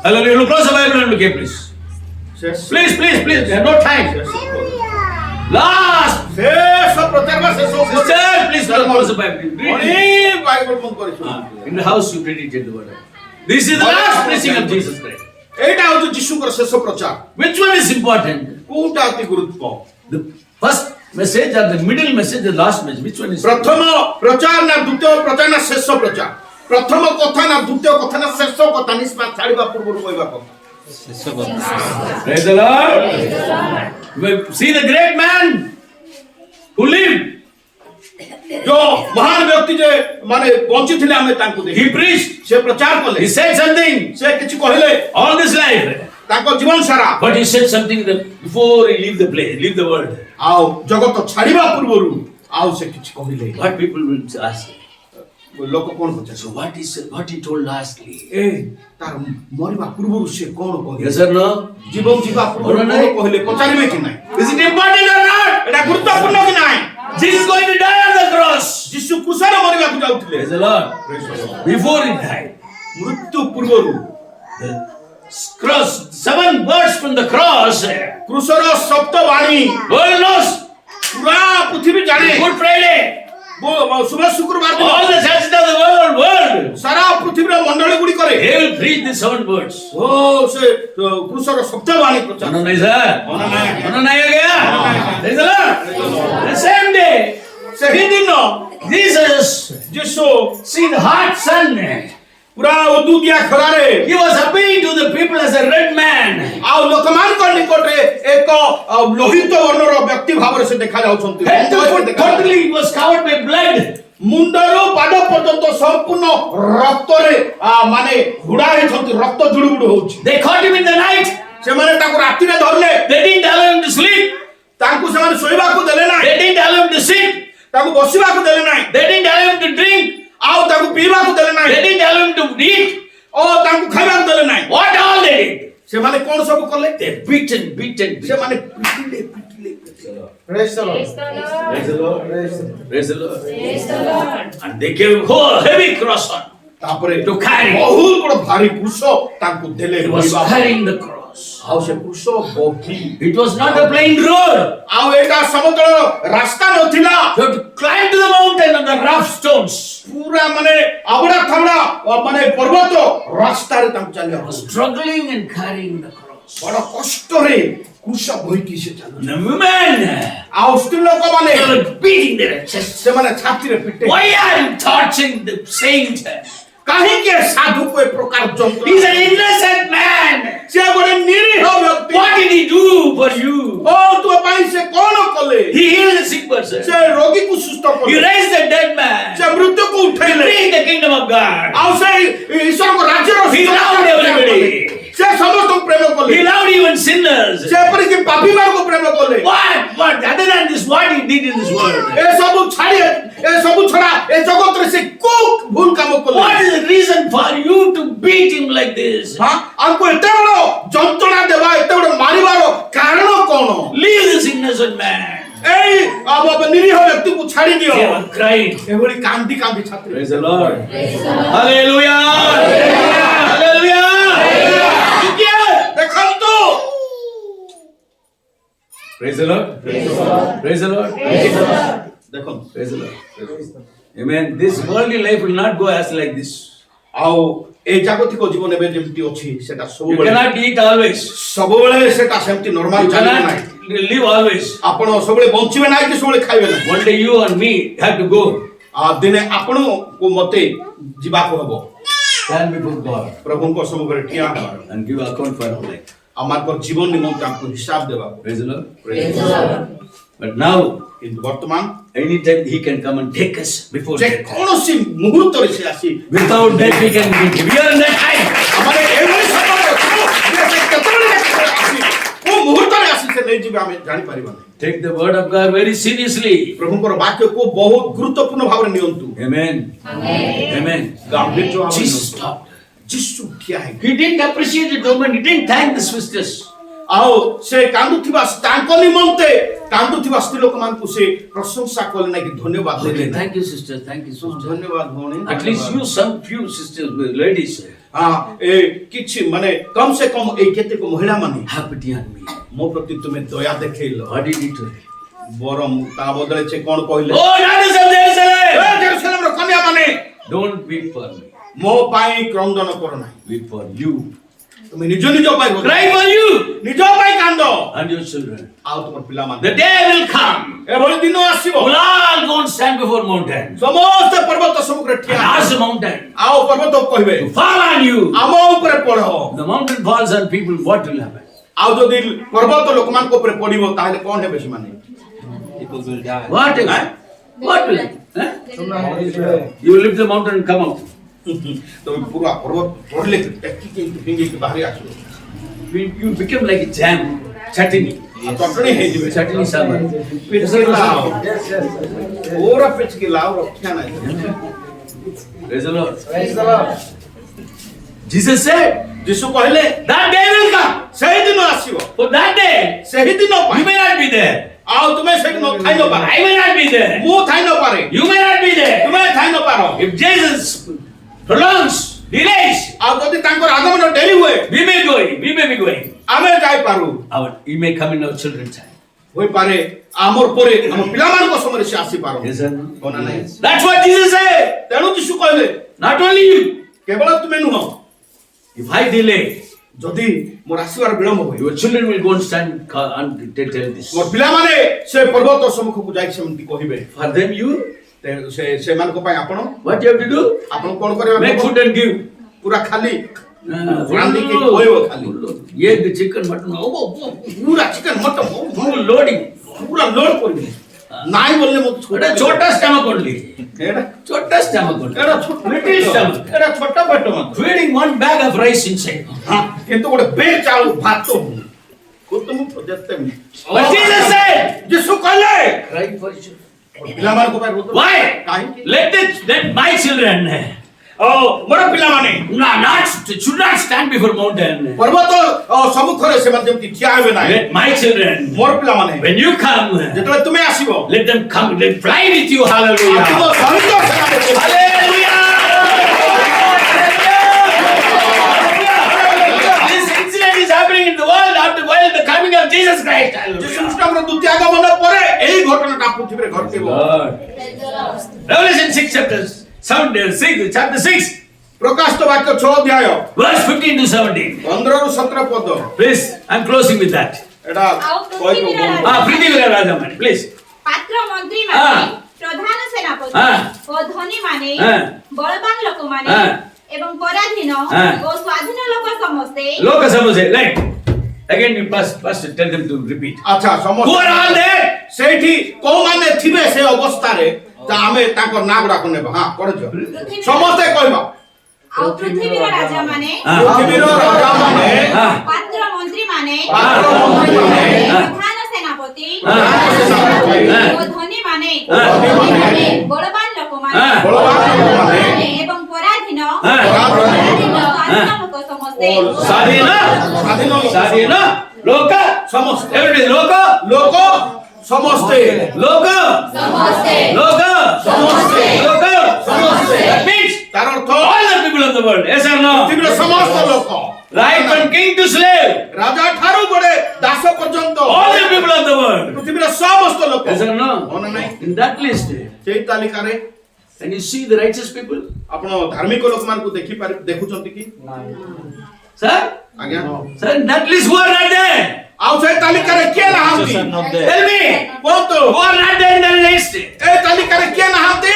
Speaker 1: Hallelujah. Look, close the Bible and look here, please.
Speaker 2: ଶେଷ
Speaker 1: Please. There's no time. Last.
Speaker 2: ଶେଷ ପ୍ରଚାର ବା ଶେଷ
Speaker 1: Sister, please close the Bible. Read it.
Speaker 2: ଅନେକ ବାଇବଲ ବନ୍ଦ କରିଛୁ
Speaker 1: In the house you predicated the word. This is the last preaching of Jesus Christ.
Speaker 2: ଏଇଟା ହେଉଛି ଯୀଶୁଙ୍କର ଶେଷ ପ୍ରଚାର
Speaker 1: Which one is important?
Speaker 2: କୋଉଟା ଅତି ଗୁରୁତ୍ୱ
Speaker 1: The first message or the middle message, the last message? Which one is?
Speaker 2: ପ୍ରଥମ ପ୍ରଚାର ନା ଦ୍ୱିତୀୟ ପ୍ରଚାର ନା ଶେଷ ପ୍ରଚାର ପ୍ରଥମ କଥା ନା ଦ୍ୱିତୀୟ କଥା ନା ଶେଷ କଥା ନିଷ୍ପା ଛାଡ଼ିବା ପୂର୍ବରୁ କହିବା କଥା
Speaker 1: Praise the Lord. See the great man who lived.
Speaker 2: जो महान व्यक्ति जे माने बंची ଥିଲେ ଆମେ ତାଙ୍କୁ ଦେଖି
Speaker 1: He preached.
Speaker 2: ସେ ପ୍ରଚାର କଲେ
Speaker 1: He said something
Speaker 2: ସେ କିଛି କହିଲେ
Speaker 1: all this life.
Speaker 2: ତାଙ୍କ ଜୀବନ ସାରା
Speaker 1: But he said something before he leave the place, leave the world.
Speaker 2: ଆଉ ଜଗତ ଛାଡ଼ିବା ପୂର୍ବରୁ ଆଉ ସେ କିଛି କହିଲେ
Speaker 1: What people will ask?
Speaker 2: ଲୋକ କଣ ପଚାରେ
Speaker 1: So what he told lastly?
Speaker 2: ଏ ତାର ମରିବା ପୂର୍ବରୁ ସେ କଣ କହିଲେ
Speaker 1: Yes or no?
Speaker 2: ଜୀବନ ଯିବା ପୂର୍ବରୁ କଣ କହିଲେ ପଚାରିବେ କି ନାହିଁ
Speaker 1: Is it important or not?
Speaker 2: ଏଟା ଗୁରୁତ୍ୱପୂର୍ଣ୍ଣ କି ନାହିଁ
Speaker 1: Jesus is going to die on the cross.
Speaker 2: ଯୀଶୁ କୁଶରେ ମରିବାକୁ ଯାଉଥିଲେ
Speaker 1: Praise the Lord. Before he died,
Speaker 2: ମୃତ୍ୟୁ ପୂର୍ବରୁ
Speaker 1: the cross, 7 words from the cross.
Speaker 2: କୃଷର Sapta Bani
Speaker 1: World knows.
Speaker 2: ପୁରା ପୃଥିବୀ ଜାଣେ
Speaker 1: Good Friday.
Speaker 2: शुभ शुक्रवार दिन
Speaker 1: all the churches of the world,
Speaker 2: सारा पृथ्वीर मंडली गुडी करे
Speaker 1: they will preach the seven words.
Speaker 2: ओ से पुरुषर सत्यवाणी प्रचार
Speaker 1: Mano nahi sir? Mano nahi ho gaya? Praise the Lord. The same day,
Speaker 2: सही दिन
Speaker 1: Jesus,
Speaker 2: जिसो
Speaker 1: see the hot sun,
Speaker 2: पूरा उदुदिया खरारे
Speaker 1: he was appearing to the people as a red man.
Speaker 2: ଆଉ ଲୋକମାନଙ୍କ ନିକଟରେ ଏକ ଲୋହିତ ବର୍ଣ୍ଣର ବ୍ୟକ୍ତି ଭାବରେ ସେ ଦେଖା ଯାଉଛନ୍ତି
Speaker 1: Head to foot totally was covered by blood.
Speaker 2: ମୁଣ୍ଡରୁ ପାଦ ପର୍ଯ୍ୟନ୍ତ ସମ୍ପୂର୍ଣ୍ଣ ରକ୍ତରେ ମାନେ ଘୁଡା ହେଇଛନ୍ତି ରକ୍ତ ଜୁଡୁବୁଡୁ ହଉଛି
Speaker 1: They caught him in the night.
Speaker 2: ସେମାନେ ତାଙ୍କୁ ରାତିରେ ଧରିଲେ
Speaker 1: They didn't allow him to sleep.
Speaker 2: ତାଙ୍କୁ ସେମାନେ ଶୋଇବାକୁ ଦେଲେ ନାହିଁ
Speaker 1: They didn't allow him to sit.
Speaker 2: ତାଙ୍କୁ ବସିବାକୁ ଦେଲେ ନାହିଁ
Speaker 1: They didn't allow him to drink.
Speaker 2: ଆଉ ତାଙ୍କୁ ପିଇବାକୁ ଦେଲେ ନାହିଁ
Speaker 1: They didn't allow him to eat.
Speaker 2: ଓ ତାଙ୍କୁ ଖାଇବାକୁ ଦେଲେ ନାହିଁ
Speaker 1: What all they did?
Speaker 2: ସେମାନେ କଣ ସବୁ କଲେ
Speaker 1: They beaten.
Speaker 2: ସେମାନେ ପିଟିଲେ
Speaker 4: Praise the Lord.
Speaker 1: Praise the Lord. Praise the Lord. And they gave a whole heavy cross on.
Speaker 2: ତାପରେ
Speaker 1: To carry.
Speaker 2: ବହୁତ ବଡ ଭାରି କୃଷ ତାଙ୍କୁ ଦେଲେ
Speaker 1: He was carrying the cross.
Speaker 2: ଆଉ ସେ କୃଷ ବୋହି
Speaker 1: It was not a plain road.
Speaker 2: ଆଉ ଏଇଟା ସମତଳ ରାସ୍ତା ନଥିଲା
Speaker 1: You have to climb to the mountain on the rough stones.
Speaker 2: ପୁରା ମାନେ ଆବଡା ଥାବଡା ମାନେ ପର୍ବତ ରାସ୍ତାରେ ତାଙ୍କୁ ଚାଲିବାକୁ ପଡୁଥିଲା।
Speaker 1: Struggling and carrying the cross.
Speaker 2: ବଡ କଷ୍ଟରେ କୃଷ ବୋହିକି ସେ ଚାଲୁ
Speaker 1: And the women,
Speaker 2: ଆଉ ସ୍ତ୍ରୀ ଲୋକମାନେ
Speaker 1: they were beating their chest.
Speaker 2: ସେମାନେ ଛାତିରେ ପିଟେ
Speaker 1: Why are you torturing the saint?
Speaker 2: କାହିଁକି ଏ ସାଧୁକୁ ଏ ପ୍ରକାର ଯନ୍ତ୍ରଣା
Speaker 1: He's an innocent man.
Speaker 2: ସେ ଗୋଟେ ନିରୀହ ବ୍ୟକ୍ତି
Speaker 1: What did he do for you?
Speaker 2: ଓ ତୁମ ପାଇଁ ସେ କଣ କଲେ
Speaker 1: He healed the sick person.
Speaker 2: ସେ ରୋଗୀକୁ ସୁସ୍ଥ
Speaker 1: He
Speaker 2: କଲେ
Speaker 1: raised the dead man.
Speaker 2: ସେ ମୃତ୍ୟୁକୁ
Speaker 1: He
Speaker 2: ଉଠେଇଲେ
Speaker 1: bring the kingdom of God.
Speaker 2: ଆଉ ସେ ଈଶ୍ୱରଙ୍କ ରାଜ୍ୟର
Speaker 1: He loved everybody.
Speaker 2: ସେ ସମସ୍ତଙ୍କୁ ପ୍ରେମ କଲେ
Speaker 1: He loved even sinners.
Speaker 2: ସେ ଏପରିକି ପାପୀମାନଙ୍କୁ ପ୍ରେମ କଲେ
Speaker 1: What? Other than this, what he did in this world?
Speaker 2: ଏ ସବୁ ଛାଡି ଏ ସବୁ ଛଡା ଏ ଜଗତରେ ସେ କୋଉ ଭୁଲ କାମ କଲେ
Speaker 1: What is the reason for you to beat him like this?
Speaker 2: ହଁ ଆମକୁ ଏତେ ବଡ ଯନ୍ତ୍ରଣା ଦେବା ଏତେ ବଡ ମାରିବାର କାରଣ କଣ
Speaker 1: Leave this innocent man.
Speaker 2: ଏଇ ନିରୀହ ବ୍ୟକ୍ତିକୁ ଛାଡି ଦିଅ
Speaker 1: They were crying.
Speaker 2: ଏଭଳି କାନ୍ଦି କାନ୍ଦି ଛାତ୍ରୀ
Speaker 1: Praise the Lord. Hallelujah. Hallelujah.
Speaker 2: ଦେଖନ୍ତୁ
Speaker 1: Praise the Lord. Praise the Lord.
Speaker 2: ଦେଖନ୍ତୁ
Speaker 1: Praise the Lord. Amen. This worldly life will not go as like this.
Speaker 2: ଆଉ ଏ ଜାଗତିକ ଜୀବନ ଏବେ ଯେମିତି ଅଛି ସେଟା
Speaker 1: You
Speaker 2: ସବୁବେଳେ
Speaker 1: cannot eat always.
Speaker 2: ସବୁବେଳେ ସେଟା ସେମିତି ନର୍ମାଲ
Speaker 1: You
Speaker 2: ଚାଲିବ ନାହିଁ
Speaker 1: cannot live always.
Speaker 2: ଆପଣ ସବୁବେଳେ ବଞ୍ଚିବେ ନାହିଁ କି ସବୁବେଳେ ଖାଇବେ ନାହିଁ
Speaker 1: One day you and me have to go.
Speaker 2: ଦିନେ ଆପଣଙ୍କୁ ମତେ ଯିବାକୁ ହବ
Speaker 1: Stand before God
Speaker 2: ପ୍ରଭୁଙ୍କ ସମ୍ମୁଖରେ ଠିଆ ହେବା
Speaker 1: and give account for our life.
Speaker 2: ଆମଙ୍କର ଜୀବନ ନିମନ୍ତେ ଆମକୁ ହିସାବ ଦେବାକୁ
Speaker 1: Praise the Lord.
Speaker 2: Praise the Lord.
Speaker 1: But now,
Speaker 2: କିନ୍ତୁ ବର୍ତ୍ତମାନ
Speaker 1: anytime He can come and take us before
Speaker 2: ଯେ
Speaker 1: death.
Speaker 2: କୌଣସି ମୁହୂର୍ତ୍ତରେ ସେ ଆସି
Speaker 1: Without death, we can. We are in that time.
Speaker 2: ଆମର ଏଭଳି ସମୟରେ ଅଛୁ, ଯେ ସେ କେତେବେଳେ ଆସି କୋଉ ମୁହୂର୍ତ୍ତରେ ଆସି ସେ ନେଇଯିବେ ଆମେ ଜାଣିପାରିବା ନାହିଁ
Speaker 1: Take the word of God very seriously.
Speaker 2: ପ୍ରଭୁଙ୍କର ବାକ୍ୟକୁ ବହୁତ ଗୁରୁତ୍ୱପୂର୍ଣ୍ଣ ଭାବରେ ନିଅନ୍ତୁ
Speaker 1: Amen. Amen.
Speaker 2: ଗାମ୍ଭୀର୍ଯ୍ୟ ଭାବରେ
Speaker 1: Jesus
Speaker 2: ନିଅନ୍ତୁ।
Speaker 1: stopped.
Speaker 2: ଯୀଶୁ ଠିଆ ହେଇକି
Speaker 1: He didn't appreciate the woman. He didn't thank the sisters.
Speaker 2: ଆଉ ସେ କାନ୍ଦୁଥିବା ତାଙ୍କ ନିମନ୍ତେ କାନ୍ଦୁଥିବା ସ୍ତ୍ରୀ ଲୋକମାନଙ୍କୁ ସେ ପ୍ରଶଂସା କଲେ ନାହିଁ କି ଧନ୍ୟବାଦ ଦେଲେ
Speaker 1: Okay,
Speaker 2: ନାହିଁ
Speaker 1: thank you, sister. Thank you, sister.
Speaker 2: ଧନ୍ୟବାଦ ଭଉଣୀ
Speaker 1: At least you, some few sisters, ladies,
Speaker 2: ଏ କିଛି ମାନେ କମ ସେ କମ ଏଇ କେତେକ ମହିଳା ମାନେ
Speaker 1: have pity on me.
Speaker 2: ମୋ ପ୍ରତି ତୁମେ ଦୟା ଦେଖେଇଲ
Speaker 1: What did he do?
Speaker 2: ବରଂ ତା ବଦଳରେ ସେ କଣ କହିଲେ
Speaker 1: Oh, daughters of Jerusalem!
Speaker 2: ଜେରୁସାଲେମର କନ୍ୟା ମାନେ
Speaker 1: Don't weep for me.
Speaker 2: ମୋ ପାଇଁ କ୍ରନ୍ଦନ କର ନାହିଁ
Speaker 1: Weep for you.
Speaker 2: ତୁମେ ନିଜ ନିଜ ପାଇଁ ରୋଧ
Speaker 1: Cry for you
Speaker 2: ନିଜ ପାଇଁ କାନ୍ଦ
Speaker 1: and your children.
Speaker 2: ଆଉ ତୁମର ପିଲାମାନେ
Speaker 1: The day will come.
Speaker 2: ଏଭଳି ଦିନ ଆସିବ
Speaker 1: We'll all go and stand before mountain.
Speaker 2: ସମସ୍ତେ ପର୍ବତ ସମ୍ମୁଖରେ ଠିଆ
Speaker 1: And
Speaker 2: ହେବେ।
Speaker 1: ask the mountain
Speaker 2: ଆଉ ପର୍ବତ କହିବେ
Speaker 1: to fall on you.
Speaker 2: ଆମ ଉପରେ ପଢ
Speaker 1: The mountain falls on people, what will happen?
Speaker 2: ଆଉ ଯଦି ପର୍ବତ ଲୋକମାନଙ୍କ ଉପରେ ପଡିବ ତାହେଲେ କଣ ହେବେ ସେମାନେ
Speaker 3: People will die.
Speaker 1: What will happen? What will happen? Huh? You will lift the mountain and come out.
Speaker 2: ତମେ ପୁରା ପର୍ବତ ପଢିଲେ ଟେକିକି ଫିଙ୍ଗିକି ବାହାରି ଆସିବ
Speaker 1: You become like a jam, chutney.
Speaker 2: ଆଉ ଚଟଣି ହେଇଯିବେ
Speaker 1: Chutney sambar.
Speaker 2: ପିଚକି ଲାଉ ପୁରା ପିଚକି ଲାଉ ରକ୍ଷା ନାହିଁ
Speaker 1: Praise the Lord.
Speaker 4: Praise the Lord.
Speaker 1: Jesus said,
Speaker 2: ଯୀଶୁ କହିଲେ
Speaker 1: that day will come.
Speaker 2: ସେହି ଦିନ ଆସିବ
Speaker 1: For that day,
Speaker 2: ସେହି ଦିନ
Speaker 1: you
Speaker 2: ପାଇଁ
Speaker 1: may not be there.
Speaker 2: ଆଉ ତୁମେ ସେଦିନ ଥାଇ ନପାର
Speaker 1: I may not be there.
Speaker 2: ମୁଁ ଥାଇ ନପାରେ
Speaker 1: You may not be there.
Speaker 2: ତୁମେ ଥାଇ ନପାର
Speaker 1: If Jesus prolongs, delays,
Speaker 2: ଆଉ ଯଦି ତାଙ୍କର ଆଗମନ ଡେରି ହୁଏ
Speaker 1: we may be going.
Speaker 2: ଆମେ ଯାଇପାରୁ
Speaker 1: He may come in our children's time.
Speaker 2: होई पारे आमर परे हम पिलामान को समय से आसी पारो
Speaker 1: Yes or no?
Speaker 2: कोना नहीं
Speaker 1: That's what Jesus said.
Speaker 2: तेणु यीशु कहले
Speaker 1: Not only you.
Speaker 2: केवल तुमे नुह
Speaker 1: If I delay,
Speaker 2: जदि मोर आसीबार विलंब होई
Speaker 1: your children will go and stand and tell this.
Speaker 2: मोर पिला माने से पर्वत सम्मुख को जाई सेमति कहिबे
Speaker 1: For them, you,
Speaker 2: से मान को पाए आपण
Speaker 1: what you have to do?
Speaker 2: आपण कोन करबा
Speaker 1: Make food and give.
Speaker 2: पूरा खाली
Speaker 1: Randy
Speaker 2: के कोयो खाली
Speaker 1: ये the chicken mutton. Oh,
Speaker 2: पूरा चिकन मटन
Speaker 1: full loading.
Speaker 2: पूरा लोड करबे नाई बोलले मत
Speaker 1: छोटा छोटा stomach only.
Speaker 2: एडा
Speaker 1: छोटा stomach only.
Speaker 2: एडा छोटा
Speaker 1: Little stomach.
Speaker 2: एडा छोटा पेट मत
Speaker 1: Feeding one bag of rice inside.
Speaker 2: हां किंतु गोटे बेल चाउ भात तो को तुम प्रोजेक्ट में
Speaker 1: But Jesus said,
Speaker 2: यीशु कहले
Speaker 1: cry for children.
Speaker 2: पिला मान को पाए रोतो
Speaker 1: Why?
Speaker 2: काहे
Speaker 1: Let my children,
Speaker 2: ओ मोर पिला माने
Speaker 1: should not stand before mountain.
Speaker 2: पर्वत सम्मुख रे से माध्यम की ठिया हेबे ना
Speaker 1: Let my children,
Speaker 2: मोर पिला माने
Speaker 1: when you come,
Speaker 2: जेतले तुमे आसीबो
Speaker 1: let them come, let fly with you. Hallelujah.
Speaker 2: आसीबो सहित सेना
Speaker 1: Hallelujah. This incident is happening in the world after while the coming of Jesus Christ.
Speaker 2: Yeshu
Speaker 1: Hallelujah.
Speaker 2: ख्रीष्ट हमर द्वितीय आगमन परे एही घटनाटा पृथ्वी रे घटिबो
Speaker 1: Lord. Revelation 6 chapter 6,
Speaker 2: प्रकाश तो वाक्य 6 अध्याय
Speaker 1: verse 15 to 17.
Speaker 2: 15 रु 17 पद
Speaker 1: Please, I'm closing with that.
Speaker 2: एडा
Speaker 1: Prithivira Raja man, please.
Speaker 5: पात्र मंत्री
Speaker 1: हाँ।
Speaker 5: माने प्रधान सेनापति
Speaker 1: हाँ।
Speaker 5: और धनी माने
Speaker 1: हाँ।
Speaker 5: बलवान लोक माने
Speaker 1: हाँ।
Speaker 5: एवं पराधीन
Speaker 1: हाँ।
Speaker 5: और स्वाधीन लोक समस्ते
Speaker 1: Loka Samose, right? Again, you must tell them to repeat.
Speaker 2: अच्छा
Speaker 1: Who
Speaker 2: समस्त
Speaker 1: are all there?
Speaker 2: सेठी को माने थिबे से अवस्था रे ता हमें ताको ना गुडा कोने हां पढजो समस्त कहबा
Speaker 5: ଆଉ ପୃଥିବୀର ରାଜା ମାନେ
Speaker 2: पृथ्वीर राजा माने
Speaker 1: Ah,
Speaker 5: ପାତ୍ର ମନ୍ତ୍ରୀ ମାନେ
Speaker 2: पात्र मंत्री माने
Speaker 5: ପ୍ରଧାନ ସେନାପତି
Speaker 1: ah,
Speaker 5: ଓ ଧନୀ ମାନେ
Speaker 2: धनी माने
Speaker 5: ବଳବାନ ଲୋକମାନେ
Speaker 1: ah,
Speaker 2: बलवान लोक माने
Speaker 5: ଏବଂ ପରାଧୀନ
Speaker 1: ah.
Speaker 5: ସ୍ୱାଧୀନ ଲୋକ ସମସ୍ତେ
Speaker 1: Sadhina,
Speaker 2: स्वाधीन
Speaker 1: Sadhina, Loka,
Speaker 2: समस्त
Speaker 1: everybody, Loka,
Speaker 2: लोक समस्त
Speaker 1: Loka,
Speaker 5: ସମସ୍ତେ
Speaker 1: Loka,
Speaker 2: समस्त
Speaker 1: Loka.
Speaker 2: समस्त
Speaker 1: That means
Speaker 2: तार अर्थ
Speaker 1: all the people of the world, yes or no?
Speaker 2: पृथ्वीर समस्त लोक
Speaker 1: Right from king to slave,
Speaker 2: राजा ठारू बडे दास पर्यंत
Speaker 1: all the people of the world,
Speaker 2: पृथ्वीर समस्त लोक
Speaker 1: yes or no?
Speaker 2: होना नहीं
Speaker 1: In that list,
Speaker 2: सेही तालिका रे
Speaker 1: can you see the righteous people?
Speaker 2: आपण धार्मिक लोक मान को देखि पारे देखुचंती की
Speaker 1: Sir?
Speaker 2: आज्ञा
Speaker 1: Sir, in that list who are not there?
Speaker 2: आउ से तालिका रे के नहांती
Speaker 1: Tell me,
Speaker 2: कोतो
Speaker 1: who are not there in that list?
Speaker 2: ए तालिका रे के नहांती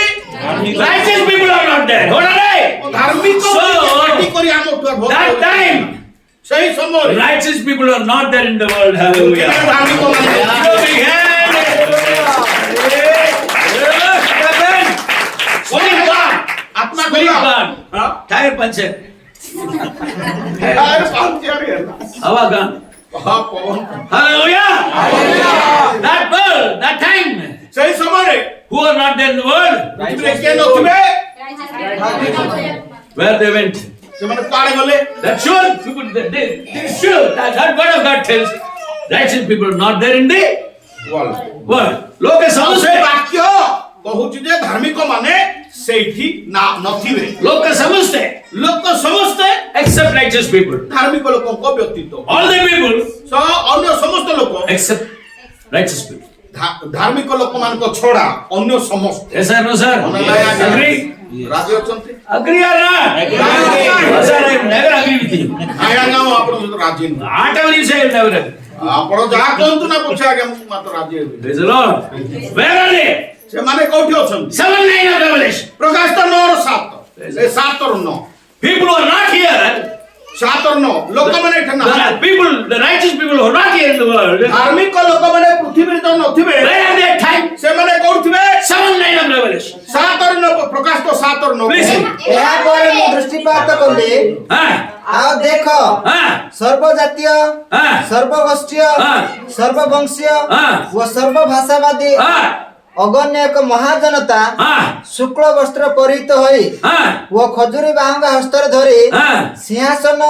Speaker 1: Righteous people are not there. Who are they?
Speaker 2: धार्मिक को
Speaker 1: So,
Speaker 2: पार्टी करी हम उठर
Speaker 1: that time,
Speaker 2: सही समय
Speaker 1: righteous people are not there in the world. Hallelujah.
Speaker 2: धार्मिक को माने
Speaker 1: Throw big hand. Heaven. Spirit God.
Speaker 2: आत्मा
Speaker 1: Spirit
Speaker 2: गया
Speaker 1: God.
Speaker 2: हां
Speaker 1: Tire puncture.
Speaker 2: यार पांच यार
Speaker 1: Hava gun.
Speaker 2: हां पवन
Speaker 1: Hallelujah. That world, that time.
Speaker 2: सही समय रे
Speaker 1: Who are not there in the world?
Speaker 2: पृथ्वी रे के नथिबे
Speaker 1: Where they went.
Speaker 2: से माने पाड़े गले
Speaker 1: That sure people, they sure that word of God tells righteous people are not there in the
Speaker 2: world
Speaker 1: world. Loka
Speaker 2: से
Speaker 1: Samuse.
Speaker 2: वाक्य कहूची जे धार्मिक माने सेठी ना नथिबे
Speaker 1: Loka Samuse.
Speaker 2: लोक समस्त
Speaker 1: Except righteous people.
Speaker 2: धार्मिक लोकों को व्यक्तित्व
Speaker 1: All the people
Speaker 2: स अन्य समस्त लोक
Speaker 1: except righteous people.
Speaker 2: धार्मिक लोक मान को छोड़ा अन्य समस्त
Speaker 1: Yes or no, sir? Agree?
Speaker 2: राजी अछंती
Speaker 1: Agree or not?
Speaker 2: Agree.
Speaker 1: Sir, I never agree with you.
Speaker 2: आया ना आपण सहित राजी न
Speaker 1: Whatever you say, I'll never agree.
Speaker 2: आपण जा कोंतु ना पूछा के मात्र राजी हेबे
Speaker 1: Praise the Lord. Where are they?
Speaker 2: से माने कोठी अछंती
Speaker 1: 7-9 of Revelation.
Speaker 2: प्रकाश तो 9 और 7 ए 7 और 9
Speaker 1: People who are not here,
Speaker 2: 7 और 9 लोक माने ठना
Speaker 1: the people, the righteous people who are not here in the world,
Speaker 2: धार्मिक लोक माने पृथ्वी रे तो नथिबे
Speaker 1: where are they at time?
Speaker 2: से माने कोठिबे
Speaker 1: 7-9 of Revelation.
Speaker 2: 7 और 9 प्रकाश तो 7 और 9
Speaker 1: Please.
Speaker 4: ଏହା ପରେ ମୁଁ ଦୃଷ୍ଟିପାତ କଲି
Speaker 1: Ah,
Speaker 4: ଆଉ ଦେଖ
Speaker 1: ah,
Speaker 4: ସର୍ବଜାତୀୟ
Speaker 1: ah,
Speaker 4: ସର୍ବଗୋଷ୍ଠୀୟ
Speaker 2: हाँ।
Speaker 4: ସର୍ବବଂଶୀୟ
Speaker 1: ah,
Speaker 4: ଓ ସର୍ବଭାଷାବାଦୀ
Speaker 1: ah,
Speaker 4: ଅଗଣ୍ୟ ଏକ ମହାଜନତା
Speaker 1: ah,
Speaker 4: ଶୁକ୍ଳ ବସ୍ତ୍ର ପରିହିତ ହୋଇ
Speaker 1: ah,
Speaker 4: ଓ ଖଜୁରୀ ବାହୁଙ୍ଗା ହସ୍ତରେ ଧରି
Speaker 1: ah.
Speaker 4: ସିଂହାସନ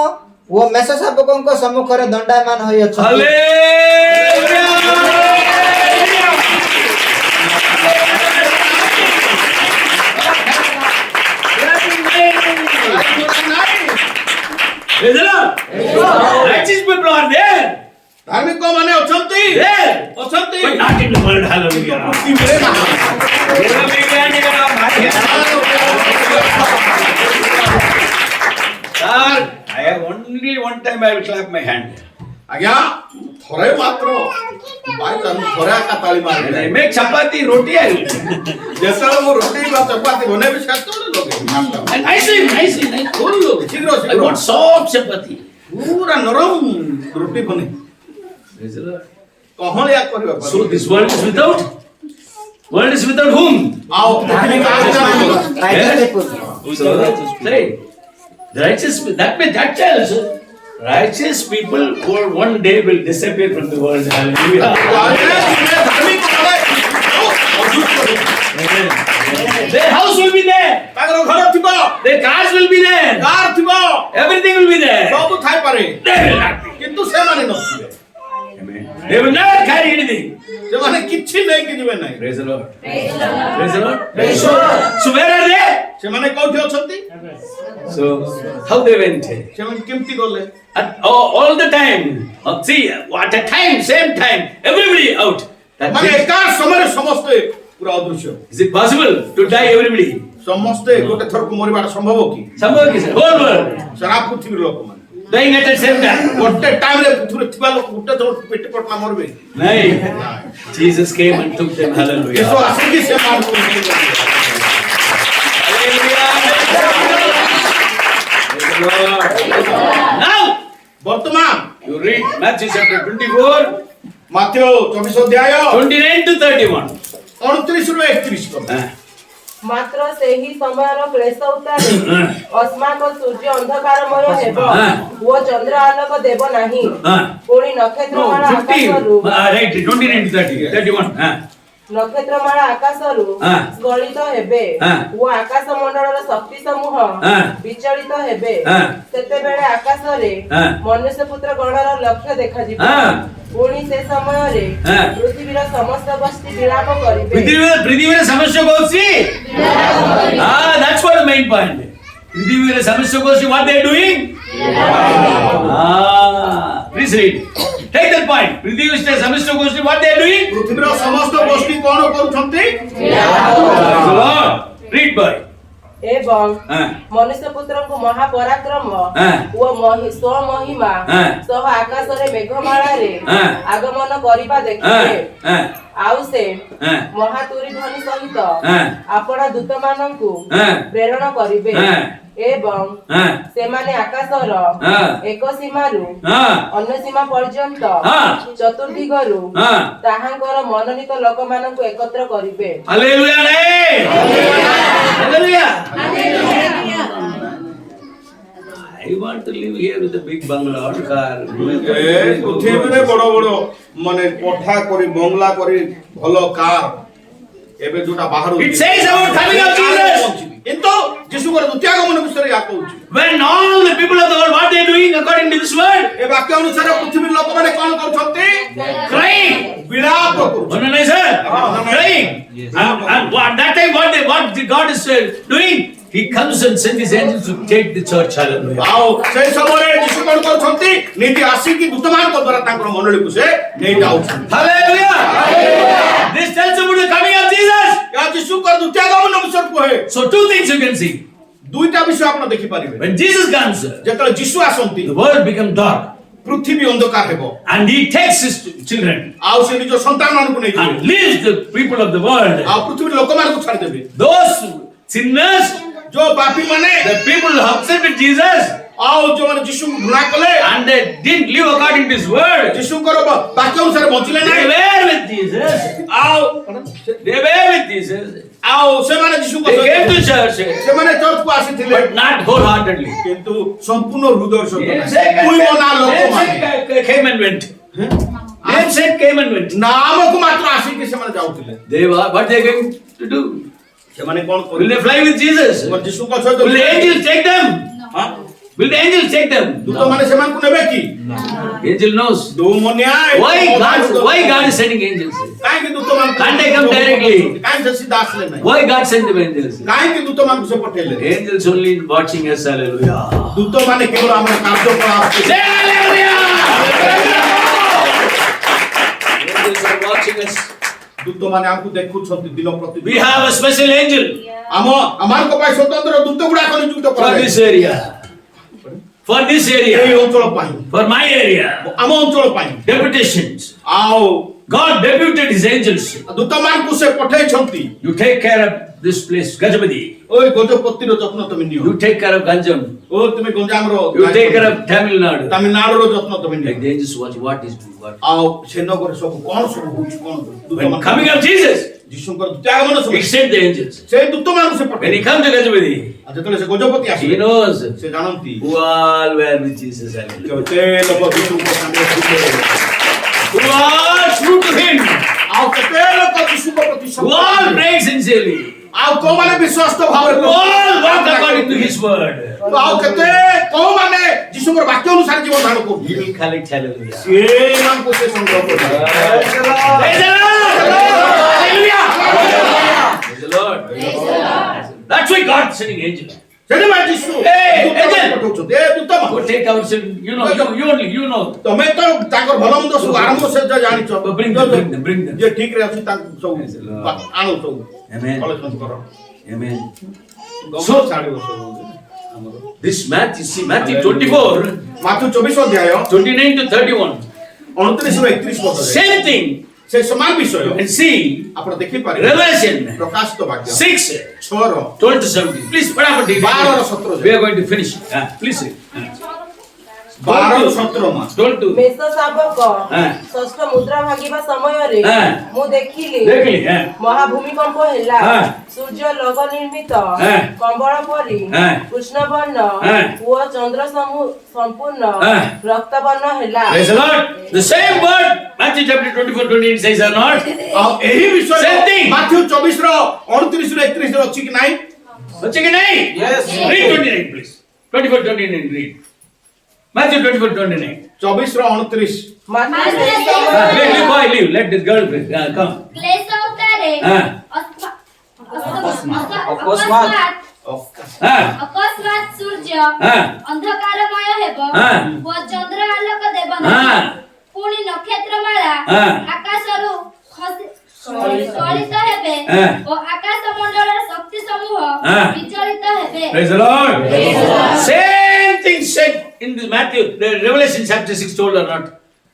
Speaker 4: ଓ ମେଷ ଶାବକଙ୍କ ସମ୍ମୁଖରେ ଦଣ୍ଡାୟମାନ ହୋଇ ଅଛନ୍ତି।
Speaker 1: Hallelujah. Praise the Lord. Righteous people are there.
Speaker 2: धार्मिक माने अछंती
Speaker 1: There,
Speaker 2: अछंती
Speaker 1: but not in the world. Hallelujah.
Speaker 2: पृथ्वी ना
Speaker 1: Sir, I have only one time I will clap my hand.
Speaker 2: आज्ञा थोड़े मात्र बाय चांस थोड़े का ताली मार
Speaker 1: When I make chapati, roti, I will.
Speaker 2: जैसा वो रोटी बा चपाती बने भी खाते हो लोग
Speaker 1: And nicely, full look.
Speaker 2: शीघ्र
Speaker 1: I want soft chapati.
Speaker 2: पूरा नरम रोटी बने
Speaker 1: Praise the Lord.
Speaker 2: कहाँ ले आप करियो
Speaker 1: So this world is without? World is without whom?
Speaker 2: आओ धार्मिक आज्ञा
Speaker 4: Righteous people.
Speaker 1: So, say, the righteous, that tells righteous people for one day will disappear from the world. Hallelujah.
Speaker 2: धार्मिक
Speaker 1: Their house will be there.
Speaker 2: तागर घर थिबा
Speaker 1: Their cars will be there.
Speaker 2: Car थिबा
Speaker 1: Everything will be there.
Speaker 2: सब Thai पारे
Speaker 1: They will not be.
Speaker 2: किंतु से माने नथिबे
Speaker 1: They will never carry anything.
Speaker 2: से माने किछि नै कि जिवे नै
Speaker 1: Praise the Lord.
Speaker 5: Praise the Lord.
Speaker 1: Praise the Lord. So where are they?
Speaker 2: से माने कोठी अछंती
Speaker 1: So how they went?
Speaker 2: से माने केमती गले
Speaker 1: And all the time. See, at a time, same time, everybody out. That
Speaker 2: माने
Speaker 1: means-
Speaker 2: एका समय समस्त पूरा अदृश्य
Speaker 1: Is it possible to die everybody?
Speaker 2: समस्त गोटे थर को मरिबार संभव की
Speaker 1: Somebody is whole world
Speaker 2: सारा पृथ्वी लोक मान
Speaker 1: dying at the same time.
Speaker 2: गोटे टाइम रे पृथ्वी थिबा लोक गोटे थर पेट पटना मरबे
Speaker 1: No. Jesus came and took them. Hallelujah.
Speaker 2: यसो आसी से मान को
Speaker 1: Now
Speaker 2: वर्तमान
Speaker 1: you read Matthew chapter 24,
Speaker 2: माथ्यो 24 अध्याय
Speaker 1: 29 to 31.
Speaker 2: 29 ରୁ 31 पद
Speaker 6: ମାତ୍ର ସେହି ସମୟର କ୍ଲେଶ ଉତ୍ତାରେ ଅସ୍ମାକ ସୂର୍ଯ୍ୟ ଅନ୍ଧକାରମୟ ହେବ ଓ ଚନ୍ଦ୍ର ଆଲୋକ ଦେବ ନାହିଁ ପୁଣି ନକ୍ଷତ୍ରମାଳ
Speaker 1: No, 15.
Speaker 6: ଆକାଶରୁ
Speaker 1: Right, 29 to 30, 31.
Speaker 6: ନକ୍ଷତ୍ରମାଳ ଆକାଶରୁ ଗଳିତ ହେବେ ଓ ଆକାଶ ମଣ୍ଡଳର ଶକ୍ତି ସମୂହ ବିଚଳିତ ହେବେ ସେତେବେଳେ ଆକାଶରେ ମନୁଷ୍ୟ ପୁତ୍ର ଗଣର ଲକ୍ଷ୍ୟ ଦେଖାଯିବ ପୁଣି ସେ ସମୟରେ ପୃଥିବୀର ସମସ୍ତ ବସ୍ତି ବିଳାପ କରିବେ
Speaker 1: ପୃଥିବୀରେ ସମସ୍ତ ଗୋଷ୍ଠୀ that's what the main point. ପୃଥିବୀରେ ସମସ୍ତ ଗୋଷ୍ଠୀ what they are doing? Please read. Take that point. ପୃଥିବୀରେ ସମସ୍ତ ଗୋଷ୍ଠୀ what they are doing?
Speaker 2: ପୃଥିବୀର ସମସ୍ତ ଗୋଷ୍ଠୀ କଣ କରୁଛନ୍ତି
Speaker 1: Lord, read boy.
Speaker 6: ଏବଂ ମନୁଷ୍ୟ ପୁତ୍ରଙ୍କୁ ମହାପରାକ୍ରମ ଓ ସ୍ୱମହିମା ସହ ଆକାଶରେ ମେଘମାଳାରେ ଆଗମନ କରିବା ଦେଖିବେ ଆଉ ସେ ମହାତୁରୀ ଧ୍ୱନି ସହିତ ଆପଣା ଦୂତମାନଙ୍କୁ ପ୍ରେରଣ କରିବେ ଏବଂ ସେମାନେ ଆକାଶର ଏକ ସୀମାରୁ ଅନ୍ୟ ସୀମା ପର୍ଯ୍ୟନ୍ତ ଚତୁର୍ଦିଗରୁ ତାହାଙ୍କର ମନୋନୀତ ଲୋକମାନଙ୍କୁ ଏକତ୍ର କରିବେ
Speaker 1: Hallelujah. Hallelujah. I want to live here with a big bungalow or car.
Speaker 2: ପୃଥିବୀରେ ବଡ ବଡ ମାନେ କୋଠା କରି ବଙ୍ଗଲା କରି ଭଲ କାର ଏବେ ଯୋଟା ବାହାରୁ
Speaker 1: It says about coming of Jesus.
Speaker 2: କିନ୍ତୁ ଯୀଶୁଙ୍କର ଦ୍ୱିତୀୟ ଆଗମନ ବିଷୟରେ ଏହା କହୁଛି
Speaker 1: When all the people of the world, what they are doing according to this word?
Speaker 2: ଏ ବାକ୍ୟ ଅନୁସାରେ ପୃଥିବୀର ଲୋକମାନେ କଣ କରୁଛନ୍ତି
Speaker 1: Crying.
Speaker 2: ବିଳାପ କରୁଛନ୍ତି
Speaker 1: Oh, no, no, sir. Crying. And what that time, what God is doing? He comes and sends his angels to take the church. Hallelujah.
Speaker 2: ଆଉ ସେଇ ସମୟରେ ଯୀଶୁ କଣ କରୁଛନ୍ତି ନିଜେ ଆସିକି ଦୂତମାନଙ୍କ ଦ୍ୱାରା ତାଙ୍କର ମଣ୍ଡଳୀକୁ ସେ ନେଇ ଯାଉଛନ୍ତି
Speaker 1: Hallelujah. This tells about the coming of Jesus.
Speaker 2: ଏହା ଯୀଶୁଙ୍କର ଦ୍ୱିତୀୟ ଆଗମନ ବିଷୟରେ କୁହେ
Speaker 1: So two things you can see.
Speaker 2: ଦୁଇଟା ବିଷୟ ଆପଣ ଦେଖିପାରିବେ
Speaker 1: When Jesus comes,
Speaker 2: ଯେତେବେଳେ ଯୀଶୁ ଆସନ୍ତି
Speaker 1: the world becomes dark.
Speaker 2: ପୃଥିବୀ ଅନ୍ଧକାର ହେବ
Speaker 1: And he takes his children
Speaker 2: ଆଉ ସେ ନିଜ ସନ୍ତାନମାନଙ୍କୁ ନେଇଯିବେ
Speaker 1: and leaves the people of the world.
Speaker 2: ଆଉ ପୃଥିବୀର ଲୋକମାନଙ୍କୁ ଛାଡ଼ିଦେବେ
Speaker 1: Those sinners,
Speaker 2: ଯୋଉ ପାପୀ ମାନେ
Speaker 1: the people who accepted Jesus
Speaker 2: ଆଉ ଯୋଉମାନେ ଯୀଶୁଙ୍କୁ ଘୃଣା କଲେ
Speaker 1: and they didn't live according to his word.
Speaker 2: ଯୀଶୁଙ୍କର ବାକ୍ୟ ଅନୁସାରେ ବଞ୍ଚିଲେ
Speaker 1: They
Speaker 2: ନାହିଁ
Speaker 1: were with Jesus.
Speaker 2: ଆଉ
Speaker 1: They were with Jesus.
Speaker 2: ଆଉ ସେମାନେ ଯୀଶୁଙ୍କ
Speaker 1: They came to
Speaker 2: ସହିତ
Speaker 1: church,
Speaker 2: ସେମାନେ ଚର୍ଚ୍ଚକୁ ଆସିଥିଲେ
Speaker 1: but not wholeheartedly.
Speaker 2: କିନ୍ତୁ ସମ୍ପୂର୍ଣ୍ଣ ହୃଦୟ ସହିତ
Speaker 1: Namesake
Speaker 2: ଦୁଇ ମନା ଲୋକମାନେ
Speaker 1: came and went. Namesake came and went.
Speaker 2: ନାମକୁ ମାତ୍ର ଆସିକି ସେମାନେ ଯାଉଥିଲେ
Speaker 1: They were what they are going to do?
Speaker 2: ସେମାନେ କଣ
Speaker 1: Will
Speaker 2: କରିଲେ
Speaker 1: they fly with Jesus?
Speaker 2: ଯୀଶୁଙ୍କ ସହିତ
Speaker 1: Will the angels take them?
Speaker 2: ହଁ?
Speaker 1: Will the angels take them?
Speaker 2: ଦୂତମାନେ ସେମାନଙ୍କୁ ନେବେ କି
Speaker 1: Angel knows.
Speaker 2: ଦୋମନିଆ
Speaker 1: Why God is sending angels?
Speaker 2: କାହିଁକି ଦୂତମାନଙ୍କୁ
Speaker 1: Can't they come directly?
Speaker 2: କାହିଁକି ସେ ସିଧା ଆସିଲେ ନାହିଁ
Speaker 1: Why God sent them angels?
Speaker 2: କାହିଁକି ଦୂତମାନଙ୍କୁ ସେ ପଠେଇଲେ
Speaker 1: Angels only watching us. Hallelujah.
Speaker 2: ଦୂତମାନେ କେବଳ ଆମର କାର୍ଯ୍ୟକଳାପ
Speaker 1: Say hallelujah. watching us.
Speaker 2: ଦୂତ ମାନେ ଆମକୁ ଦେଖୁଛନ୍ତି ଦିନ ପ୍ରତି
Speaker 1: We have a special angel
Speaker 2: ଆମମାନଙ୍କ ପାଇଁ ସ୍ୱତନ୍ତ୍ର ଦୂତ ଗୁଡାକ ନିଯୁକ୍ତ
Speaker 1: for
Speaker 2: କରାଯାଇଛି
Speaker 1: this area. For this
Speaker 2: ଏହି
Speaker 1: area.
Speaker 2: ଅଞ୍ଚଳ ପାଇଁ
Speaker 1: For my area.
Speaker 2: ଆମ ଅଞ୍ଚଳ ପାଇଁ
Speaker 1: Deputations.
Speaker 2: ଆଉ
Speaker 1: God deputed his angels.
Speaker 2: ଦୂତ ମାନଙ୍କୁ ସେ ପଠେଇଛନ୍ତି
Speaker 1: You take care of this place, Gajapati.
Speaker 2: ଓଇ ଗଜପତିର ଯତ୍ନ ତମେ ନିଅ
Speaker 1: You take care of Ganjam.
Speaker 2: ଓ ତୁମେ ଗଞ୍ଜାମର
Speaker 1: You take care of Tamil Nadu.
Speaker 2: ତାମିଲନାଡୁର ଯତ୍ନ ତମେ ନିଅ
Speaker 1: Like the angels watch what is doing. What.
Speaker 2: ଆଉ ସେ ନଗରରେ ସବୁ କଣ ସବୁ ହଉଛି କଣ
Speaker 1: When coming of Jesus,
Speaker 2: ଯୀଶୁଙ୍କର ତ୍ୟାଗମନ ସବୁ
Speaker 1: he sent the angels.
Speaker 2: ସେ ଦୂତ ମାନଙ୍କୁ ସେ
Speaker 1: When
Speaker 2: ପଠେଇ
Speaker 1: he comes to Gajapati,
Speaker 2: ଆଉ ଯେତେବେଳେ ସେ ଗଜପତି
Speaker 1: he
Speaker 2: ଆସିଲେ
Speaker 1: knows
Speaker 2: ସେ ଜାଣନ୍ତି
Speaker 1: who all were with Jesus. Hallelujah.
Speaker 2: ସେ ଲୋକ ଯୀଶୁଙ୍କ ସାଙ୍ଗରେ ଥିଲେ
Speaker 1: Who all true to him.
Speaker 2: ଆଉ କେତେ ଲୋକ ଯୀଶୁଙ୍କ ପ୍ରତି
Speaker 1: Who all pray sincerely.
Speaker 2: ଆଉ କୋଉମାନେ ବିଶ୍ୱାସ ଭାବରେ
Speaker 1: Who all walk according to his word.
Speaker 2: ଆଉ କେତେ କୋଉମାନେ ଯୀଶୁଙ୍କର ବାକ୍ୟ ଅନୁସାରେ ଜୀବନ ଧାରଣ
Speaker 1: He
Speaker 2: କରୁଛନ୍ତି
Speaker 1: will collect. Hallelujah.
Speaker 2: ସେମାନଙ୍କୁ ସେ ସଂଗ୍ରହ କରିବେ
Speaker 1: Praise the Lord. Hallelujah. Praise the Lord. That's why God is sending angels.
Speaker 2: ସେଥିପାଇଁ ଯୀଶୁ
Speaker 1: Hey,
Speaker 2: ଦୂତମାନଙ୍କୁ
Speaker 1: angel.
Speaker 2: ପଠାଉଛନ୍ତି ଏ ଦୂତମାନଙ୍କୁ
Speaker 1: Go take our sin. You know, you know.
Speaker 2: ତମେ ତ ତାଙ୍କର ଭଲ ମନ୍ଦ ସବୁ ଆରମ୍ଭ ସେ ଜାଣିଛ
Speaker 1: Bring them, bring them.
Speaker 2: ଯିଏ ଠିକରେ ଅଛି ତାଙ୍କୁ ସବୁ ଆଣୁ ସବୁ
Speaker 1: Amen.
Speaker 2: କଲେକ୍ସନ କର
Speaker 1: Amen.
Speaker 2: ଗମନ ଛାଡ଼ିବ ସବୁ ଆମର
Speaker 1: This Matthew, see Matthew 24,
Speaker 2: mark 24 ଅଧ୍ୟାୟ
Speaker 1: 29 to 31.
Speaker 2: 29 ରୁ 31 ପଦ
Speaker 1: Same thing.
Speaker 2: ସେ ସମାନ ବିଷୟ
Speaker 1: And see
Speaker 2: ଆପଣ ଦେଖିପାରିବେ
Speaker 1: Revelation
Speaker 2: ପ୍ରକାଶିତ ବାକ୍ୟ
Speaker 1: 6,
Speaker 2: 6 ର
Speaker 1: 12 to 17. Please put up a date.
Speaker 2: 12 ର 17
Speaker 1: We are going to finish. Please read.
Speaker 2: 12 ରୁ 17 ମା
Speaker 1: 12 to.
Speaker 6: ମେଷ ଶାବକ
Speaker 2: হ্যাঁ।
Speaker 6: ଷଷ୍ଠ ମୁଦ୍ରା ଭାଙ୍ଗିବା ସମୟରେ
Speaker 1: হ্যাঁ।
Speaker 6: ମୁଁ ଦେଖିଲି
Speaker 1: ଦେଖିଲି, হ্যাঁ।
Speaker 6: ମହାଭୂମିକମ୍ପ ହେଲା
Speaker 1: হ্যাঁ।
Speaker 6: ସୂର୍ଯ୍ୟ ଲଗ ନିର୍ମିତ
Speaker 1: হ্যাঁ।
Speaker 6: କମ୍ବଳ ପରି
Speaker 1: হ্যাঁ।
Speaker 6: କୃଷ୍ଣବର୍ଣ୍ଣ
Speaker 1: হ্যাঁ।
Speaker 6: ଓ ଚନ୍ଦ୍ର ସମ୍ପୂର୍ଣ୍ଣ
Speaker 1: হ্যাঁ।
Speaker 6: ରକ୍ତବର୍ଣ୍ଣ ହେଲା
Speaker 1: Praise the Lord. The same word Matthew chapter 24, 28 says or not?
Speaker 2: ଆଉ ଏହି ବିଷୟ
Speaker 1: Same thing.
Speaker 2: ମାର୍କ 24 ର 29 ରୁ 31 ରେ ଅଛି କି ନାହିଁ
Speaker 1: ଅଛି କି ନାହିଁ?
Speaker 3: Yes.
Speaker 1: Read 29 please. 24, 29 read. Matthew 24, 29.
Speaker 2: 24 ର 29
Speaker 1: Leave. Let this girl come.
Speaker 5: କ୍ଲେଶ ଉତ୍ତାରେ
Speaker 1: হ্যাঁ।
Speaker 5: ଅକସ୍ମାତ୍
Speaker 1: হ্যাঁ।
Speaker 5: ଅକସ୍ମାତ୍ ସୂର୍ଯ୍ୟ
Speaker 1: হ্যাঁ।
Speaker 5: ଅନ୍ଧକାରମୟ ହେବ
Speaker 1: হ্যাঁ।
Speaker 5: ଓ ଚନ୍ଦ୍ର ଆଲୋକ ଦେବ
Speaker 1: হ্যাঁ।
Speaker 5: ନାହିଁ ପୁଣି ନକ୍ଷତ୍ରମାଳା
Speaker 1: হ্যাঁ।
Speaker 5: ଆକାଶରୁ ସ୍ଖଳିତ ହେବେ
Speaker 1: হ্যাঁ।
Speaker 5: ଓ ଆକାଶ ମଣ୍ଡଳର ଶକ୍ତି ସମୂହ
Speaker 1: হ্যাঁ।
Speaker 5: ବିଚଳିତ ହେବେ
Speaker 1: Praise the Lord. Same thing said in this Matthew, the Revelation chapter 6 told or not?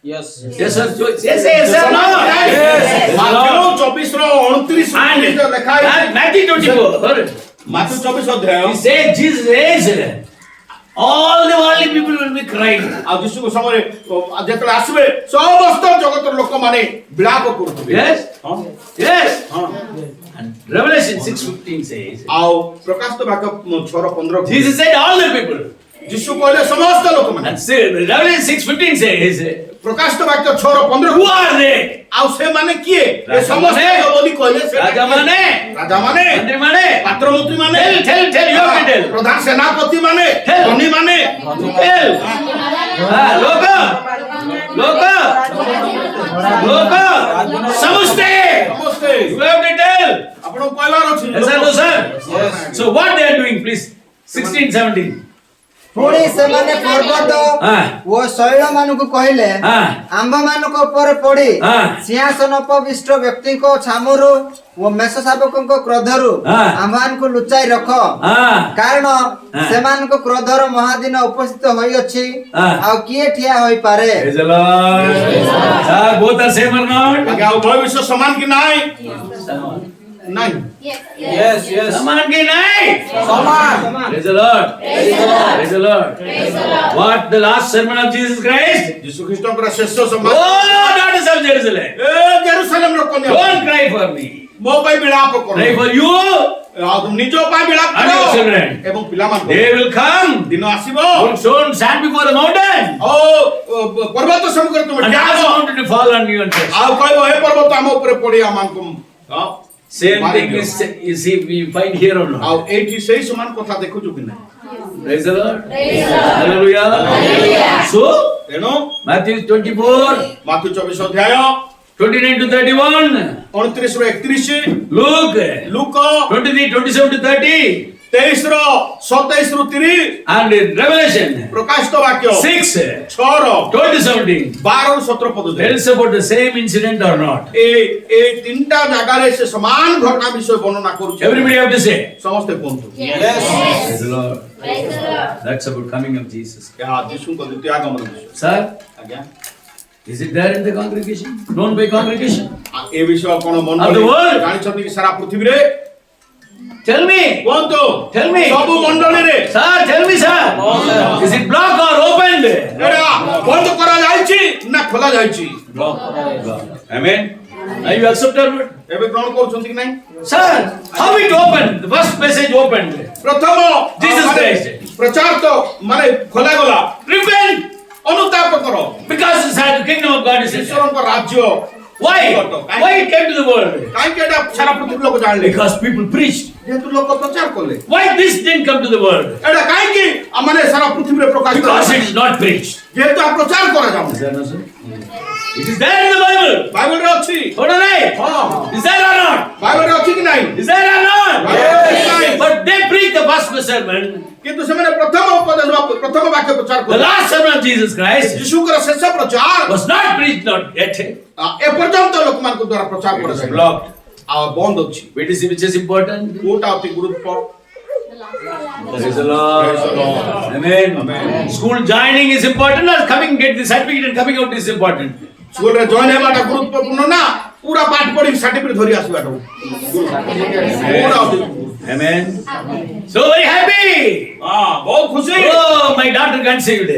Speaker 3: Yes.
Speaker 1: Yes, sir. Yes, sir. No.
Speaker 2: Mark 24 ର 29
Speaker 1: And
Speaker 2: ଲେଖା ହେଇଛି
Speaker 1: Matthew 24.
Speaker 2: ମାର୍କ 24 ଅଧ୍ୟାୟ
Speaker 1: He said Jesus raised. All the worldly people will be crying.
Speaker 2: ଆଉ ଯୀଶୁଙ୍କ ସମୟରେ ଯେତେବେଳେ ଆସିବେ ସମସ୍ତ ଜଗତର ଲୋକମାନେ ବିଳାପ କରୁଥିବେ
Speaker 1: Yes.
Speaker 2: ହଁ
Speaker 1: Yes.
Speaker 2: ହଁ
Speaker 1: And Revelation 6:15 says,
Speaker 2: ଆଉ ପ୍ରକାଶିତ ବାକ୍ୟ 6:15
Speaker 1: Jesus said all the people.
Speaker 2: ଯୀଶୁ କହିଲେ ସମସ୍ତ ଲୋକମାନେ
Speaker 1: And say, Revelation 6:15 says,
Speaker 2: ପ୍ରକାଶିତ ବାକ୍ୟ 6:15
Speaker 1: who are they?
Speaker 2: ଆଉ ସେମାନେ କିଏ ଏ
Speaker 1: ରାଜାମାନେ।
Speaker 2: ସମସ୍ତ ବୋଲି କହିଲେ ସେ
Speaker 1: ରାଜାମାନେ।
Speaker 2: ରାଜାମାନେ
Speaker 1: ମନ୍ତ୍ରୀ ମାନେ?
Speaker 2: ପାତ୍ରମନ୍ତ୍ରୀ ମାନେ
Speaker 1: Tell, you have to tell.
Speaker 2: ପ୍ରଧାନ ସେନାପତି ମାନେ
Speaker 1: Tell.
Speaker 2: ଧନୀ ମାନେ
Speaker 1: Tell. ଲୋକ ସମସ୍ତେ
Speaker 2: ସମସ୍ତେ
Speaker 1: you have to tell.
Speaker 2: ଆପଣଙ୍କୁ କହିବାର ଅଛି
Speaker 1: Yes, sir, no, sir. So what they are doing, please? 16, 17.
Speaker 4: ପୁଣି ସେମାନେ ପର୍ବତ
Speaker 1: হ্যাঁ।
Speaker 4: ଓ ଶୈଳ ମାନଙ୍କୁ କହିଲେ
Speaker 1: হ্যাঁ।
Speaker 4: ଆମ୍ଭ ମାନଙ୍କ ଉପରେ ପଡି
Speaker 1: হ্যাঁ।
Speaker 4: ସିଂହାସନ ଉପବିଷ୍ଟ ବ୍ୟକ୍ତିଙ୍କ ଛାମୁରୁ ଓ ମେଷ ଶାବକଙ୍କ କ୍ରୋଧରୁ
Speaker 1: হ্যাঁ।
Speaker 4: ଆମ୍ଭମାନଙ୍କୁ ଲୁଚାଇ ରଖ
Speaker 1: হ্যাঁ।
Speaker 4: କାରଣ
Speaker 1: হ্যাঁ।
Speaker 4: ସେମାନଙ୍କ କ୍ରୋଧର ମହାଦିନ ଉପସ୍ଥିତ ହୋଇଅଛି
Speaker 1: হ্যাঁ।
Speaker 4: ଆଉ କିଏ ଠିଆ ହୋଇପାରେ
Speaker 1: Praise the Lord. Sir, both are same or not?
Speaker 2: ଆଜ୍ଞା ଆଉ ଭବିଷ୍ୟ ସମାନ କି ନାହିଁ ନାହିଁ
Speaker 3: Yes, yes.
Speaker 1: ସମାନ କି ନାହିଁ?
Speaker 3: Saman.
Speaker 1: Praise the Lord. Praise the Lord. What the last sermon of Jesus Christ?
Speaker 2: ଯୀଶୁ ଖ୍ରୀଷ୍ଟଙ୍କର ଶେଷ ସମାନ
Speaker 1: Oh, daughters of Jerusalem.
Speaker 2: ଏ ଜେରୁସାଲେମର କନ୍ୟା
Speaker 1: Don't cry for me.
Speaker 2: ମୋ ପାଇଁ ବିଳାପ କର
Speaker 1: Pray for you.
Speaker 2: ଆଉ ନିଜ ପାଇଁ ବିଳାପ
Speaker 1: And your
Speaker 2: କର
Speaker 1: children.
Speaker 2: ଏବଂ ପିଲାମାନଙ୍କ
Speaker 1: They will come.
Speaker 2: ଦିନ ଆସିବ
Speaker 1: Don't stand before the mountain.
Speaker 2: ଓ ପର୍ବତ ସମ୍ମୁଖରେ ତୁମେ
Speaker 1: And
Speaker 2: ଠିଆ
Speaker 1: ask the
Speaker 2: ହେବ
Speaker 1: mountain to fall on you and touch.
Speaker 2: ଆଉ କହିବ ହେ ପର୍ବତ ଆମ ଉପରେ ପଡି ଆମମାନଙ୍କୁ ହଁ
Speaker 1: Same thing is you see we find here or not.
Speaker 2: ଆଉ ଏଇଠି ସେଇ ସମାନ କଥା ଦେଖୁଛୁ କି ନାହିଁ
Speaker 1: Praise the Lord. Hallelujah. So
Speaker 2: ତେଣୁ
Speaker 1: Matthew 24,
Speaker 2: ମାର୍କ 24 ଅଧ୍ୟାୟ
Speaker 1: 29 to 31.
Speaker 2: 29 ରୁ 31,
Speaker 1: Luke
Speaker 2: ଲୁକ
Speaker 1: 23, 27 to 30.
Speaker 2: 23 ରୁ 27 ରୁ 30,
Speaker 1: And in Revelation
Speaker 2: ପ୍ରକାଶିତ ବାକ୍ୟ
Speaker 1: 6,
Speaker 2: 6 ର
Speaker 1: 12 to 17.
Speaker 2: 12 ରୁ 17 ପଦ ଯାଏ।
Speaker 1: Tells about the same incident or not.
Speaker 2: ଏ ତିନିଟା ଜାଗାରେ ସେ ସମାନ ଘଟଣା ବିଷୟ ବର୍ଣ୍ଣନା କରୁଛି।
Speaker 1: Everybody have to say.
Speaker 2: ସମସ୍ତେ କୁହନ୍ତୁ।
Speaker 1: Praise the Lord.
Speaker 5: Praise the Lord.
Speaker 1: That's about coming of Jesus.
Speaker 2: ଏହା ଯୀଶୁଙ୍କ ଦ୍ୱିତୀୟ ଆଗମନ ବିଷୟ।
Speaker 1: Sir,
Speaker 2: ଆଜ୍ଞା
Speaker 1: is it there in the congregation? Known by congregation?
Speaker 2: ଏ ବିଷୟ କଣ
Speaker 1: Of the
Speaker 2: ମଣ୍ଡଳୀ
Speaker 1: world?
Speaker 2: ଜାଣିଛନ୍ତି କି ସାରା ପୃଥିବୀରେ?
Speaker 1: Tell me.
Speaker 2: କୁହନ୍ତୁ।
Speaker 1: Tell me.
Speaker 2: ସବୁ ମଣ୍ଡଳୀରେ
Speaker 1: Sir, tell me, sir. Is it blocked or opened?
Speaker 2: ଏଇଟା ବନ୍ଦ କରାଯାଇଛି ନା ଖୋଲା ଯାଇଛି?
Speaker 1: Blocked. Amen. Are you accept or not?
Speaker 2: ଏବେ ଗ୍ରହଣ କରୁଛନ୍ତି କି ନାହିଁ?
Speaker 1: Sir, how it opened? The first message opened.
Speaker 2: ପ୍ରଥମ
Speaker 1: Jesus
Speaker 2: ମାନେ
Speaker 1: Christ.
Speaker 2: ପ୍ରଚାର ତ ମାନେ ଖୋଲା ଗଲା।
Speaker 1: Repent.
Speaker 2: ଅନୁତାପ କର।
Speaker 1: Because the kingdom of God is in.
Speaker 2: ଈଶ୍ୱରଙ୍କ ରାଜ୍ୟ
Speaker 1: Why? Why it came to the world?
Speaker 2: କାହିଁକି ଏଟା ସାରା ପୃଥିବୀ ଲୋକ ଜାଣିଲେ?
Speaker 1: Because people preached.
Speaker 2: ଯେହେତୁ ଲୋକ ପ୍ରଚାର କଲେ।
Speaker 1: Why this didn't come to the world?
Speaker 2: ଏଟା କାହିଁକି ମାନେ ସାରା ପୃଥିବୀରେ ପ୍ରକାଶ
Speaker 1: Because it is not preached.
Speaker 2: ଯେହେତୁ ପ୍ରଚାର କରାଯାଉନି।
Speaker 1: Is that not so? It is there in the Bible.
Speaker 2: ବାଇବଲରେ ଅଛି।
Speaker 1: Hold on, right?
Speaker 2: ହଁ
Speaker 1: Is there or not?
Speaker 2: ବାଇବଲରେ ଅଛି କି ନାହିଁ?
Speaker 1: Is there or not?
Speaker 2: Yes.
Speaker 1: But they preached the first sermon,
Speaker 2: କିନ୍ତୁ ସେମାନେ ପ୍ରଥମ ଉପଦେଶ ପ୍ରଥମ ବାକ୍ୟ ପ୍ରଚାର
Speaker 1: the
Speaker 2: କଲେ।
Speaker 1: last sermon of Jesus Christ
Speaker 2: ଯୀଶୁଙ୍କର ଶେଷ ପ୍ରଚାର
Speaker 1: was not preached not yet.
Speaker 2: ଏପର୍ଯ୍ୟନ୍ତ ଲୋକମାନଙ୍କ ଦ୍ୱାରା ପ୍ରଚାର
Speaker 1: It was
Speaker 2: କରାଯାଏ।
Speaker 1: blocked.
Speaker 2: ଆଉ ବନ୍ଦ ଅଛି।
Speaker 1: Which is important?
Speaker 2: କୋଉଟା ଅତି ଗୁରୁତ୍ୱ?
Speaker 1: Praise the Lord.
Speaker 2: Praise the Lord.
Speaker 1: Amen.
Speaker 2: Amen.
Speaker 1: School joining is important or coming get the certificate and coming out is important?
Speaker 2: ସ୍କୁଲରେ ଜଏନ୍ ହେବାଟା ଗୁରୁତ୍ୱପୂର୍ଣ୍ଣ ନା ପୁରା ପାଠ ପଢିକି ସାର୍ଟିଫିକେଟ ଧରି ଆସିବାଟା? କୋଉଟା ଅତି
Speaker 1: Amen. So very happy.
Speaker 2: ବହୁତ ଖୁସି।
Speaker 1: Oh, my daughter conceived.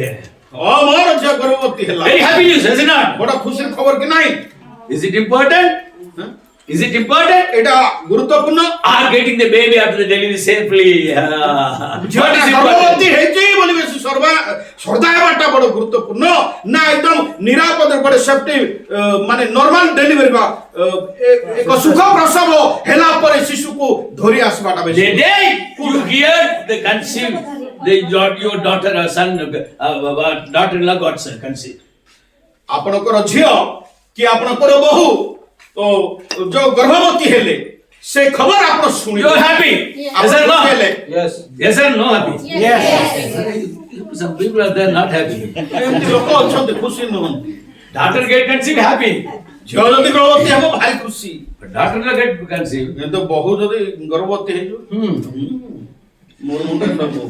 Speaker 2: ମୋର ଝିଅ ଗର୍ଭବତୀ ହେଲା।
Speaker 1: Very happy news, is it not?
Speaker 2: ବଡ଼ ଖୁସିର ଖବର କି ନାହିଁ?
Speaker 1: Is it important? Is it important?
Speaker 2: ଏଇଟା ଗୁରୁତ୍ୱପୂର୍ଣ୍ଣ।
Speaker 1: Are getting the baby after the delivery safely? What
Speaker 2: ଝିଅଟା
Speaker 1: is
Speaker 2: ଗର୍ଭବତୀ
Speaker 1: important?
Speaker 2: ହେଇଛି ବୋଲି ବେଶୀ ସର୍ଦା ହେବାଟା ବଡ଼ ଗୁରୁତ୍ୱପୂର୍ଣ୍ଣ ନା ଏକଦମ ନିରାପଦରେ ବଡ଼ ସେଫ୍ଟି ମାନେ ନର୍ମାଲ ଡେଲିଭରି ବା ଏକ ସୁଖ ପ୍ରସବ ହେଲା ପରେ ଶିଶୁକୁ ଧରି ଆସିବାଟା ବେଶୀ।
Speaker 1: The day you hear the conceived, your daughter or son, daughter-in-law got conceived.
Speaker 2: ଆପଣଙ୍କର ଝିଅ କି ଆପଣଙ୍କର ବୋହୂ ଯୋଉ ଗର୍ଭବତୀ ହେଲେ ସେ ଖବର ଆପଣ
Speaker 1: You
Speaker 2: ଶୁଣିଲେ।
Speaker 1: are happy?
Speaker 2: ଆପଣ
Speaker 1: Yes or no?
Speaker 2: ହେଲେ
Speaker 3: Yes.
Speaker 1: Yes or no happy?
Speaker 5: Yes.
Speaker 1: Some people are there not happy.
Speaker 2: ଏମିତି ଲୋକ ଅଛନ୍ତି ଖୁସି ନୁହନ୍ତି।
Speaker 1: Daughter get conceived happy.
Speaker 2: ଝିଅ ଯଦି ଗର୍ଭବତୀ ହେବ ଭାରି ଖୁସି।
Speaker 1: But daughter-in-law get conceived.
Speaker 2: କିନ୍ତୁ ବୋହୂ ଯଦି ଗର୍ଭବତୀ ହେଇଯିବ ମୋର ମୁଣ୍ଡରେ ସବୁ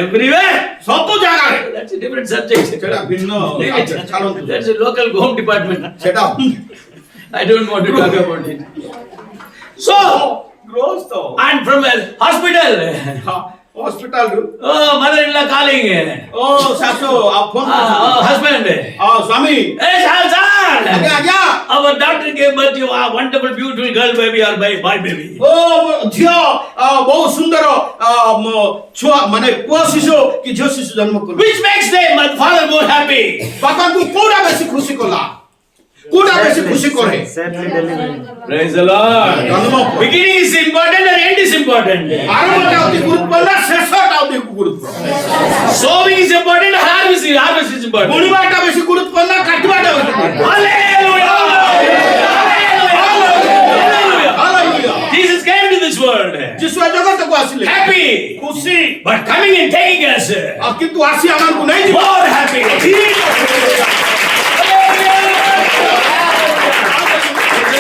Speaker 1: Everywhere.
Speaker 2: ସବୁ ଜାଗାରେ
Speaker 1: That's a different subject.
Speaker 2: ସେଟା ଭିନ୍ନ ଛାଡ଼ନ୍ତୁ
Speaker 1: That's a local home department.
Speaker 2: ସେଟା
Speaker 1: I don't want to talk about it. So,
Speaker 2: ଗ୍ରସ୍ତ
Speaker 1: and from a hospital.
Speaker 2: ହସ୍ପିଟାଲରୁ
Speaker 1: Oh, mother-in-law calling.
Speaker 2: ଓ ଶାଶୁ ଆଉ ଫୋନ
Speaker 1: Oh, husband.
Speaker 2: ସ୍ୱାମୀ
Speaker 1: Hey,
Speaker 2: ଆଜ୍ଞା
Speaker 1: son.
Speaker 2: ଆଜ୍ଞା
Speaker 1: Our daughter gave birth to a wonderful, beautiful girl baby or boy baby.
Speaker 2: ଓ ଝିଅ ବହୁତ ସୁନ୍ଦର ଛୁଆ ମାନେ ପୁଅ ଶିଶୁ କି ଝିଅ ଶିଶୁ ଜନ୍ମ କଲେ
Speaker 1: Which makes the father more happy?
Speaker 2: ବାପାଙ୍କୁ କୋଉଟା ବେଶୀ ଖୁସି କଲା କୋଉଟା ବେଶୀ ଖୁସି କରେ
Speaker 1: Praise the Lord. Beginning is important or end is important?
Speaker 2: ଆରମ୍ଭଟା ଅତି ଗୁରୁତ୍ୱ ନା ଶେଷଟା ଅତି ଗୁରୁତ୍ୱ
Speaker 1: Sowing is important or harvest is important?
Speaker 2: ବୁଣିବାଟା ବେଶୀ ଗୁରୁତ୍ୱ ନା କାଟିବାଟା ବେଶୀ ଗୁରୁତ୍ୱ
Speaker 1: Hallelujah! Hallelujah!
Speaker 2: Hallelujah
Speaker 1: Jesus came to this world
Speaker 2: ଯୀଶୁ ଏ ଜଗତକୁ ଆସିଲେ
Speaker 1: happy,
Speaker 2: ଖୁସି
Speaker 1: but coming and taking us
Speaker 2: କିନ୍ତୁ ଆସି ଆମକୁ ନେଇଯିବ
Speaker 1: more happy.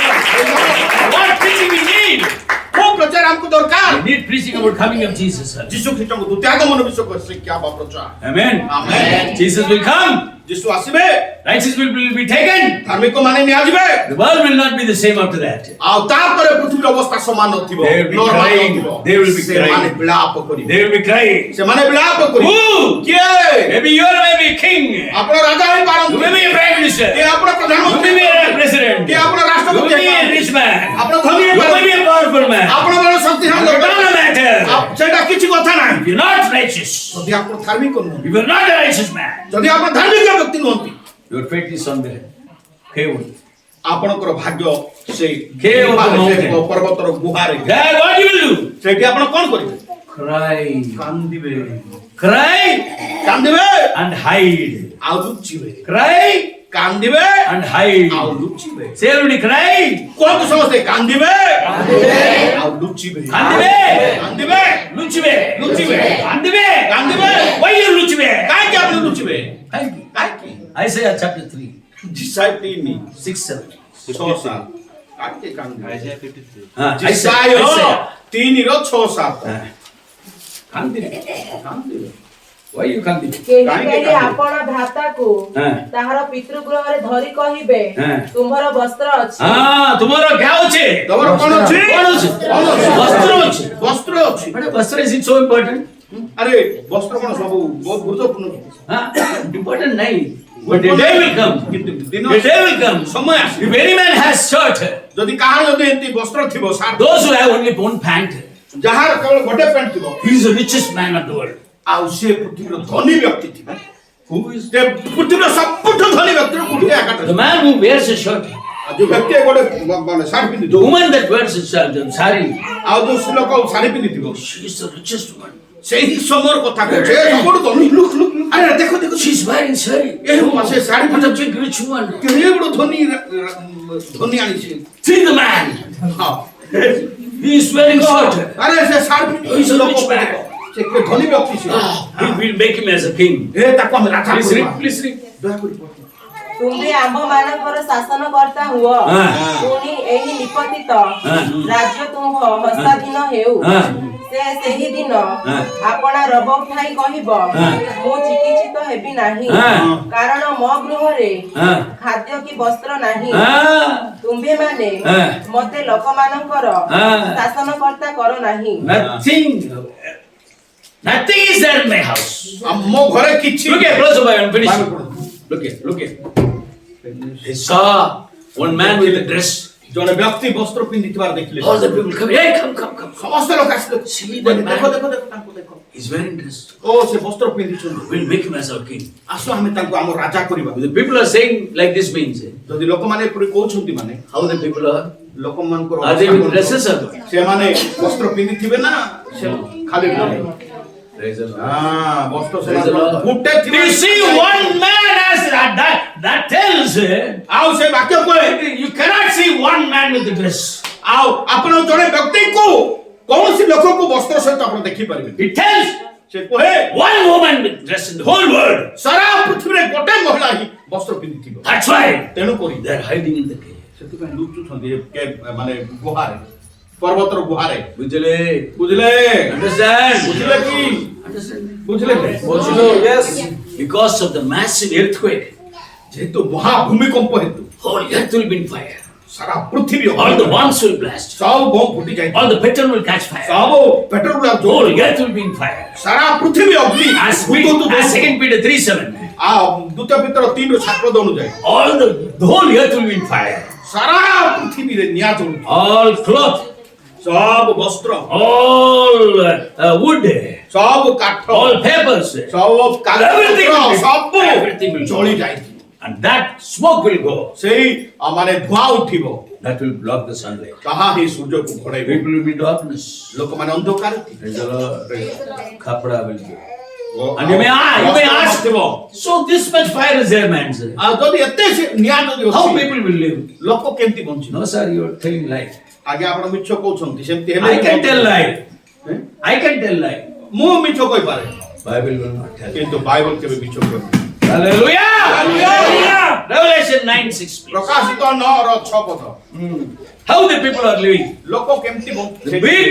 Speaker 1: What preaching we need?
Speaker 2: କୋଉ ପ୍ରଚାର ଆମକୁ ଦରକାର
Speaker 1: We need preaching about coming of Jesus.
Speaker 2: ଯୀଶୁ ଖ୍ରୀଷ୍ଟଙ୍କ ଦ୍ୱିତୀୟ ଆଗମନ ବିଷୟରେ ଶିକ୍ଷା ବା ପ୍ରଚାର
Speaker 1: Amen.
Speaker 2: Amen.
Speaker 1: Jesus will come.
Speaker 2: ଯୀଶୁ ଆସିବେ
Speaker 1: Righteous will be taken.
Speaker 2: ଧାର୍ମିକ ମାନେ ନିଆଯିବେ
Speaker 1: The world will not be the same after that.
Speaker 2: ଆଉ ତାପରେ ପୃଥିବୀର ଅବସ୍ଥା ସମାନ ନଥିବ
Speaker 1: They will be
Speaker 2: normal
Speaker 1: crying.
Speaker 2: ନଥିବ
Speaker 1: They will be
Speaker 2: ସେମାନେ
Speaker 1: crying.
Speaker 2: ବିଳାପ କରିବେ
Speaker 1: They will be crying.
Speaker 2: ସେମାନେ ବିଳାପ କରିବେ
Speaker 1: Who?
Speaker 2: କିଏ
Speaker 1: Maybe you may be king.
Speaker 2: ଆପଣ ରାଜା
Speaker 1: You
Speaker 2: ହେଇପାରନ୍ତି
Speaker 1: may be a prime minister.
Speaker 2: କିଏ ଆପଣ
Speaker 1: You
Speaker 2: ପ୍ରଧାନମନ୍ତ୍ରୀ
Speaker 1: may be a president.
Speaker 2: କିଏ ଆପଣ
Speaker 1: You
Speaker 2: ରାଷ୍ଟ୍ରପତି
Speaker 1: may be a
Speaker 2: ହେଇପାରନ୍ତି
Speaker 1: rich man.
Speaker 2: ଆପଣ ଧନୀ
Speaker 1: You may
Speaker 2: ହେଇପାରନ୍ତି
Speaker 1: be a powerful man.
Speaker 2: ଆପଣ ବଡ଼ ଶକ୍ତିଶାଳୀ
Speaker 1: It does not matter.
Speaker 2: ସେଇଟା କିଛି କଥା ନାହିଁ
Speaker 1: If you're not righteous,
Speaker 2: ଯଦି ଆପଣ ଧାର୍ମିକ ନୁହନ୍ତି
Speaker 1: if you're not a righteous man,
Speaker 2: ଯଦି ଆପଣ ଧାର୍ମିକ ବ୍ୟକ୍ତି ନୁହନ୍ତି
Speaker 1: your fate is on the cave.
Speaker 2: ଆପଣଙ୍କର ଭାଗ୍ୟ ସେଇ
Speaker 1: କେଉଁ mountain?
Speaker 2: ପର୍ବତର ଗୁହାରେ
Speaker 1: There, what you will do?
Speaker 2: ସେଇଠି ଆପଣ କଣ କରିବେ
Speaker 1: Cry.
Speaker 2: କାନ୍ଦିବେ
Speaker 1: Cry
Speaker 2: କାନ୍ଦିବେ
Speaker 1: and hide.
Speaker 2: ଆଉ ଲୁଚିବେ
Speaker 1: Cry
Speaker 2: କାନ୍ଦିବେ
Speaker 1: and hide.
Speaker 2: ଆଉ ଲୁଚିବେ
Speaker 1: Say everybody, cry.
Speaker 2: କୁହନ୍ତୁ ସମସ୍ତେ କାନ୍ଦିବେ ଆଉ ଲୁଚିବେ
Speaker 1: କାନ୍ଦିବେ
Speaker 2: କାନ୍ଦିବେ
Speaker 1: ଲୁଚିବେ
Speaker 2: ଲୁଚିବେ
Speaker 1: କାନ୍ଦିବେ
Speaker 2: କାନ୍ଦିବେ
Speaker 1: Why you ଲୁଚିବେ?
Speaker 2: କାହିଁକି ଆପଣ ଲୁଚିବେ
Speaker 1: କାହିଁକି?
Speaker 2: କାହିଁକି
Speaker 1: Isaiah chapter 3,
Speaker 2: ଜିସାଇ 3
Speaker 1: 6, 7.
Speaker 2: 6 7 କାହିଁକି କାନ୍ଦିବେ
Speaker 1: Isaiah.
Speaker 2: ଜିସାଇ 3 ର 6 7
Speaker 1: କାନ୍ଦିବେ.
Speaker 2: କାନ୍ଦିବେ
Speaker 1: Why you କାନ୍ଦିବେ?
Speaker 6: କେହି
Speaker 2: କାହିଁକି
Speaker 6: କେହି
Speaker 2: କାନ୍ଦିବେ?
Speaker 6: ଆପଣ ଭ୍ରାତାକୁ
Speaker 1: ହଁ।
Speaker 6: ତାହାର ପିତୃଗୃହରେ ଧରି କହିବେ
Speaker 1: ହଁ।
Speaker 6: ତୁମ୍ଭର ବସ୍ତ୍ର ଅଛି
Speaker 1: ତୁମର ଘା ଅଛି
Speaker 2: ତମର କ'ଣ ଅଛି
Speaker 1: କ'ଣ ଅଛି?
Speaker 2: କ'ଣ ଅଛି?
Speaker 1: ବସ୍ତ୍ର ଅଛି।
Speaker 2: ବସ୍ତ୍ର ଅଛି
Speaker 1: But ବସ୍ତ୍ର is it so important?
Speaker 2: ଆରେ ବସ୍ତ୍ର କ'ଣ ସବୁ ବହୁତ ଗୁରୁତ୍ୱପୂର୍ଣ୍ଣ
Speaker 1: Important ନାହିଁ. But the day will come.
Speaker 2: କିନ୍ତୁ ଦିନ
Speaker 1: The day will come.
Speaker 2: ସମୟ ଆସିବ
Speaker 1: If any man has shirt,
Speaker 2: ଯଦି କାହାର ଯଦି ଏମିତି ବସ୍ତ୍ର ଥିବ shirt
Speaker 1: those who have only one pant,
Speaker 2: ଯାହାର କେବଳ ଗୋଟେ ପ୍ୟାଣ୍ଟ ଥିବ
Speaker 1: he is the richest man of the world.
Speaker 2: ଆଉ ସେ ପୃଥିବୀର ଧନୀ ବ୍ୟକ୍ତି ଥିବ
Speaker 1: Who is
Speaker 2: ସେ ପୃଥିବୀର ସବୁଠୁ ଧନୀ ବ୍ୟକ୍ତିର କୋଉଠି ଏକାଟା
Speaker 1: the man who wears a shirt?
Speaker 2: ଯୋଉ ବ୍ୟକ୍ତି ଗୋଟେ ମାନେ ଶାଢ଼ୀ
Speaker 1: The
Speaker 2: ପିନ୍ଧିଥିବ
Speaker 1: woman that wears a shirt, sari,
Speaker 2: ଆଉ ଯୋଉ ଲୋକ ଶାଢ଼ୀ ପିନ୍ଧିଥିବ
Speaker 1: she is the richest woman.
Speaker 2: ସେହି ସମୟର କଥା କହୁଛି ଏ ସବୁଠୁ ଧନୀ ଲୁକ୍ ଲୁକ୍ ଆରେ ଦେଖ ଦେଖ
Speaker 1: She is wearing sari.
Speaker 2: ଏ ସେ ଶାଢ଼ୀ
Speaker 1: What
Speaker 2: ପିନ୍ଧ
Speaker 1: a big rich woman.
Speaker 2: କେଡ଼େ ବଡ଼ ଧନୀ ଧନୀ ଆଣିଛି
Speaker 1: See the man.
Speaker 2: ହଁ
Speaker 1: He is wearing shirt.
Speaker 2: ଆରେ ସେ ଶାଢ଼ୀ ପିନ୍ଧି
Speaker 1: He's a
Speaker 2: ଲୋକ
Speaker 1: rich man.
Speaker 2: ସେ କେତେ ଧନୀ ବ୍ୟକ୍ତି ସେ
Speaker 1: He will make him as a king.
Speaker 2: ଏ ତାକୁ ଆମେ ରାଜା
Speaker 1: Please
Speaker 2: କରିବା।
Speaker 1: read, please read.
Speaker 2: ଦୟାକରି ପଢ।
Speaker 6: ତୁମ୍ଭେ ଆମ୍ଭମାନଙ୍କର ଶାସନକର୍ତ୍ତା ହୁଅ
Speaker 1: ହଁ।
Speaker 6: ପୁଣି ଏହି ନିପତିତ
Speaker 1: ହଁ।
Speaker 6: ରାଜ୍ୟ ତୁମ୍ଭ ହସ୍ତାଧୀନ ହେଉ
Speaker 1: ହଁ।
Speaker 6: ସେ ସେହି ଦିନ
Speaker 1: ହଁ।
Speaker 6: ଆପଣା ରବ ଉଠାଇ କହିବ
Speaker 1: ହଁ।
Speaker 6: ମୁଁ ଚିକିତ୍ସିତ ହେବି ନାହିଁ
Speaker 1: ହଁ।
Speaker 6: କାରଣ ମୋ ଗୃହରେ
Speaker 1: ହଁ।
Speaker 6: ଖାଦ୍ୟ କି ବସ୍ତ୍ର ନାହିଁ
Speaker 1: Ah,
Speaker 6: ତୁମ୍ଭେମାନେ
Speaker 1: ହଁ।
Speaker 6: ମତେ ଲୋକମାନଙ୍କର
Speaker 1: ହଁ।
Speaker 6: ଶାସନକର୍ତ୍ତା କର ନାହିଁ
Speaker 1: nothing is there in my house.
Speaker 2: ଆମ ଘରେ କିଛି
Speaker 1: Look at, close the Bible and finish.
Speaker 2: Bible ପଢ।
Speaker 1: Look at. He saw one man with a dress.
Speaker 2: ଜଣେ ବ୍ୟକ୍ତି ବସ୍ତ୍ର ପିନ୍ଧିଥିବାର ଦେଖିଲେ
Speaker 1: All the people come, hey, come.
Speaker 2: ସମସ୍ତ ଲୋକ ଆସିଲେ
Speaker 1: See that man?
Speaker 2: ଦେଖ ଦେଖ ଦେଖ ତାଙ୍କୁ ଦେଖ
Speaker 1: He's wearing dress.
Speaker 2: ଓ ସେ ବସ୍ତ୍ର ପିନ୍ଧିଛନ୍ତି
Speaker 1: We'll make him as our king.
Speaker 2: ଆସ ଆମେ ତାଙ୍କୁ ଆମ ରାଜା କରିବା
Speaker 1: The people are saying like this means,
Speaker 2: ଯଦି ଲୋକମାନେ ଏପରି କହୁଛନ୍ତି ମାନେ
Speaker 1: how the people are?
Speaker 2: ଲୋକମାନଙ୍କର
Speaker 1: Are they
Speaker 2: ଅବସ୍ଥା
Speaker 1: with
Speaker 2: କଣ?
Speaker 1: dresses or what?
Speaker 2: ସେମାନେ ବସ୍ତ୍ର ପିନ୍ଧିଥିବେ ନା ସେ ଖାଲି
Speaker 1: Praise the Lord.
Speaker 2: ବସ୍ତ୍ର
Speaker 1: Praise the Lord.
Speaker 2: ଗୋଟେ
Speaker 1: Do you see one man as that tells
Speaker 2: ଆଉ ସେ ବାକ୍ୟ କହେ
Speaker 1: you cannot see one man with the dress.
Speaker 2: ଆଉ ଆପଣ ଜଣେ ବ୍ୟକ୍ତିକୁ କୌଣସି ଲୋକକୁ ବସ୍ତ୍ର ସହିତ ଆପଣ ଦେଖିପାରିବେ
Speaker 1: It tells
Speaker 2: ସେ କହେ
Speaker 1: one woman with dress in the whole world.
Speaker 2: ସାରା ପୃଥିବୀରେ ଗୋଟେ ମହିଳା ହିଁ ବସ୍ତ୍ର ପିନ୍ଧିଥିବ
Speaker 1: That's why
Speaker 2: ତେଣୁ କରି
Speaker 1: they're hiding in the cave.
Speaker 2: ସେଥିପାଇଁ ଲୁଚୁଛନ୍ତି ମାନେ ଗୁହାରେ ପର୍ବତର ଗୁହାରେ
Speaker 1: ବୁଝିଲେ?
Speaker 2: ବୁଝିଲେ
Speaker 1: Understand?
Speaker 2: ବୁଝିଲେ କି
Speaker 1: Understand?
Speaker 2: ବୁଝିଲେ
Speaker 3: Yes.
Speaker 1: Because of the massive earthquake,
Speaker 2: ଯେହେତୁ ମହାଭୂମିକମ୍ପ ହେତୁ
Speaker 1: whole earth will be in fire.
Speaker 2: ସାରା ପୃଥିବୀ
Speaker 1: All the bombs will blast.
Speaker 2: ସବୁ ବୋମ୍ ଫୁଟି ଯାଇ
Speaker 1: All the petrol will catch fire.
Speaker 2: ସବୁ petrol
Speaker 1: Whole earth will be in fire.
Speaker 2: ସାରା ପୃଥିବୀ ଅଗ୍ନି
Speaker 1: As 2 Peter 3:7.
Speaker 2: ଦ୍ୱିତୀୟ ପିତର 3 ର 7 ଅନୁଯାୟୀ
Speaker 1: All the whole earth will be in fire.
Speaker 2: ସାରା ପୃଥିବୀରେ ନିଆଁ ଜଳୁଛି
Speaker 1: All cloth,
Speaker 2: ସବୁ ବସ୍ତ୍ର
Speaker 1: all wood,
Speaker 2: ସବୁ କାଠ
Speaker 1: all papers,
Speaker 2: ସବୁ
Speaker 1: Everything will be-
Speaker 2: ସବୁ
Speaker 1: everything will
Speaker 2: ଜଳି
Speaker 1: go.
Speaker 2: ଯାଇଛି
Speaker 1: and that smoke will go.
Speaker 2: ସେଇ ମାନେ ଧୂଆଁ ଉଠିବ
Speaker 1: That will block the sunlight.
Speaker 2: ତାହା ହିଁ ସୂର୍ଯ୍ୟକୁ ଘୋଡ଼ାଇବ
Speaker 1: People will be in darkness.
Speaker 2: ଲୋକମାନେ ଅନ୍ଧକାର
Speaker 1: Praise the Lord. Kapra will go. And you may ask, so this much fire is there, man, sir.
Speaker 2: ଆଉ ଯଦି ଏତେ ନିଆଁ ଯଦି
Speaker 1: How
Speaker 2: ଅଛି
Speaker 1: people will live?
Speaker 2: ଲୋକ କେମିତି ବଞ୍ଚିବ
Speaker 1: No, sir, you are telling lie.
Speaker 2: ଆଜ୍ଞା ଆପଣ ମିଛ କହୁଛନ୍ତି ସେମିତି
Speaker 1: I can tell lie.
Speaker 2: ହେଁ?
Speaker 1: I can tell lie.
Speaker 2: ମୁଁ ମିଛ କହିପାରେ
Speaker 1: Bible will not tell.
Speaker 2: କିନ୍ତୁ ବାଇବଲ କେବେ ମିଛ କହିବ
Speaker 1: Hallelujah! Hallelujah! Revelation 9:6. please.
Speaker 2: ପ୍ରକାଶିତ 9 ର 6 ପଦ
Speaker 1: How the people are living?
Speaker 2: ଲୋକ କେମିତି
Speaker 1: The big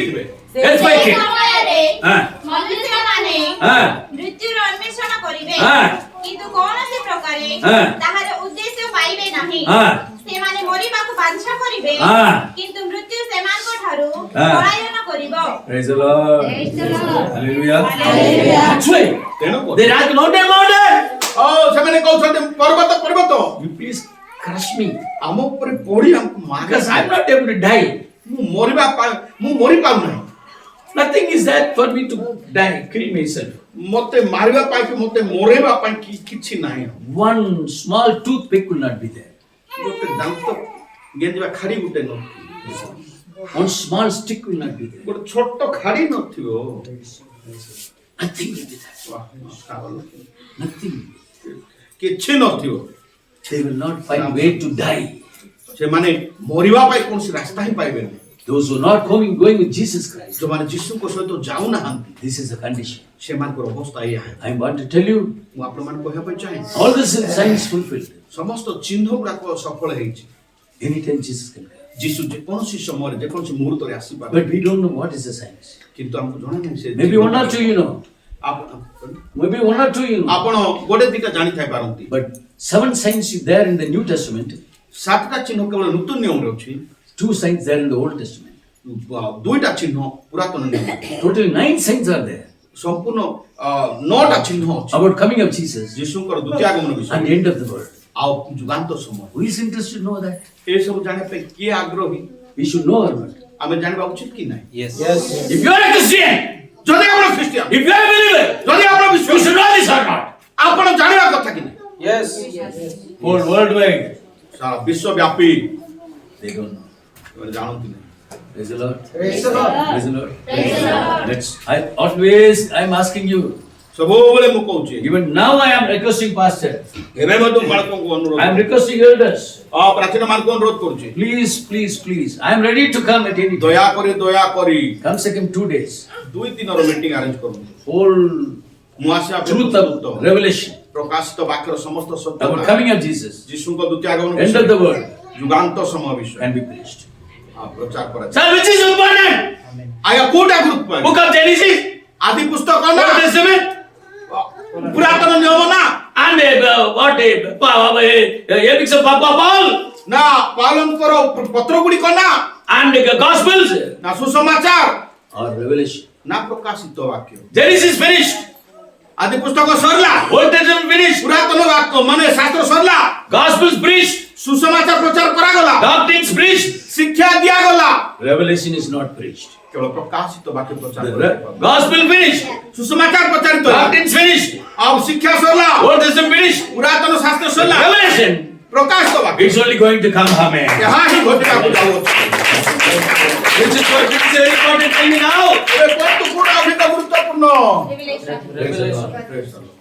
Speaker 1: earthquake hit.
Speaker 5: ସମୟରେ
Speaker 1: Ah,
Speaker 5: ମନୁଷ୍ୟମାନେ
Speaker 1: ah,
Speaker 5: ମୃତ୍ୟୁର ଅନ୍ୱେଷଣ କରିବେ
Speaker 1: ah,
Speaker 5: କିନ୍ତୁ କୌଣସି ପ୍ରକାରେ
Speaker 1: ହଁ।
Speaker 5: ତାହାର ଉଦ୍ଦେଶ୍ୟ ପାଇବେ ନାହିଁ
Speaker 1: ah.
Speaker 5: ସେମାନେ ମରିବାକୁ ବାଞ୍ଛା କରିବେ
Speaker 1: ହଁ।
Speaker 5: କିନ୍ତୁ ମୃତ୍ୟୁ ସେମାନଙ୍କ ଠାରୁ
Speaker 1: ହଁ।
Speaker 5: ପଳାୟନ କରିବ।
Speaker 1: Praise the Lord. Hallelujah. That's why
Speaker 2: ତେଣୁ
Speaker 1: they ask mountain.
Speaker 2: ସେମାନେ କହୁଛନ୍ତି ପର୍ବତ ପର୍ବତ
Speaker 1: You please crush me
Speaker 2: ଆମ ଉପରେ ପଡି ଆମକୁ
Speaker 1: because
Speaker 2: ମାର
Speaker 1: I'm not able to die.
Speaker 2: ମୁଁ ମରି ପାରୁନାହିଁ
Speaker 1: Nothing is there for me to die, kill myself.
Speaker 2: ମତେ ମାରିବା ପାଇଁ କି ମତେ ମରେଇବା ପାଇଁ କିଛି ନାହିଁ
Speaker 1: One small toothpick will not be there.
Speaker 2: ଗୋଟେ ଦାନ୍ତ ଗେଞ୍ଜିବା ଖାଡି ଗୋଟେ ନଥିବ
Speaker 1: One small stick will not be there.
Speaker 2: ଗୋଟେ ଛୋଟ ଖାଡି ନଥିବ
Speaker 1: Nothing will be there. Nothing.
Speaker 2: କିଛି ନଥିବ
Speaker 1: They will not find way to die.
Speaker 2: ସେମାନେ ମରିବା ପାଇଁ କୌଣସି ରାସ୍ତା ହିଁ ପାଇବେନି
Speaker 1: Those who are not going with Jesus Christ.
Speaker 2: ଯେଉଁମାନେ ଯୀଶୁଙ୍କ ସହିତ ଯାଉନାହାନ୍ତି
Speaker 1: This is the condition.
Speaker 2: ସେମାନଙ୍କର ଅବସ୍ଥା ଏଇଆ
Speaker 1: I want to tell you,
Speaker 2: ମୁଁ ଆପଣମାନଙ୍କୁ କହିବା ପାଇଁ ଚାହେଁ
Speaker 1: all the signs fulfilled.
Speaker 2: ସମସ୍ତ ଚିହ୍ନ ଗୁଡାକ ସଫଳ ହେଇଛି
Speaker 1: Anytime Jesus can come.
Speaker 2: ଯୀଶୁ ଯେକୌଣସି ସମୟରେ ଯେକୌଣସି ମୁହୂର୍ତ୍ତରେ ଆସିପାରେ
Speaker 1: But we don't know what is the signs.
Speaker 2: କିନ୍ତୁ ଆମକୁ ଜଣା ନାହିଁ ସେ
Speaker 1: Maybe one or two you know. Maybe one or two you know.
Speaker 2: ଆପଣ ଗୋଟେ ଦିଟା ଜାଣିଥାଇ ପାରନ୍ତି
Speaker 1: But 7 signs is there in the New Testament.
Speaker 2: ସାତଟା ଚିହ୍ନ କେବଳ ନୂତନ ନିୟମରେ ଅଛି
Speaker 1: 2 signs there in the Old Testament.
Speaker 2: ଦୁଇଟା ଚିହ୍ନ ପୁରାତନ ନିୟମ
Speaker 1: Total 9 signs are there
Speaker 2: ସମ୍ପୂର୍ଣ୍ଣ 9ଟା ଚିହ୍ନ ଅଛି
Speaker 1: about coming of Jesus
Speaker 2: ଯୀଶୁଙ୍କର ଦ୍ୱିତୀୟ ଆଗମନ
Speaker 1: and the
Speaker 2: ବିଷୟରେ
Speaker 1: end of the world.
Speaker 2: ଆଉ ଯୁଗାନ୍ତ ସମୟ
Speaker 1: Who is interested to know that?
Speaker 2: ଏ ସବୁ ଜାଣିବା ପାଇଁ କିଏ ଆଗ୍ରହୀ
Speaker 1: We should know or not.
Speaker 2: ଆମେ ଜାଣିବା ଉଚିତ କି ନାହିଁ
Speaker 3: Yes.
Speaker 1: If you are a Christian,
Speaker 2: ଯଦି ଆପଣ Christian
Speaker 1: if you are a believer,
Speaker 2: ଯଦି ଆପଣ
Speaker 1: you
Speaker 2: ବିଶ୍ୱାସ
Speaker 1: should know this or not.
Speaker 2: ଆପଣ ଜାଣିବା କଥା କି ନାହିଁ
Speaker 3: Yes.
Speaker 1: For worldwide,
Speaker 2: ସାରା ବିଶ୍ୱବ୍ୟାପୀ
Speaker 1: they don't know.
Speaker 2: ସେମାନେ ଜାଣନ୍ତି ନାହିଁ
Speaker 1: Praise the Lord.
Speaker 4: Praise the Lord.
Speaker 1: Praise the Lord. Let's. I'm asking you.
Speaker 2: ସବୁବେଳେ ମୁଁ କହୁଛି
Speaker 1: Even now I am requesting pastor.
Speaker 2: ଏବେ ମଧ୍ୟ ବାଳକଙ୍କୁ ଅନୁରୋଧ
Speaker 1: I am requesting elders.
Speaker 2: ପ୍ରାଚୀନ ମାନଙ୍କୁ ଅନୁରୋଧ କରୁଛି
Speaker 1: Please. I am ready to come at any time.
Speaker 2: ଦୟାକରି
Speaker 1: Come second 2 days.
Speaker 2: 2 ଦିନର ମିଟିଂ ଆରେଞ୍ଜ କରନ୍ତୁ
Speaker 1: Whole
Speaker 2: ମୁଁ ଆସିବା
Speaker 1: truth of revelation
Speaker 2: ପ୍ରକାଶିତ ବାକ୍ୟର ସମସ୍ତ
Speaker 1: about
Speaker 2: Satya
Speaker 1: coming of Jesus,
Speaker 2: ଯୀଶୁଙ୍କ ଦ୍ୱିତୀୟ ଆଗମନ
Speaker 1: end of the world,
Speaker 2: ଯୁଗାନ୍ତ ସମୟ ବିଷୟ
Speaker 1: can be preached.
Speaker 2: ପ୍ରଚାର କରାଯାଏ
Speaker 1: Sir, which is important?
Speaker 2: ଆଜ୍ଞା କୋଉଟା ଗୁରୁତ୍ୱ
Speaker 1: Book of Genesis,
Speaker 2: ଆଦି ପୁସ୍ତକ ନା
Speaker 1: Old Testament,
Speaker 2: ପୁରାତନ ନିୟମ ନା
Speaker 1: and epics of Papa Paul,
Speaker 2: ନା ପାଉଲଙ୍କର ପତ୍ର ଗୁଡିକ ନା
Speaker 1: and the Gospels,
Speaker 2: ନା ସୁସମାଚାର
Speaker 1: or revelation.
Speaker 2: ନା ପ୍ରକାଶିତ ବାକ୍ୟ
Speaker 1: Genesis finished,
Speaker 2: ଆଦି ପୁସ୍ତକ ସରିଲା
Speaker 1: Old Testament finished,
Speaker 2: ପୁରାତନ ବାକ୍ୟ ମାନେ ଶାସ୍ତ୍ର ସରିଲା
Speaker 1: Gospels preached,
Speaker 2: ସୁସମାଚାର ପ୍ରଚାର କରାଗଲା
Speaker 1: doctrines preached,
Speaker 2: ଶିକ୍ଷା ଦିଆଗଲା
Speaker 1: revelation is not preached.
Speaker 2: କେବଳ ପ୍ରକାଶିତ ବାକ୍ୟ ପ୍ରଚାର
Speaker 1: The
Speaker 2: କରାଯାଇପାରେ।
Speaker 1: Gospel finished,
Speaker 2: ସୁସମାଚାର ପ୍ରଚାରିତ ହେଲା।
Speaker 1: doctrines finished,
Speaker 2: ଆଉ ଶିକ୍ଷା ସରିଲା
Speaker 1: Old Testament finished,
Speaker 2: ପୁରାତନ ଶାସ୍ତ୍ର ସରିଲା
Speaker 1: revelation
Speaker 2: ପ୍ରକାଶିତ ବାକ୍ୟ
Speaker 1: it's only going to come. Amen.
Speaker 2: ଏହା ହିଁ ଘଟିବାକୁ ଯାଉଅଛି
Speaker 1: Which is what it is very important thing now.
Speaker 2: ଏ ବହୁତ ଗୁରୁତ୍ୱପୂର୍ଣ୍ଣ
Speaker 5: Revelation.
Speaker 1: Praise the Lord.
Speaker 2: Praise the Lord.